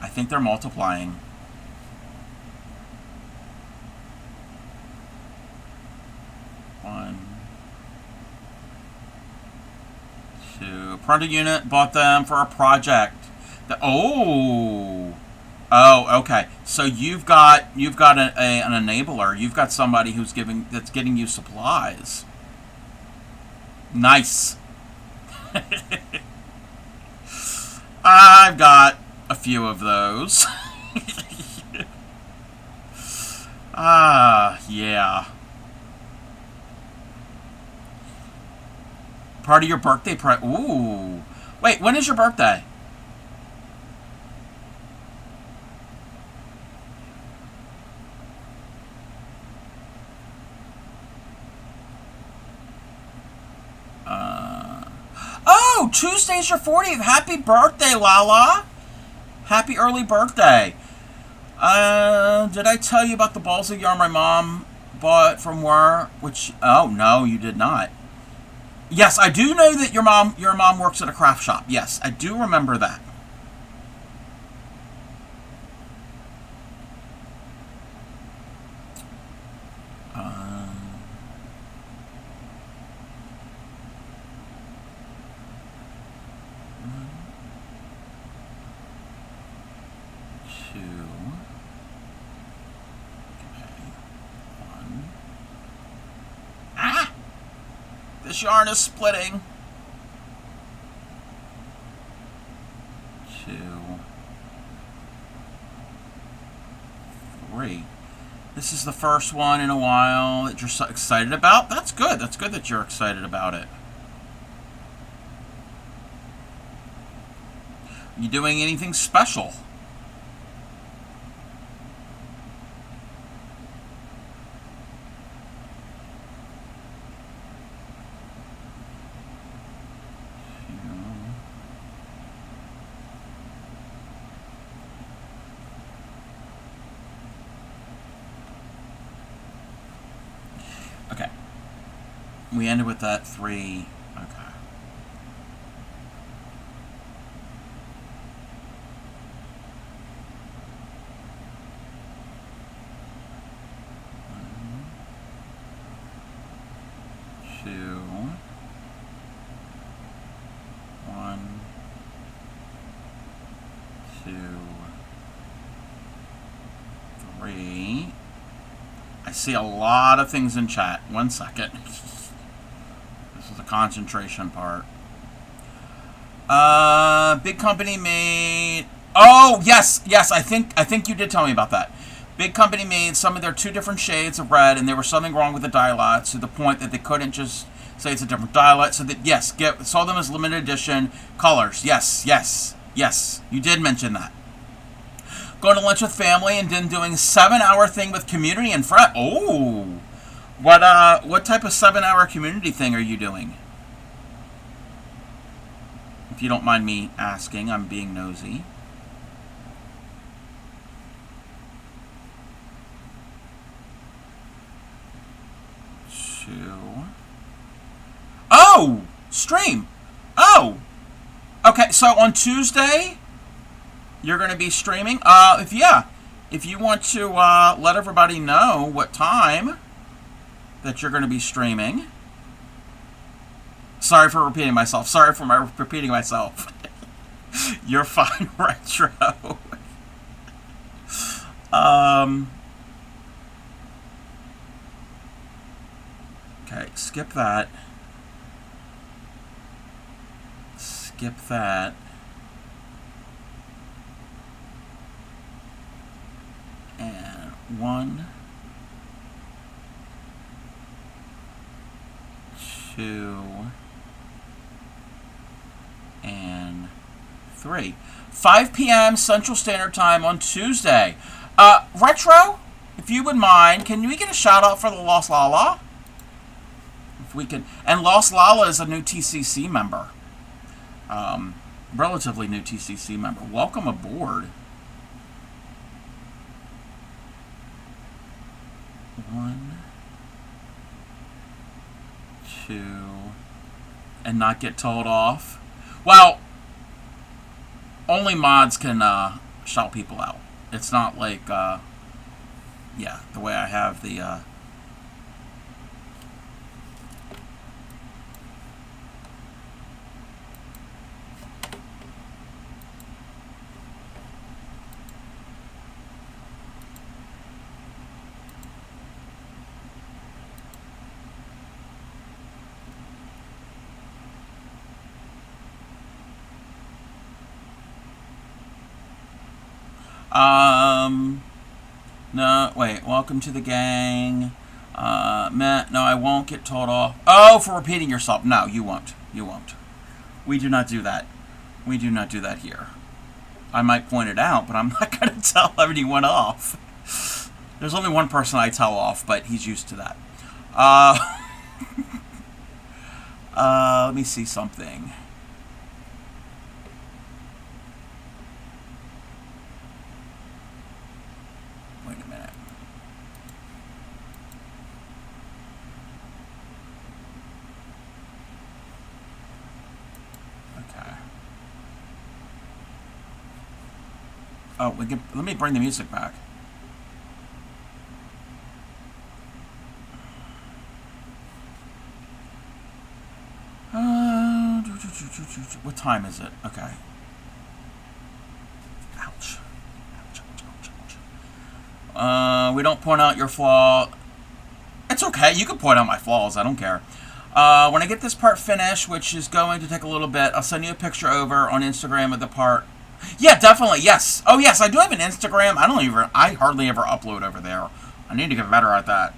I think they're multiplying. One, two. Printer unit bought them for a project. Oh, okay. So you've got an enabler. You've got somebody that's getting you supplies. Nice. I've got a few of those. Yeah. Part of your birthday ooh. Wait, when is your birthday? Oh, Tuesday's your 40th. Happy birthday, Lala. Happy early birthday. Did I tell you about the balls of yarn my mom bought from where? Oh, no, you did not. Yes, I do know that your mom works at a craft shop. Yes, I do remember that. This yarn is splitting. 2, 3. This is the first one in a while that you're so excited about. That's good. That's good that you're excited about it. You doing anything special? Okay. We ended with that 3. Okay. Two. 1, 2, 3. I see a lot of things in chat. 1 second. This is the concentration part. Big company made. Oh yes. I think you did tell me about that. Big company made some of their 2 different shades of red, and there was something wrong with the dye lots to the point that they couldn't just Say it's a different dialect. So that, yes, saw them as limited edition colors. Yes, yes, yes. You did mention that. Going to lunch with family and then doing a 7-hour thing with community and friends. Oh, what type of 7-hour community thing are you doing? If you don't mind me asking, I'm being nosy. Oh, stream. Oh, okay. So on Tuesday, you're going to be streaming. If you want to let everybody know what time that you're going to be streaming. Sorry for repeating myself. Repeating myself. You're fine, Retro. Okay, skip that. Skip that. And 1, 2, and 3. 5 p.m. Central Standard Time on Tuesday. Retro, if you would mind, can we get a shout out for the Lost Lala? If we can. And Lost Lala is a new TCC member. Relatively new TCC member. Welcome aboard. 1, 2, and not get told off. Well, only mods can shout people out. It's not like, yeah, the way I have the. No, wait, welcome to the gang. Matt, no, I won't get told off. Oh, for repeating yourself. No, you won't. You won't. We do not do that. We do not do that here. I might point it out, but I'm not going to tell anyone off. There's only one person I tell off, but he's used to that. Let me see something. Wait a minute. Okay. Oh, let me bring the music back. What time is it? Okay. Ouch. Ouch, ouch, ouch, ouch. We don't point out your flaw. It's okay. You can point out my flaws. I don't care. When I get this part finished, which is going to take a little bit, I'll send you a picture over on Instagram of the part. Yeah, definitely. Yes. Oh, yes. I do have an Instagram. I hardly ever upload over there. I need to get better at that.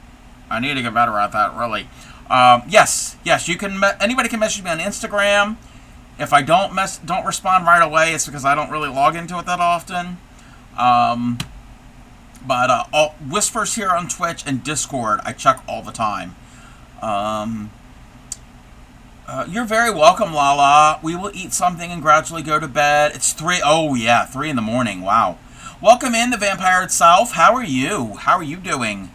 Really. Yes. You can. Anybody can message me on Instagram. If I don't respond right away, it's because I don't really log into it that often. But Whispers here on Twitch and Discord, I check all the time. You're very welcome, Lala. We will eat something and gradually go to bed. It's 3. Oh, yeah, 3 in the morning. Wow. Welcome in, the vampire itself. How are you? How are you doing?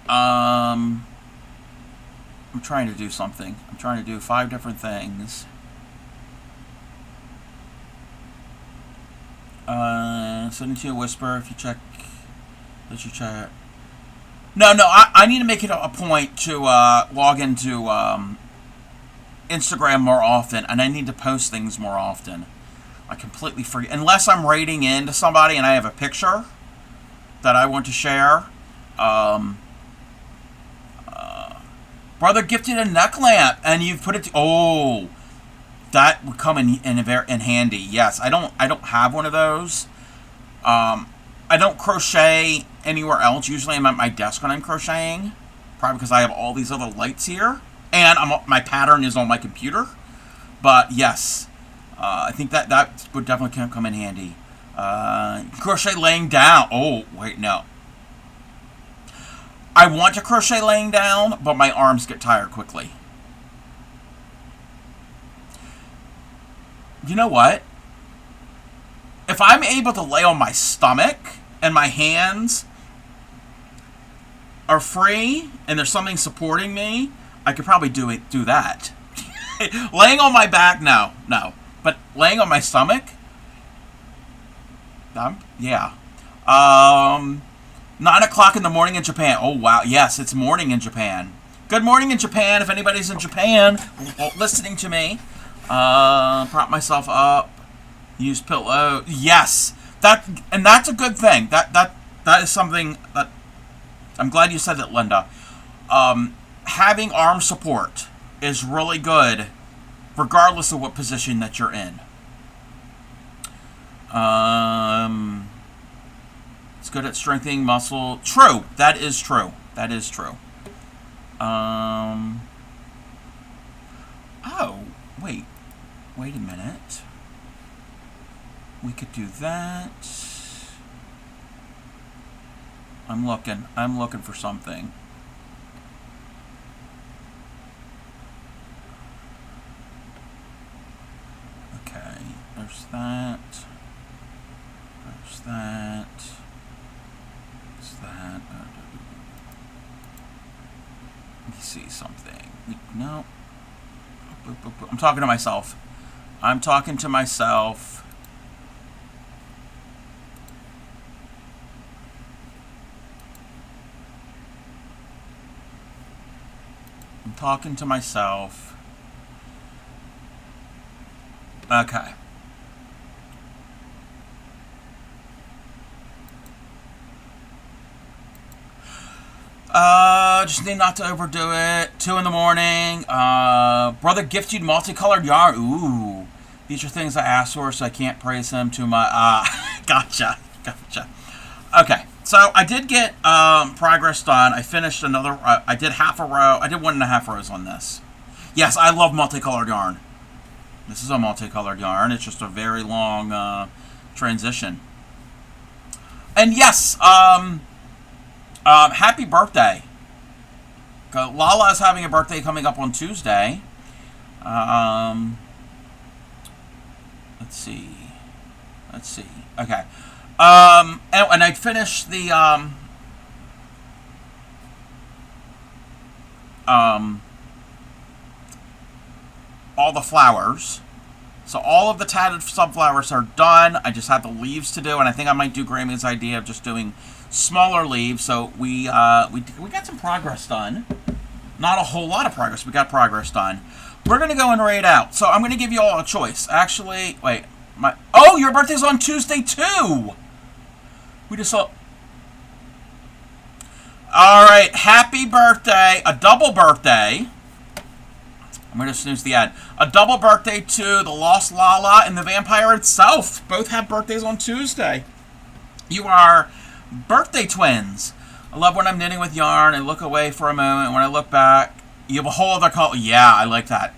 I'm trying to do something. I'm trying to do 5 different things. Send it to a whisper if you check. Let you check. No, I need to make it a point to log into Instagram more often, and I need to post things more often. I completely forget. Unless I'm rating into somebody and I have a picture that I want to share. Brother gifted a neck lamp, and you've put it. Oh, that would come in handy. Yes, I don't have one of those. I don't crochet anywhere else. Usually, I'm at my desk when I'm crocheting. Probably because I have all these other lights here. And my pattern is on my computer. But yes, I think that would definitely come in handy. Crochet laying down. Oh, wait, no. I want to crochet laying down, but my arms get tired quickly. You know what? If I'm able to lay on my stomach and my hands are free and there's something supporting me, I could probably do that. Laying on my back, no. But laying on my stomach, yeah. 9 o'clock in the morning in Japan. Oh, wow. Yes, it's morning in Japan. Good morning in Japan. If anybody's in Japan listening to me, prop myself up, use pillow. Yes, that's a good thing. That is something that I'm glad you said that, Linda. Having arm support is really good, regardless of what position that you're in. It's good at strengthening muscle. True. That is true. Oh, wait. Wait a minute. We could do that. I'm looking for something. Okay. There's that. There's that. That. Let me see something. No. I'm talking to myself. I'm talking to myself. Okay. Just need not to overdo it. 2 in the morning. Brother gifted you multicolored yarn. Ooh. These are things I asked for, so I can't praise him too much. Gotcha. Okay. So I did get progress done. I finished another. I did half a row. I did 1.5 rows on this. Yes, I love multicolored yarn. This is a multicolored yarn. It's just a very long transition. And yes, happy birthday. Lala is having a birthday coming up on Tuesday. Let's see. Okay. And I finished the all the flowers. So all of the tatted sunflowers are done. I just have the leaves to do, and I think I might do Grammy's idea of just doing smaller leaves. So we got some progress done. Not a whole lot of progress. We got progress done. We're gonna go and raid out. So I'm gonna give you all a choice. Actually, wait. Oh, your birthday's on Tuesday too. We just saw. All right, happy birthday! A double birthday. I'm going to snooze the ad. A double birthday to the Lost Lala and the Vampire itself. Both have birthdays on Tuesday. You are birthday twins. I love when I'm knitting with yarn. I look away for a moment. When I look back, you have a whole other color. Yeah, I like that.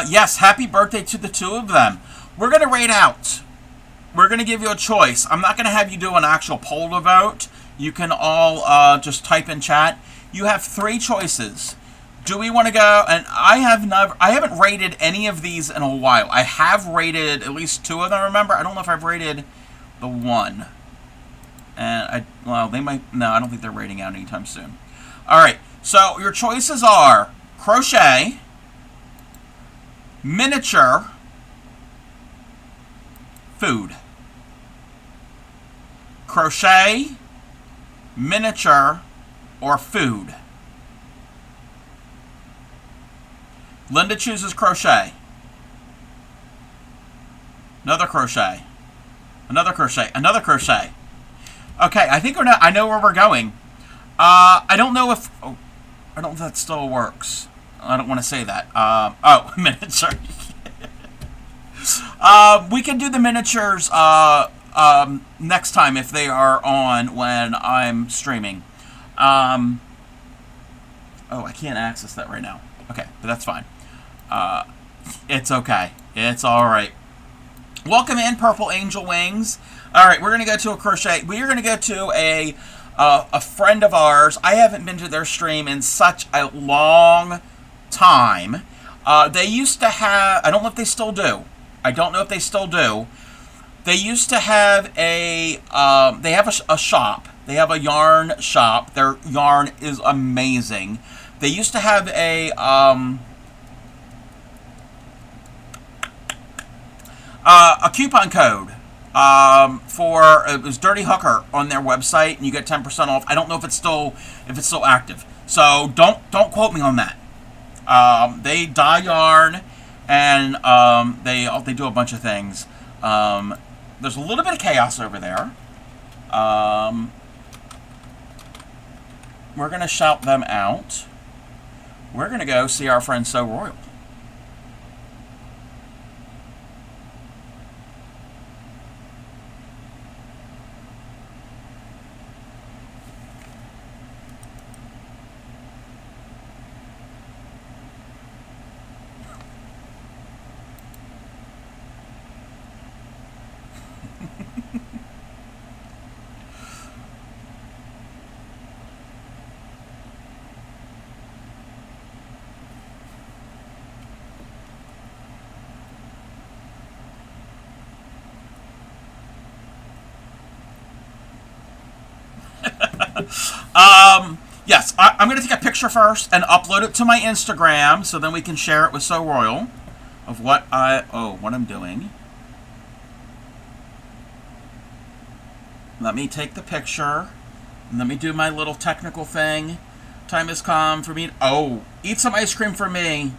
Yes, happy birthday to the two of them. We're going to rate out. We're going to give you a choice. I'm not going to have you do an actual poll to vote. You can all just type in chat. You have 3 choices. Do we want to go? And I haven't rated any of these in a while. I have rated at least 2 of them. Remember, I don't know if I've rated the one. And they might. No, I don't think they're rating out anytime soon. All right. So your choices are crochet, miniature, food. Crochet, miniature, or food. Linda chooses crochet. Another crochet. Another crochet. Another crochet. Okay, I think I know where we're going. I don't know if... Oh, I don't know if that still works. I don't want to say that. Miniature. We can do the miniatures next time if they are on when I'm streaming. Oh, I can't access that right now. Okay, but that's fine. It's okay. It's all right. Welcome in, Purple Angel Wings. All right, we're gonna go to a crochet. We are gonna go to a friend of ours. I haven't been to their stream in such a long time. They used to have. I don't know if they still do. I don't know if they still do. They used to have a. They have a shop. They have a yarn shop. Their yarn is amazing. They used to have a coupon code for it was Dirty Hooker on their website, and you get 10% off. I don't know if it's still active, so don't quote me on that. They dye yarn, and they do a bunch of things. There's a little bit of chaos over there. We're gonna shout them out. We're gonna go see our friend So Royal. Yes, I'm going to take a picture first and upload it to my Instagram, so then we can share it with So Royal of what I'm doing. Let me take the picture, and let me do my little technical thing. Time has come for me to, eat some ice cream for me.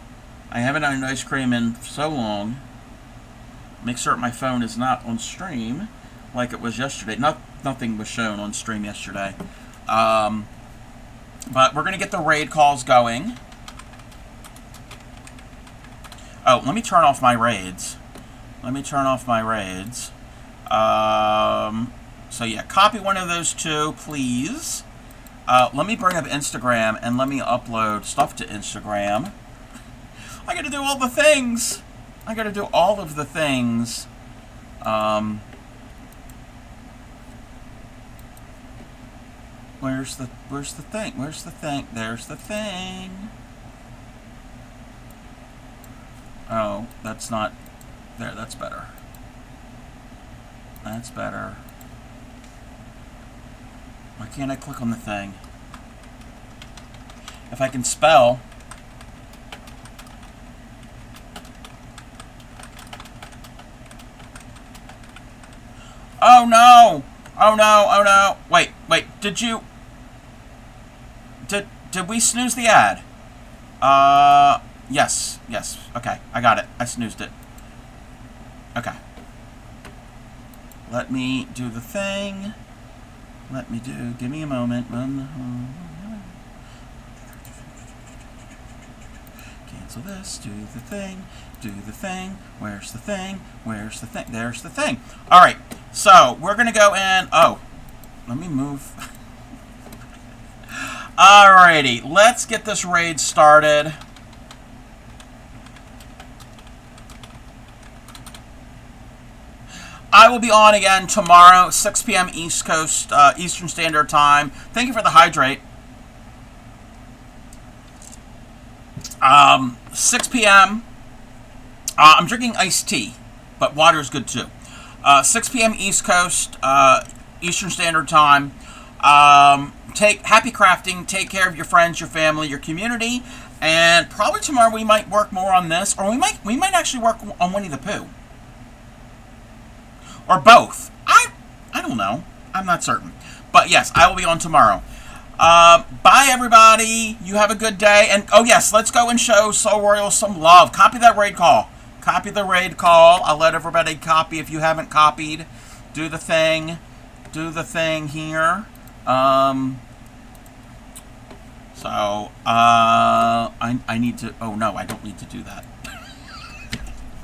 I haven't had ice cream in so long. Make sure my phone is not on stream like it was yesterday. Nothing was shown on stream yesterday. But we're going to get the raid calls going. Oh, let me turn off my raids. So yeah, copy one of those two, please. Let me bring up Instagram and let me upload stuff to Instagram. I got to do all the things. Where's the thing? There's the thing. Oh, that's not there. That's better. Why can't I click on the thing? If I can spell. Oh no! Wait, did we snooze the ad? Yes. Okay, I got it. I snoozed it. Okay. Let me do the thing. Give me a moment. Cancel this, do the thing. Where's the thing? There's the thing. All right, so we're going to go in. Oh, let me move. Alrighty, let's get this raid started. I will be on again tomorrow, 6 p.m. East Coast, Eastern Standard Time. Thank you for the hydrate. 6 p.m. I'm drinking iced tea, but water is good too. 6 p.m. East Coast, Eastern Standard Time. Happy crafting. Take care of your friends, your family, your community, and probably tomorrow we might work more on this, or we might actually work on Winnie the Pooh, or both. I don't know. I'm not certain, but yes, I will be on tomorrow. Bye everybody. You have a good day, and oh yes, let's go and show So Royal some love. Copy that raid call. I'll let everybody copy if you haven't copied. Do the thing here. I need to, oh no, I don't need to do that.